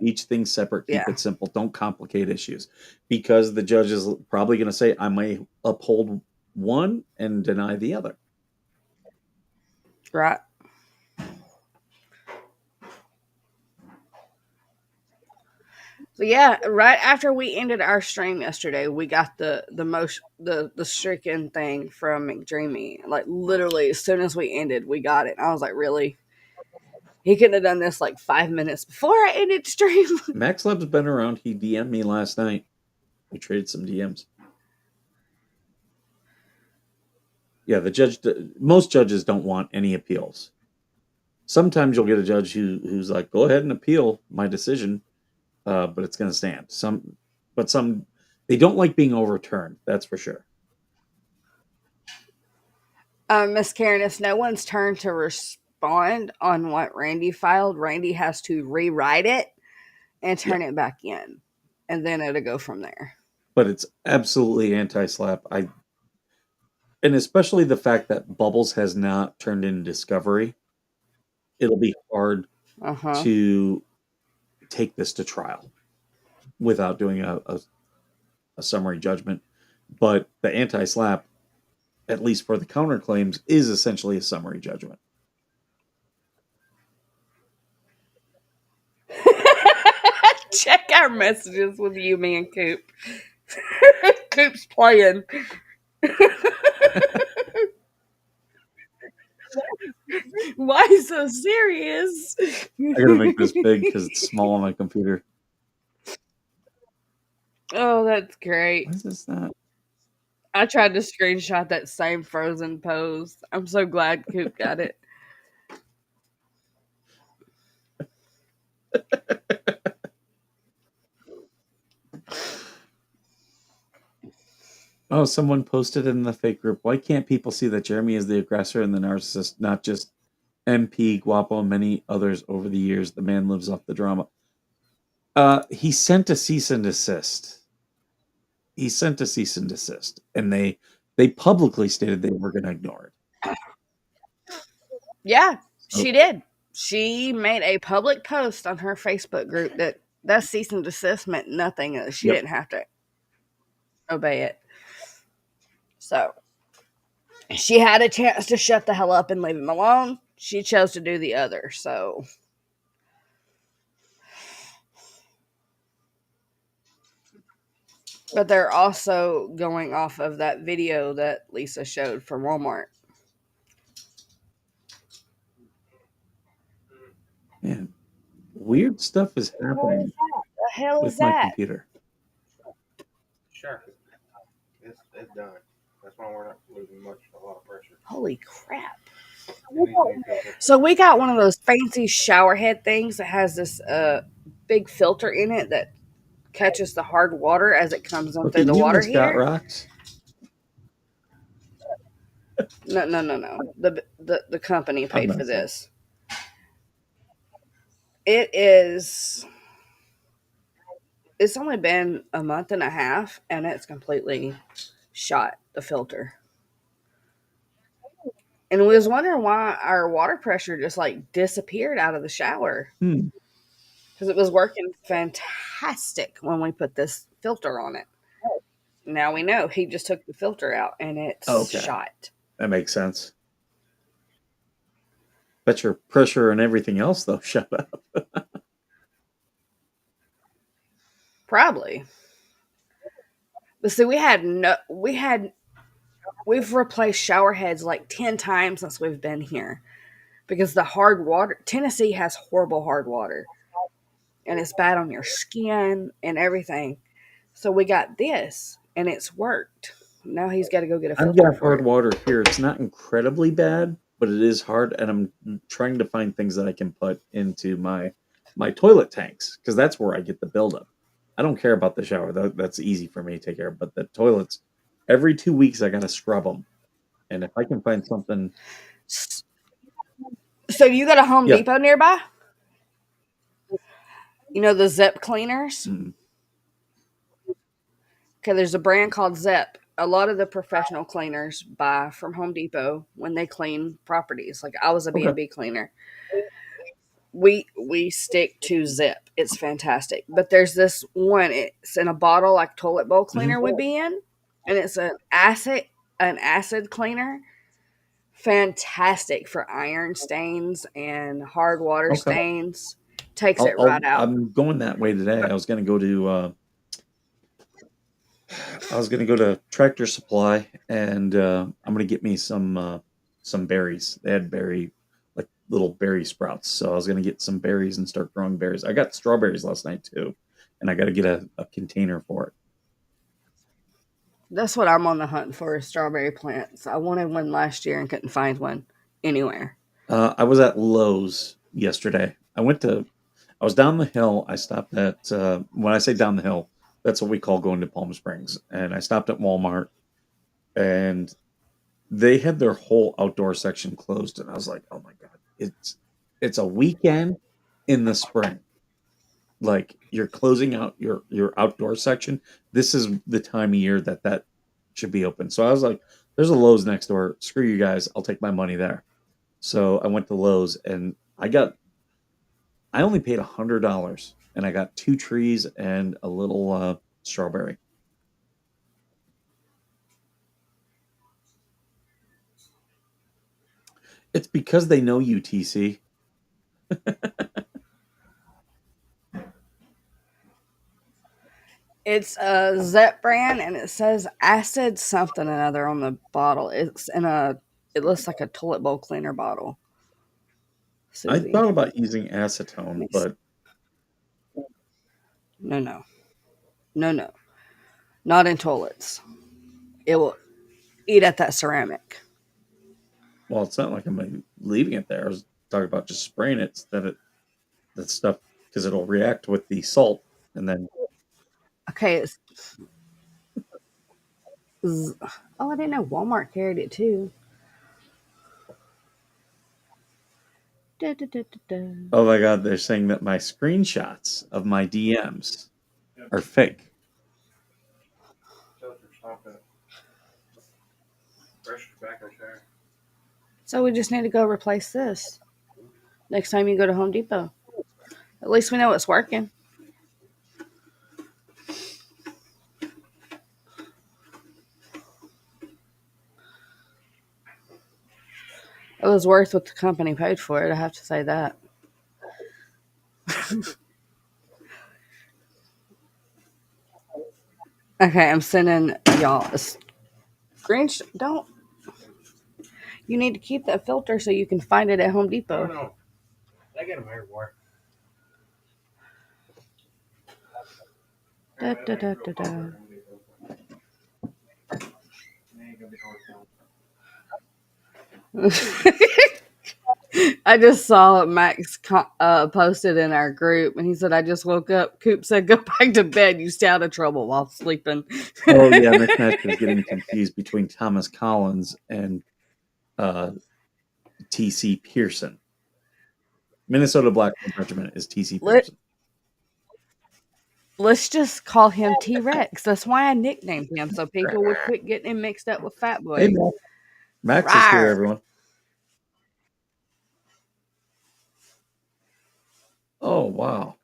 B: each thing separate. Keep
F: Yeah.
B: it simple. Don't complicate issues. Because the judge is probably going to say, I may uphold one and deny the other.
F: Right. So yeah, right after we ended our stream yesterday, we got the stricken thing from McDreamy. Like literally, as soon as we ended, we got it. I was like, really? He couldn't have done this like 5 minutes before I ended stream.
B: Max Lab's been around. He DM'd me last night. We traded some DMs. Yeah, most judges don't want any appeals. Sometimes you'll get a judge who's like, go ahead and appeal my decision, but it's going to stand. Some they don't like being overturned. That's for sure.
F: Miss Karen, it's no one's turn to respond on what Randy filed. Randy has to rewrite it and turn it back in, and then it'll go from there.
B: But it's absolutely anti-slap. And especially the fact that Bubbles has not turned in discovery. It'll be hard to take this to trial without doing a summary judgment. But the anti-slap, at least for the counterclaims, is essentially a summary judgment.
F: Check our messages with you, me, and Coop. Coop's playing. Why so serious?
B: I gotta make this big because it's small on my computer.
F: Oh, that's great.
B: Why is this not?
F: I tried to screenshot that same Frozen pose. I'm so glad Coop got it.
B: Oh, someone posted in the fake group. Why can't people see that Jeremy is the aggressor and the narcissist, not just MP, Guapo, and many others over the years? The man lives off the drama. He sent a cease and desist. And they publicly stated they were going to ignore it.
F: Yeah, she did. She made a public post on her Facebook group that cease and desist meant nothing. She didn't have to obey it. So she had a chance to shut the hell up and leave him alone. She chose to do the other. So but they're also going off of that video that Lisa showed from Walmart.
B: Man, weird stuff is happening
F: The hell is
B: with my
F: that?
B: computer.
K: Sure. It's done. That's why we're not losing a lot of pressure.
F: Holy crap. So we got one of those fancy shower head things that has this big filter in it that catches the hard water as it comes in through the water
B: Scott
F: heater.
B: rocks.
F: No. The company
B: I'm
F: paid for
B: messing.
F: this. It is. It's only been a month and a half, and it's completely shot the filter. And we was wondering why our water pressure just like disappeared out of the shower
B: Hmm.
F: because it was working fantastic when we put this filter on it. Now we know he just took the filter out and it's
B: Okay,
F: shot.
B: that makes sense. Bet your pressure and everything else though shut up.
F: Probably. But see, we've replaced shower heads like 10 times since we've been here because the hard water, Tennessee has horrible hard water and it's bad on your skin and everything. So we got this and it's worked. Now he's got to go get a
B: I've
F: filter
B: got
F: for
B: hard
F: it.
B: water here. It's not incredibly bad, but it is hard, and I'm trying to find things that I can put into my toilet tanks because that's where I get the buildup. I don't care about the shower; that's easy for me to take care of. But the toilets, every 2 weeks, I got to scrub them, and if I can find something,
F: So you got a Home
B: yeah,
F: Depot nearby? You know the Zep cleaners?
B: mm,
F: Okay, there's a brand called Zep. A lot of the professional cleaners buy from Home Depot when they clean properties. Like I was a
B: okay,
F: B&B cleaner. We stick to Zip. It's fantastic. But there's this one. It's in a bottle like toilet bowl
B: hmm,
F: cleaner would be in, and it's an acid cleaner. Fantastic for iron stains and hard water
B: okay.
F: stains. Takes it right out.
B: I'm going that way today. I was gonna go to Tractor Supply, and I'm gonna get me some berries. They had like little berry sprouts, so I was gonna get some berries and start growing berries. I got strawberries last night too, and I got to get a container for it.
F: That's what I'm on the hunt for is strawberry plants. I wanted one last year and couldn't find one anywhere.
B: I was at Lowe's yesterday. I was down the hill. I stopped at when I say down the hill, that's what we call going to Palm Springs, and I stopped at Walmart, and they had their whole outdoor section closed, and I was like, "Oh my god, it's a weekend in the spring. Like you're closing out your outdoor section. This is the time of year that should be open." So I was like, "There's a Lowe's next door. Screw you guys. I'll take my money there." So I went to Lowe's, and I only paid $100, and I got 2 trees and a little strawberry. It's because they know you, TC.
F: It's a Zep brand and it says acid something or another on the bottle. It looks like a toilet bowl cleaner bottle.
B: I
F: Susie.
B: thought about using
F: Let
B: acetone,
F: me see.
B: but
F: No. No. Not in toilets. It will eat at that ceramic.
B: well, it's not like I'm leaving it there. I was talking about just spraying it that stuff because it'll react with the salt, and then
F: Okay, oh, I didn't know Walmart carried it too. Da, da, da, da, da.
B: oh my god, they're saying that my screenshots of my DMs are fake.
K: Filter, stop it. Fresh tobacco shower.
F: So we just need to go replace this next time you go to Home Depot. At least we know it's working. It was worth what the company paid for it. I have to say that. Okay, I'm sending y'all a screenshot. Don't. You need to keep that filter so you can find it at Home
K: Oh
F: Depot.
K: no. They get them everywhere.
F: Da, da, da, da, da. I just saw Max posted in our group, and he said, "I just woke up." Coop said, "Go back to bed. You stay out of trouble while sleeping."
B: Oh yeah, Miss Nash was getting confused between Thomas Collins and T.C. Pearson. Minnesota Black Regiment is T.C.
F: Let,
B: Pearson.
F: let's just call him T-Rex. That's why I nicknamed him, so people would quit getting him mixed up with Fat Boy.
B: Hey, Max is here,
F: Rawr.
B: everyone. Oh, wow.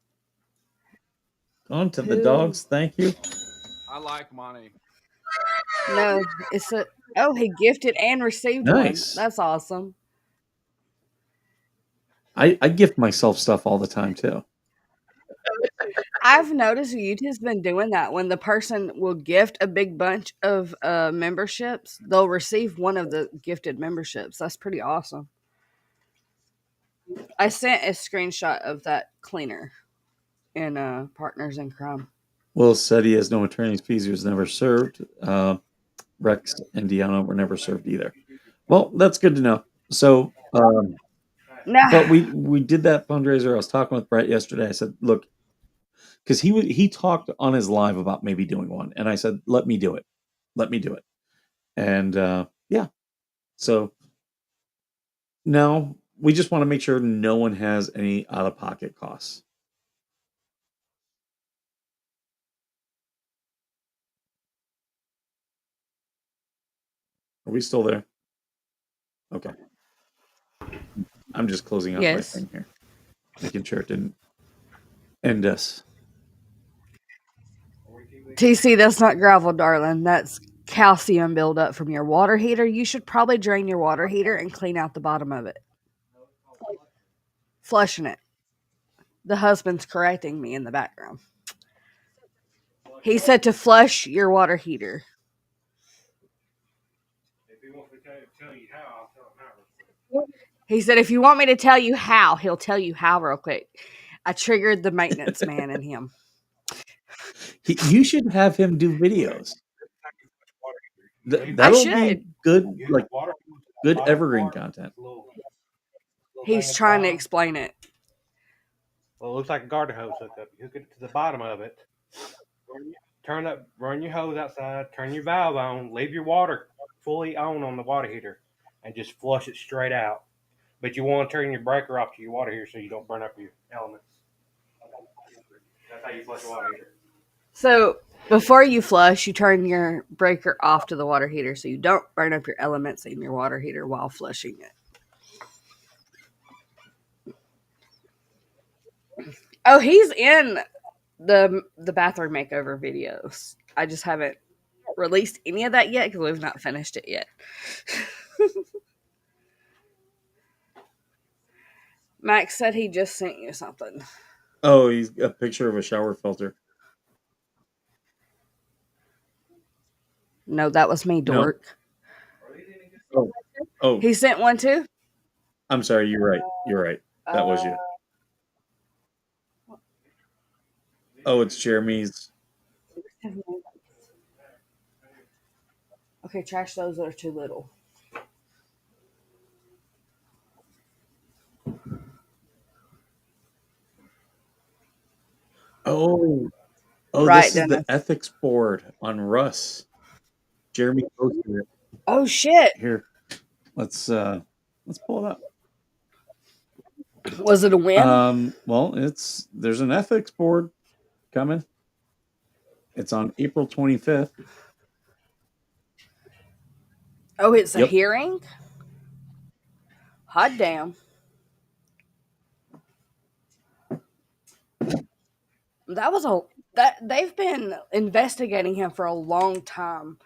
B: On to the
F: Who?
B: dogs. Thank you.
E: I like money.
F: No, it's a. Oh, he gifted and received
B: Nice.
F: one. That's awesome.
B: I gift myself stuff all the time, too.
F: I've noticed YouTube's been doing that. When the person will gift a big bunch of memberships, they'll receive one of the gifted memberships. That's pretty awesome. I sent a screenshot of that cleaner in Partners in Crime.
B: Will said he has no attorney's fees. He was never served. Rex and Deanna were never served either. Well, that's good to know. So, but we did that fundraiser. I was talking with Brett yesterday. I said, look, because he talked on his live about maybe doing one, and I said, let me do it, and yeah. So now we just want to make sure no one has any out of pocket costs. Are we still there? Okay. I'm just closing out my thing here, making sure it didn't end us.
F: TC, that's not gravel, darling. That's calcium buildup from your water heater. You should probably drain your water heater and clean out the bottom of it. Flushing it. The husband's correcting me in the background. He said to flush your water heater. He said, if you want me to tell you how, he'll tell you how real quick. I triggered the maintenance man in him.
B: You should have him do videos. That'll be good, like good evergreen content.
F: He's trying to explain it.
K: Well, it looks like a garden hose hookup. You hook it to the bottom of it. Run your hose outside, turn your valve on, leave your water fully on the water heater, and just flush it straight out. But you want to turn your breaker off to your water heater so you don't burn up your elements. That's how you flush a water heater.
F: So before you flush, you turn your breaker off to the water heater so you don't burn up your elements in your water heater while flushing it. Oh, he's in the bathroom makeover videos. I just haven't released any of that yet because we've not finished it yet. Max said he just sent you something.
B: Oh, he's a picture of a shower filter.
F: No, that was me, dork.
B: No. Oh.
F: He sent one too?
B: I'm sorry, you're right. That was you. Oh, it's Jeremy's.
F: Okay, trash those that are too little.
B: Oh,
F: right,
B: this is the ethics board on Russ. Jeremy posted it.
F: Oh shit!
B: Here, let's pull it up.
F: Was it a win?
B: Well, there's an ethics board coming. It's on April 25th.
F: Oh, it's a hearing? Hot damn. They've been investigating him for a long time.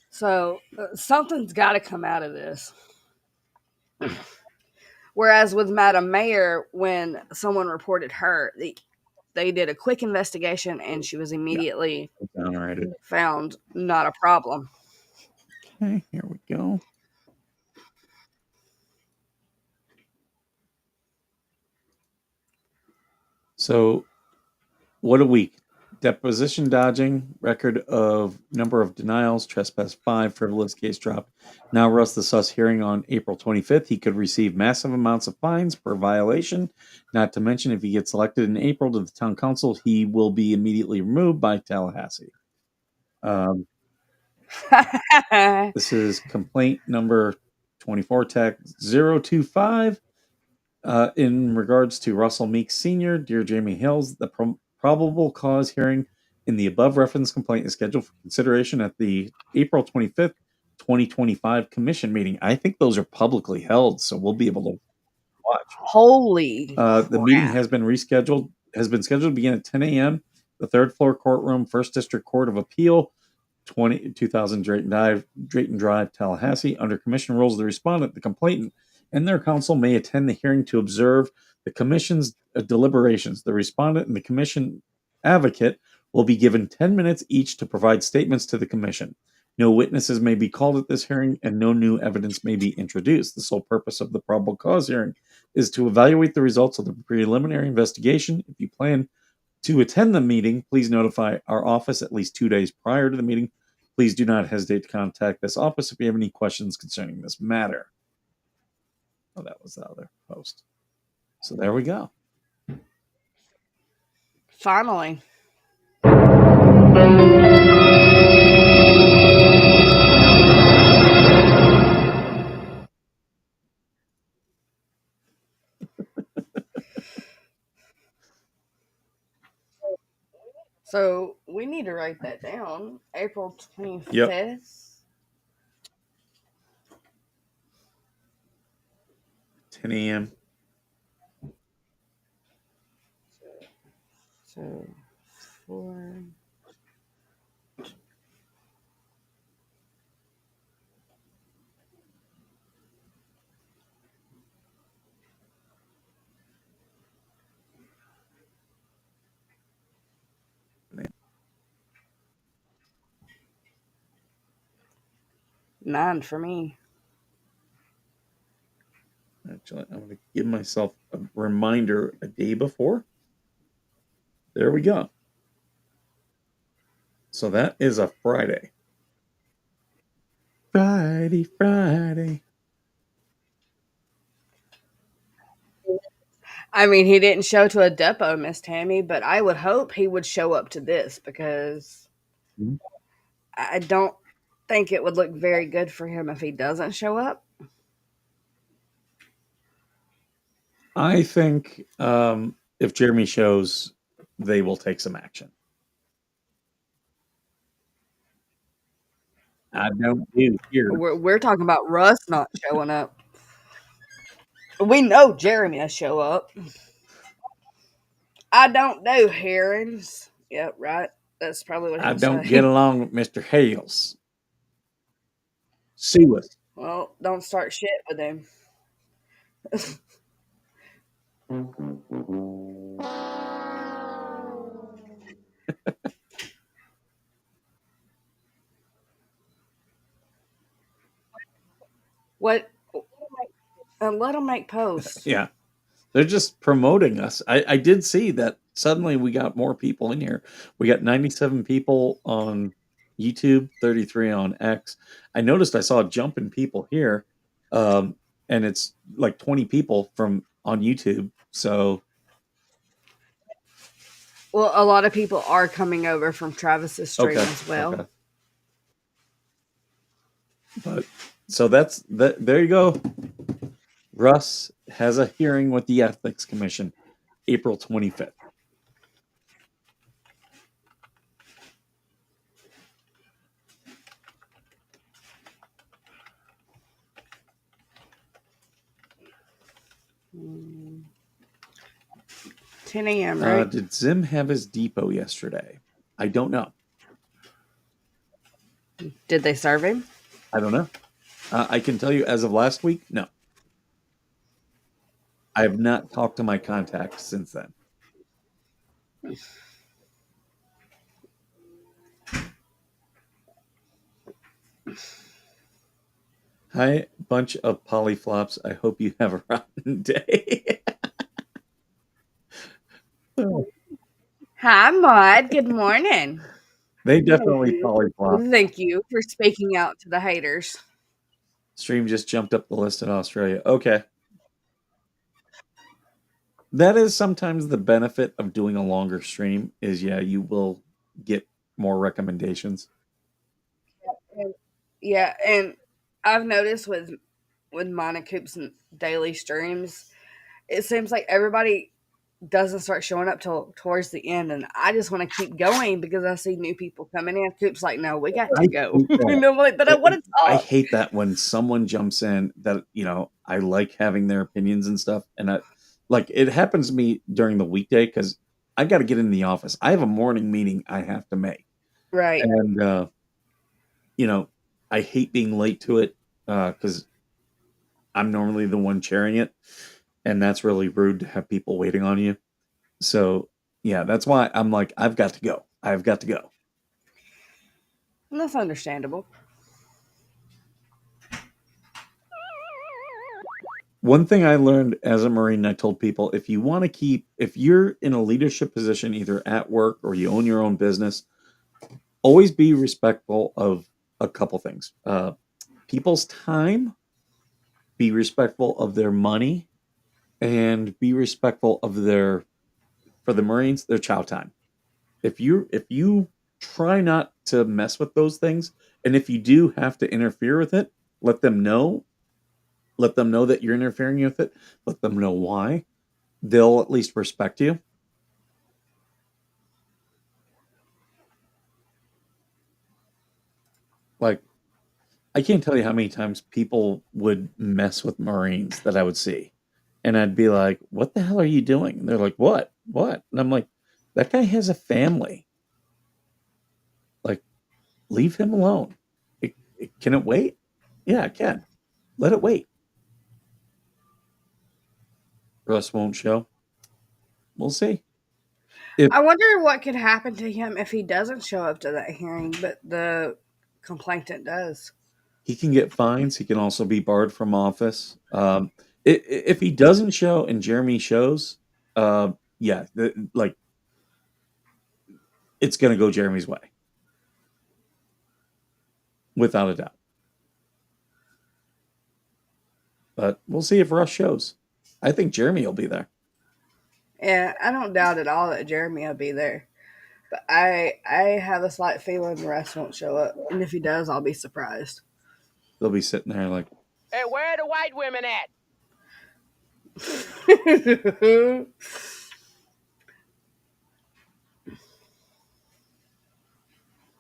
F: So something's got to come out of this. Whereas with Madam Mayor, when someone reported her, they did a quick investigation and she was immediately found not a problem.
B: Okay, here we go. So, what a week. Deposition dodging, record of number of denials, trespass 5, frivolous case drop. Now Russ the Sus hearing on April 25th. He could receive massive amounts of fines per violation. Not to mention, if he gets elected in April to the town council, he will be immediately removed by Tallahassee. This is complaint number 24 tech 025. In regards to Russell Meeks Sr., dear Jamie Hills, the probable cause hearing in the above referenced complaint is scheduled for consideration at the April 25th, 2025 commission meeting. I think those are publicly held, so we'll be able to watch.
F: Holy
B: The meeting
F: crap.
B: has been scheduled to begin at 10 a.m. The third floor courtroom, First District Court of Appeal, 2000 Drayton Drive, Tallahassee. Under commission rules, the respondent, the complainant, and their counsel may attend the hearing to observe the commission's deliberations. The respondent and the commission advocate will be given 10 minutes each to provide statements to the commission. No witnesses may be called at this hearing, and no new evidence may be introduced. The sole purpose of the probable cause hearing is to evaluate the results of the preliminary investigation. If you plan to attend the meeting, please notify our office at least 2 days prior to the meeting. Please do not hesitate to contact this office if you have any questions concerning this matter. Oh, that was the other post. So there we go.
F: Finally. So we need to write that down. April 25th.
B: Yep. 10 a.m.
F: So 4. Nine for me.
B: Actually, I'm going to give myself a reminder a day before. There we go. So that is a Friday. Friday.
F: I mean, he didn't show to a depot, Miss Tammy, but I would hope he would show up to this because I don't think it would look very good for him if he doesn't show up.
B: I think if Jeremy shows, they will take some action. I don't do here.
F: We're talking about Russ not showing up. We know Jeremy will show up. I don't do hearings. Yep, right. That's probably what
B: I
F: he'd
B: don't
F: say.
B: get along with Mr. Hales. Sue us.
F: Well, don't start shit with him. What? Let him make posts.
B: Yeah. They're just promoting us. I did see that suddenly we got more people in here. We got 97 people on YouTube, 33 on X. I noticed I saw a jump in people here. And it's like 20 people from on YouTube. So
F: Well, a lot of people are coming over from Travis's stream as well.
B: Okay. But so that's that. There you go. Russ has a hearing with the Ethics Commission, April 25th.
F: Mm. 10 a.m., right?
B: Did Zim have his depot yesterday? I don't know.
F: Did they serve him?
B: I don't know. I can tell you as of last week, no. I have not talked to my contacts since then. Hi, bunch of polyflops. I hope you have a rotten day.
F: Hi, Maud. Good morning.
B: They definitely polyflop.
F: Thank you for speaking out to the haters.
B: Stream just jumped up the list in Australia. Okay. That is sometimes the benefit of doing a longer stream is, yeah, you will get more recommendations.
F: Yeah, and I've noticed with mine and Coop's daily streams, it seems like everybody doesn't start showing up till towards the end, and I just want to keep going because I see new people coming in. Coop's like, "No, we got
B: I
F: to go,"
B: hate that.
F: and I'm like, "But I want to
B: I
F: talk."
B: hate that when someone jumps in that, I like having their opinions and stuff. And like it happens to me during the weekday because I got to get in the office. I have a morning meeting I have to make.
F: Right.
B: And, you know, I hate being late to it because I'm normally the one chairing it. And that's really rude to have people waiting on you. So, yeah, that's why I'm like, I've got to go. I've got to go.
F: And that's understandable.
B: One thing I learned as a Marine, I told people, if you're in a leadership position, either at work or you own your own business, always be respectful of a couple things. People's time, be respectful of their money, and be respectful of for the Marines, their chow time. If you try not to mess with those things, and if you do have to interfere with it, let them know. Let them know that you're interfering with it. Let them know why. They'll at least respect you. Like, I can't tell you how many times people would mess with Marines that I would see. And I'd be like, what the hell are you doing? And they're like, what? What? And I'm like, that guy has a family. Like, leave him alone. Can it wait? Yeah, it can. Let it wait. Russ won't show. We'll see.
F: I wonder what could happen to him if he doesn't show up to that hearing, but the complainant does.
B: He can get fines. He can also be barred from office. If he doesn't show and Jeremy shows, yeah, like it's going to go Jeremy's way, without a doubt. But we'll see if Russ shows. I think Jeremy will be there.
F: Yeah, I don't doubt at all that Jeremy will be there. But I have a slight feeling Russ won't show up. And if he does, I'll be surprised.
B: They'll be sitting there like,
L: hey, where are the white women at?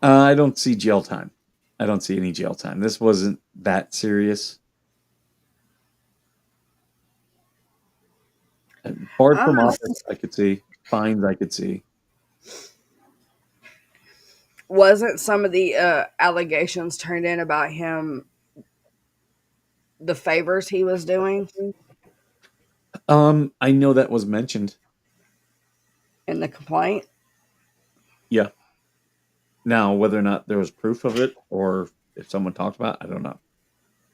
B: I don't see jail time. I don't see any jail time. This wasn't that serious. Barred from office, I could see. Fines, I could see.
F: Wasn't some of the allegations turned in about him, the favors he was doing
B: I know that was mentioned.
F: in the complaint?
B: Yeah. Now, whether or not there was proof of it or if someone talked about it, I don't know.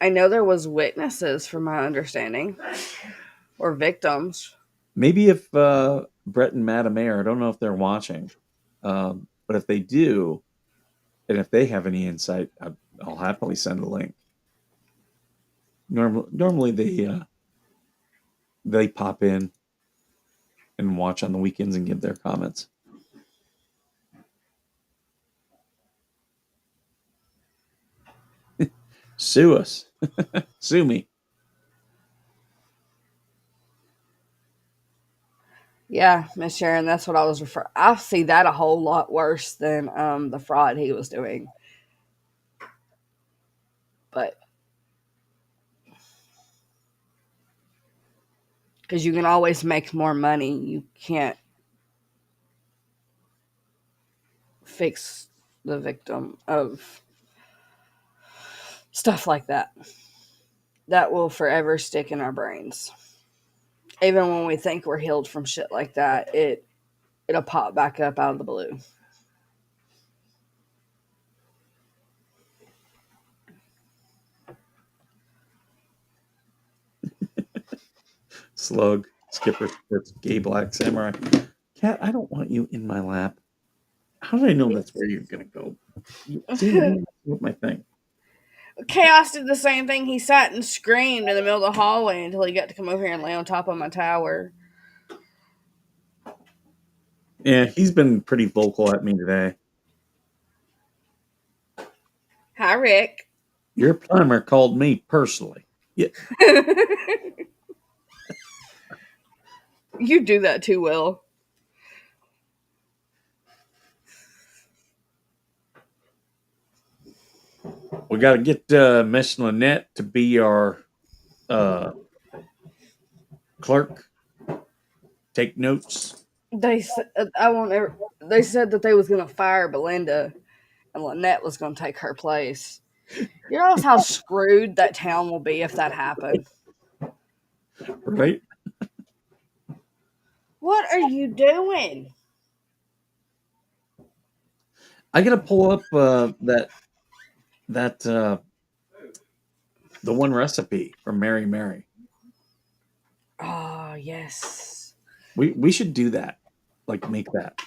F: I know there was witnesses, from my understanding, or victims.
B: Maybe if Brett and Madam Mayor, I don't know if they're watching, but if they do, and if they have any insight, I'll happily send a link. Normally they pop in and watch on the weekends and give their comments. Sue us. Sue me.
F: Yeah, Miss Sharon, that's what I was referring. I see that a whole lot worse than the fraud he was doing. But because you can always make more money, you can't fix the victim of stuff like that. That will forever stick in our brains. Even when we think we're healed from shit like that, it'll pop back up out of the blue.
B: Slug, Skipper, Gay Black Samurai. Cat, I don't want you in my lap. How did I know that's where you're gonna go? See with my thing.
F: Chaos did the same thing. He sat and screamed in the middle of the hallway until he got to come over here and lay on top of my tower.
B: Yeah, he's been pretty vocal at me today.
F: Hi, Rick.
B: Your plumber called me personally. Yeah.
F: You do that too well.
B: We got to get Miss Lynette to be our clerk. Take notes.
F: I won't ever. They said that they was gonna fire Belinda, and Lynette was gonna take her place. You know how screwed that town will be if that happened.
B: Right?
F: What are you doing?
B: I got to pull up that the one recipe from Mary Mary.
F: Oh yes.
B: We should do that. Like make that.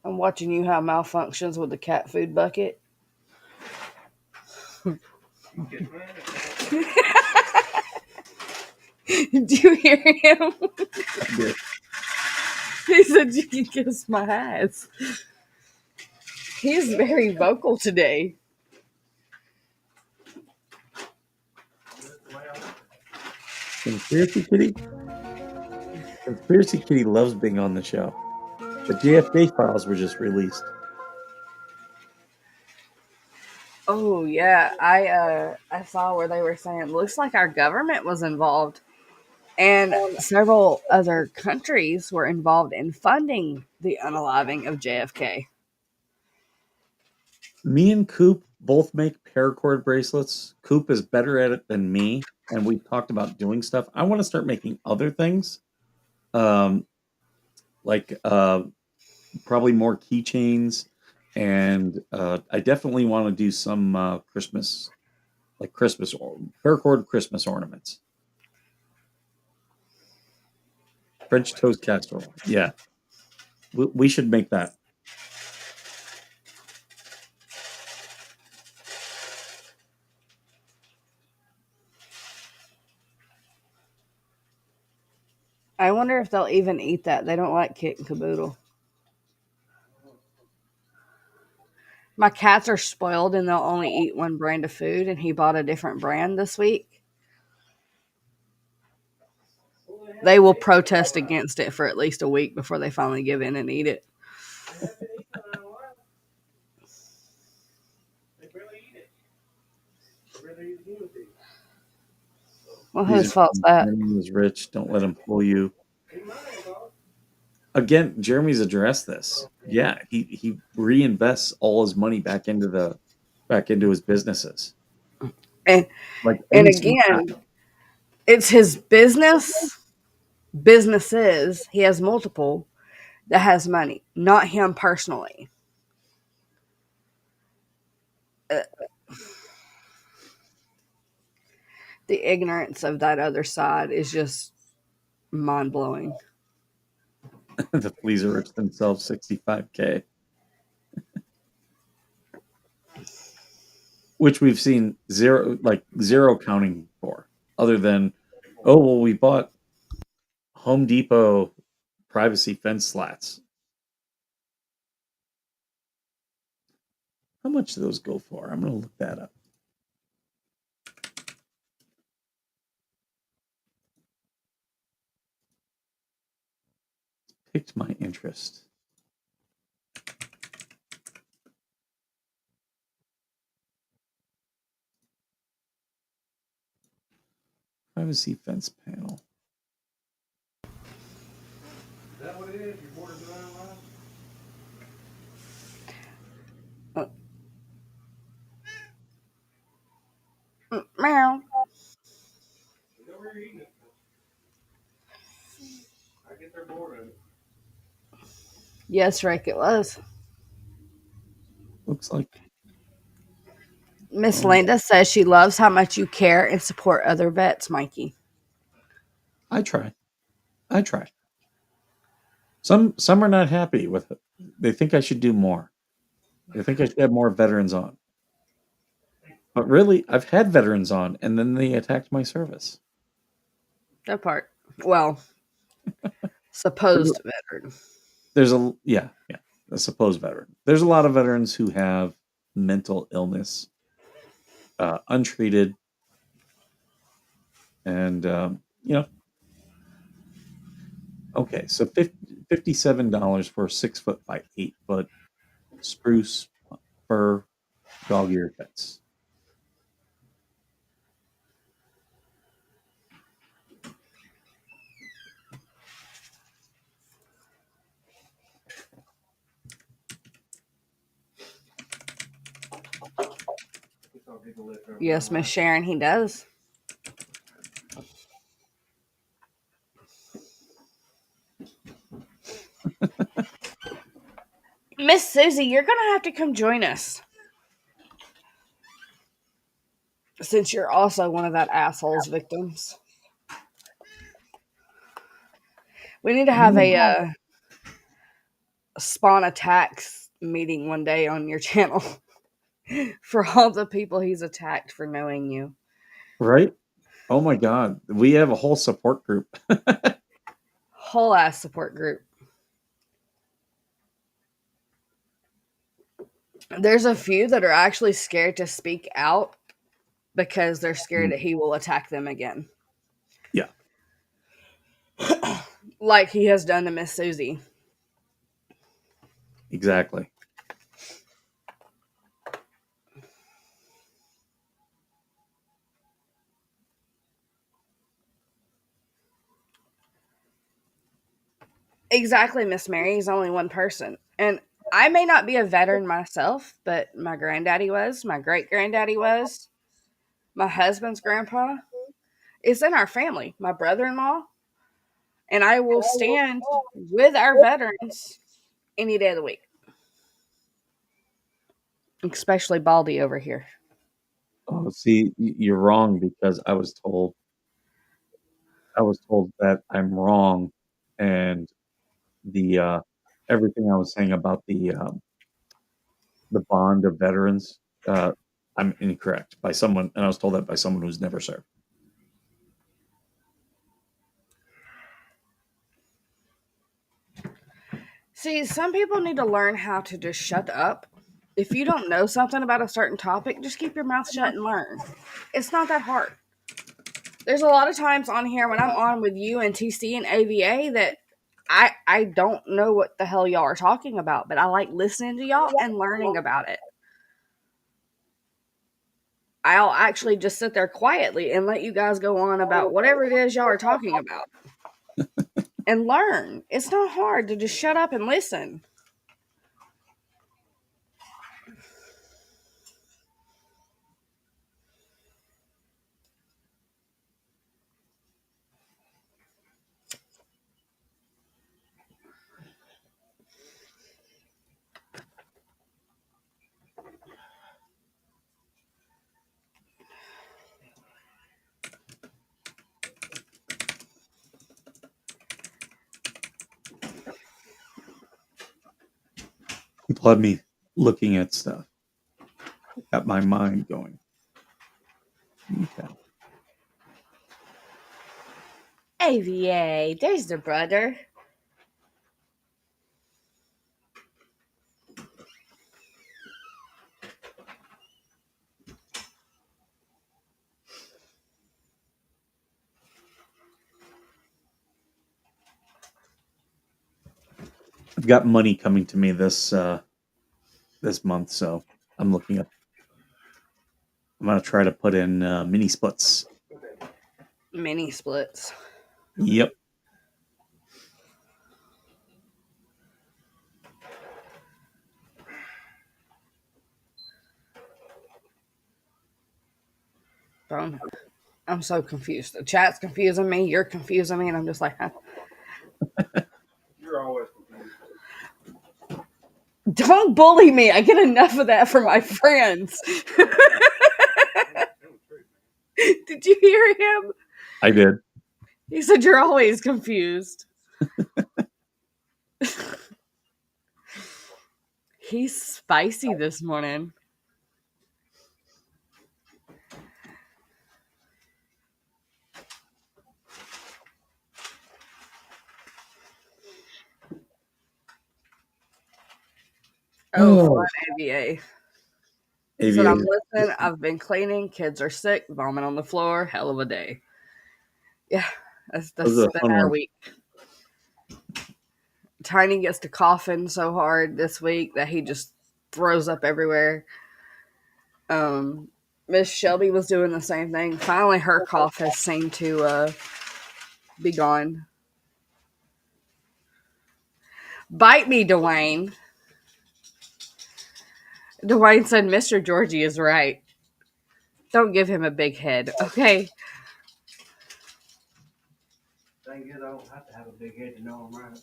F: I'm watching you have malfunctions with the cat food bucket. Did you hear him?
B: I did.
F: He said you can kiss my ass. He's very vocal today.
B: Conspiracy Kitty? Conspiracy Kitty loves being on the show. The JFK files were just released.
F: Oh yeah, I saw where they were saying looks like our government was involved, and several other countries were involved in funding the unaliving of JFK.
B: Me and Coop both make paracord bracelets. Coop is better at it than me, and we've talked about doing stuff. I want to start making other things, um, like probably more keychains, and I definitely want to do some Christmas, like Christmas or paracord Christmas ornaments. French toast casserole. Yeah, we should make that.
F: I wonder if they'll even eat that. They don't like kit and caboodle. My cats are spoiled and they'll only eat one brand of food, and he bought a different brand this week. They will protest against it for at least a week before they finally give in and eat it. Well, whose fault's that?
B: Jeremy is rich. Don't let him fool you. Again, Jeremy's addressed this. Yeah, he reinvests all his money back into his businesses.
F: And
B: Like
F: and
B: any smart guy.
F: again, it's his businesses. He has multiple that has money, not him personally. The ignorance of that other side is just mind blowing.
B: The fleas are rich themselves 65K. Which we've seen zero counting for, other than, oh well, we bought Home Depot privacy fence slats. How much do those go for? I'm gonna look that up. Piqued my interest. Privacy fence panel.
K: Is that what it is? Your border's
F: Meow.
K: I get their board of it.
F: Yes, Rick, it was.
B: Looks like
F: Miss Linda says she loves how much you care and support other vets, Mikey.
B: I try. Some are not happy with it. They think I should do more. They think I should have more veterans on. But really, I've had veterans on, and then they attacked my service.
F: That part. Well, supposed veteran.
B: There's a supposed veteran. There's a lot of veterans who have mental illness untreated. And, okay, so $57 for a 6 foot by 8 foot spruce fir dog ear fence.
F: Yes, Miss Sharon, he does. Miss Susie, you're gonna have to come join us. Since you're also one of that asshole's victims. We need to have a spawn attacks meeting one day on your channel for all the people he's attacked for knowing you.
B: Right? Oh my God. We have a whole support group.
F: Whole ass support group. There's a few that are actually scared to speak out because they're scared that he will attack them again.
B: Yeah.
F: Like he has done to Miss Susie.
B: Exactly.
F: Exactly, Miss Mary. He's only one person. And I may not be a veteran myself, but my granddaddy was, my great granddaddy was, my husband's grandpa. It's in our family. My brother in law. And I will stand with our veterans any day of the week. Especially Baldy over here.
B: Oh, see, you're wrong because I was told that I'm wrong, and the everything I was saying about the bond of veterans, I'm incorrect by someone, and I was told that by someone who's never served.
F: See, some people need to learn how to just shut up. If you don't know something about a certain topic, just keep your mouth shut and learn. It's not that hard. There's a lot of times on here when I'm on with you and TC and AVA that I don't know what the hell y'all are talking about, but I like listening to y'all and learning about it. I'll actually just sit there quietly and let you guys go on about whatever it is y'all are talking about. And learn. It's not hard to just shut up and listen.
B: People have me looking at stuff. Got my mind going. Okay.
F: AVA, there's the brother.
B: I've got money coming to me this month, so I'm looking up. I'm gonna try to put in mini splits.
F: Mini splits.
B: Yep.
F: I'm so confused. The chat's confusing me. You're confusing me, and I'm just like, huh?
K: You're always confused.
F: Don't bully me. I get enough of that from my friends. Did you hear him?
B: I did.
F: He said you're always confused. He's spicy this morning. Oh, fun AVA. He said, I'm
B: Aviation.
F: listening. I've been cleaning. Kids are sick. Vomit on the floor. Hell of a day. Yeah, that's
B: Those are the
F: been
B: fun
F: our
B: ones.
F: week. Tiny gets to coughing so hard this week that he just throws up everywhere. Miss Shelby was doing the same thing. Finally, her cough has seemed to be gone. Bite me, Dwayne. Dwayne said Mr. Georgie is right. Don't give him a big head, okay?
K: Thank you, I don't have to have a big head to know I'm right.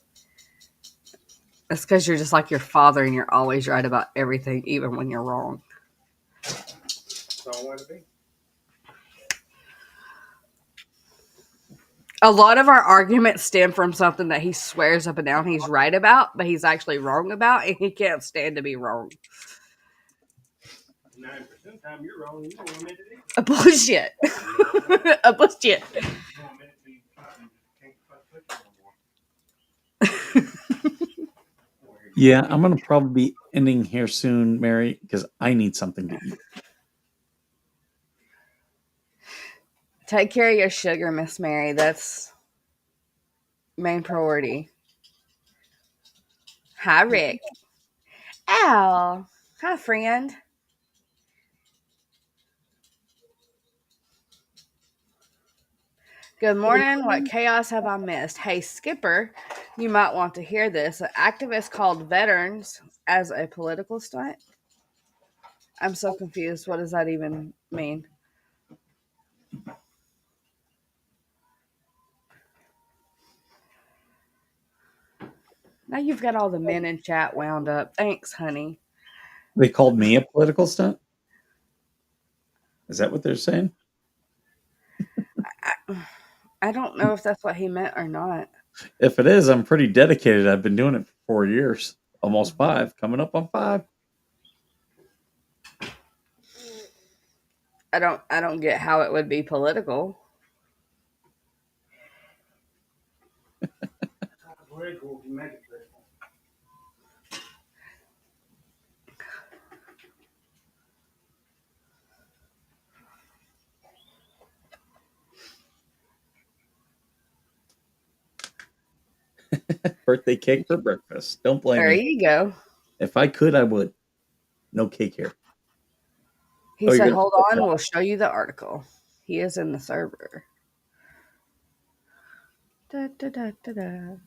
F: That's because you're just like your father and you're always right about everything, even when you're wrong.
K: That's all I want to be.
F: A lot of our arguments stem from something that he swears up and down he's right about, but he's actually wrong about, and he can't stand to be wrong.
K: 9% of the time you're wrong, you don't admit it.
F: A bullshit. A bullshit.
K: You don't admit it till you can't push it no more.
B: Yeah, I'm gonna probably be ending here soon, Mary, because I need something to eat.
F: Take care of your sugar, Miss Mary. That's main priority. Hi, Rick. Ow. Hi, friend. Good morning. What chaos have I missed? Hey, Skipper, you might want to hear this. An activist called veterans as a political stunt. I'm so confused. What does that even mean? Now you've got all the men in chat wound up. Thanks, honey.
B: They called me a political stunt? Is that what they're saying?
F: I don't know if that's what he meant or not.
B: If it is, I'm pretty dedicated. I've been doing it for 4 years, almost 5, coming up on 5.
F: I don't get how it would be political.
K: Political, you make it political.
B: Birthday cake for breakfast. Don't blame
F: There
B: me.
F: you go.
B: If I could, I would. No cake here.
F: He
B: you're
F: said,
B: gonna
F: hold
B: flip
F: on,
B: that.
F: we'll show you the article. He is in the server. Da, da, da, da, da.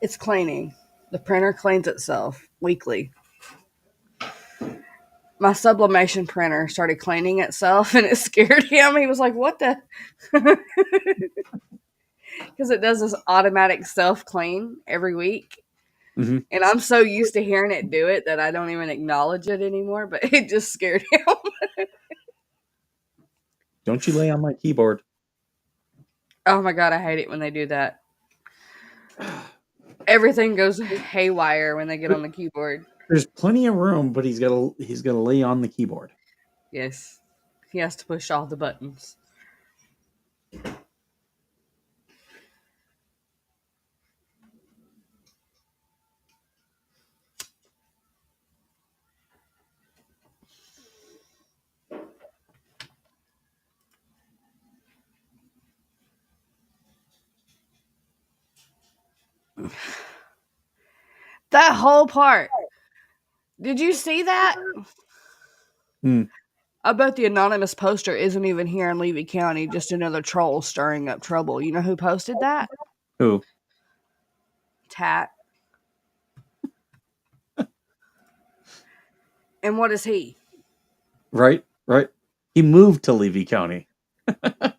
F: It's cleaning. The printer cleans itself weekly. My sublimation printer started cleaning itself and it scared him. He was like, what the? Because it does this automatic self clean every week.
B: Mm-hmm.
F: And I'm so used to hearing it do it that I don't even acknowledge it anymore, but it just scared him.
B: Don't you lay on my keyboard.
F: Oh my God, I hate it when they do that. Everything goes haywire when they get on the keyboard.
B: There's plenty of room, but he's gotta lay on the keyboard.
F: Yes. He has to push all the buttons. That whole part. Did you see that?
B: Hmm.
F: I bet the anonymous poster isn't even here in Levy County, just another troll stirring up trouble. You know who posted that?
B: Who?
F: Tat. And what is he?
B: Right. He moved to Levy County.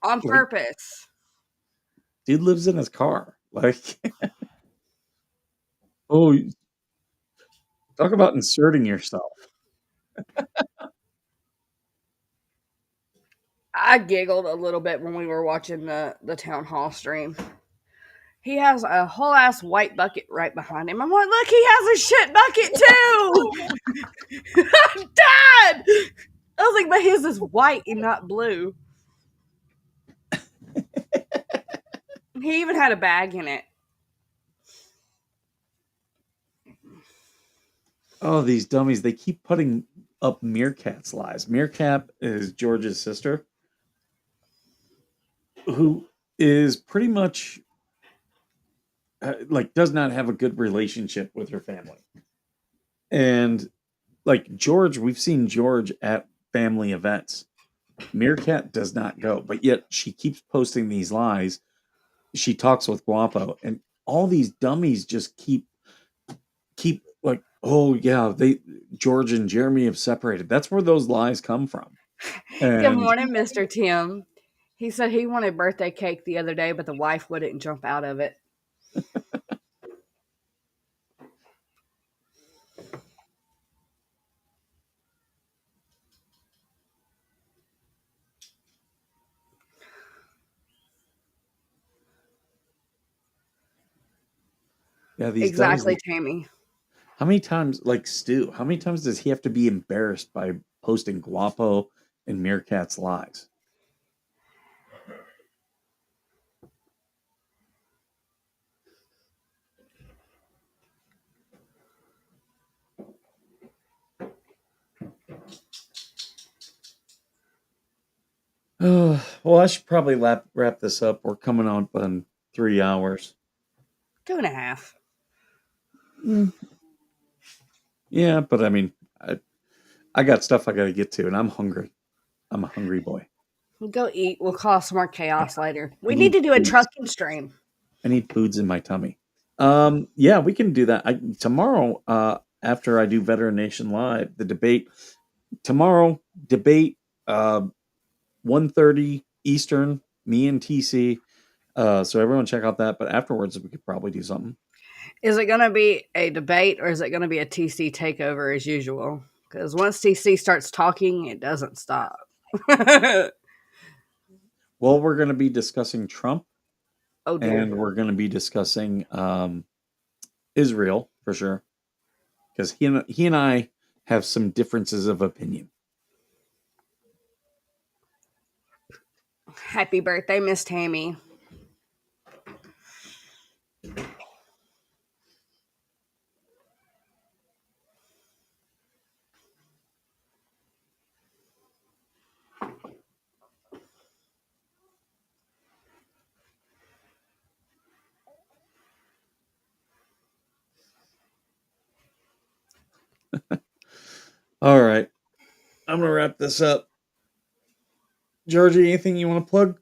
F: On purpose.
B: Dude lives in his car. Like, oh, talk about inserting yourself.
F: I giggled a little bit when we were watching the town hall stream. He has a whole ass white bucket right behind him. I'm like, look, he has a shit bucket too. I died. I was like, but his is white and not blue. He even had a bag in it.
B: Oh, these dummies, they keep putting up Meerkat's lies. Meerkat is George's sister, who is pretty much like does not have a good relationship with her family. And like George, we've seen George at family events. Meerkat does not go, but yet she keeps posting these lies. She talks with Guapo, and all these dummies just keep like, oh yeah, George and Jeremy have separated. That's where those lies come from.
F: Good
B: And
F: morning, Mr. Tim. He said he wanted birthday cake the other day, but the wife wouldn't jump out of it.
B: yeah, these
F: Exactly,
B: dummies.
F: Tammy.
B: How many times, like Stu? How many times does he have to be embarrassed by posting Guapo and Meerkat's lies? Well, I should probably wrap this up. We're coming on 3 hours.
F: 2.5.
B: Yeah, but I mean, I got stuff I got to get to, and I'm hungry. I'm a hungry boy.
F: Go eat. We'll cause some more chaos later. We
B: I
F: need
B: need
F: to do a
B: foods.
F: trucking stream.
B: I need foods in my tummy. Yeah, we can do that. Tomorrow, after I do Veteran Nation Live, the debate tomorrow, 1:30 Eastern, me and TC. So everyone check out that. But afterwards, we could probably do something.
F: Is it going to be a debate or is it going to be a TC takeover as usual? Because once TC starts talking, it doesn't stop.
B: Well, we're going to be discussing Trump,
F: Oh, dear.
B: and we're going to be discussing Israel for sure, because he and I have some differences of opinion.
F: Happy birthday, Miss Tammy.
B: All right, I'm gonna wrap this up. Georgie, anything you want to plug?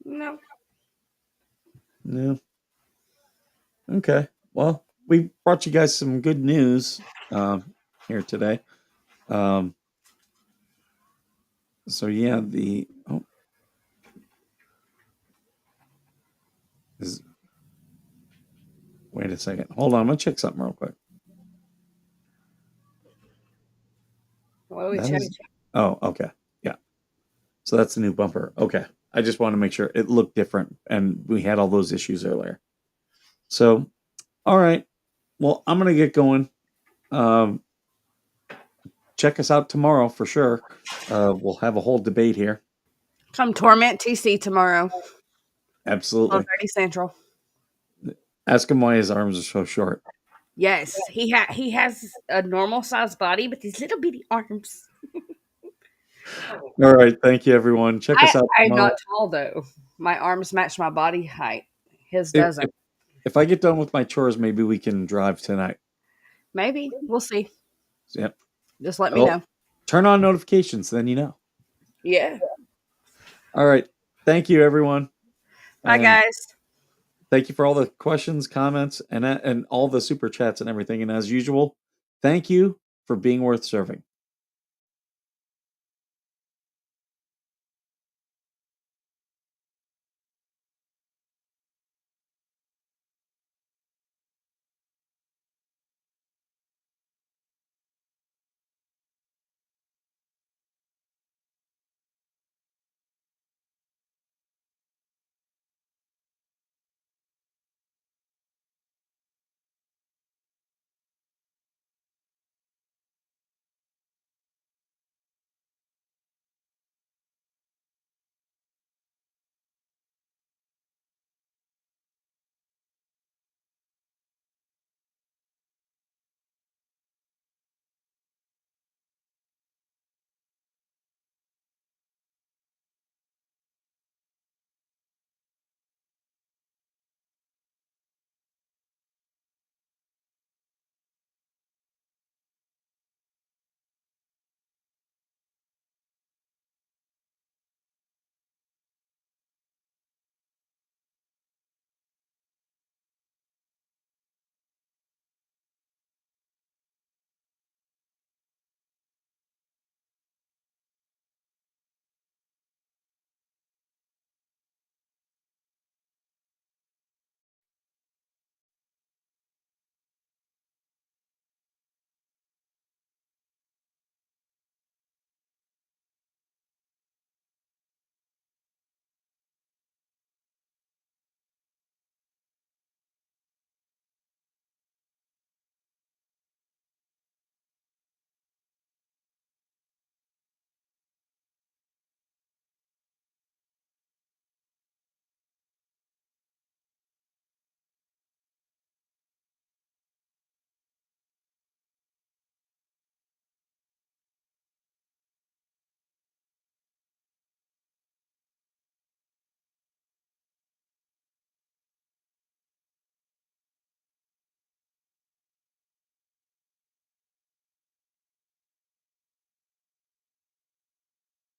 F: No.
B: No. Okay. Well, we brought you guys some good news here today. So yeah, wait a second. Hold on, I'm gonna check something real quick.
F: What are we
B: That
F: checking?
B: is- Oh, okay. Yeah. So that's the new bumper. Okay. I just want to make sure it looked different, and we had all those issues earlier. So, all right. Well, I'm gonna get going. Check us out tomorrow for sure. We'll have a whole debate here.
F: Come torment TC tomorrow.
B: Absolutely.
F: 12:30 Central.
B: Ask him why his arms are so short.
F: Yes, he has a normal sized body, but these little bitty arms.
B: All right. Thank you, everyone. Check us out
F: I'm
B: tomorrow.
F: not tall though. My arms match my body height. His
B: If,
F: doesn't.
B: if I get done with my chores, maybe we can drive tonight.
F: Maybe we'll see.
B: Yep.
F: Just let me
B: Oh,
F: know.
B: turn on notifications, then you know.
F: Yeah.
B: All right. Thank you, everyone.
F: Bye,
B: And
F: guys.
B: thank you for all the questions, comments, and all the super chats and everything. And as usual, thank you for being worth serving.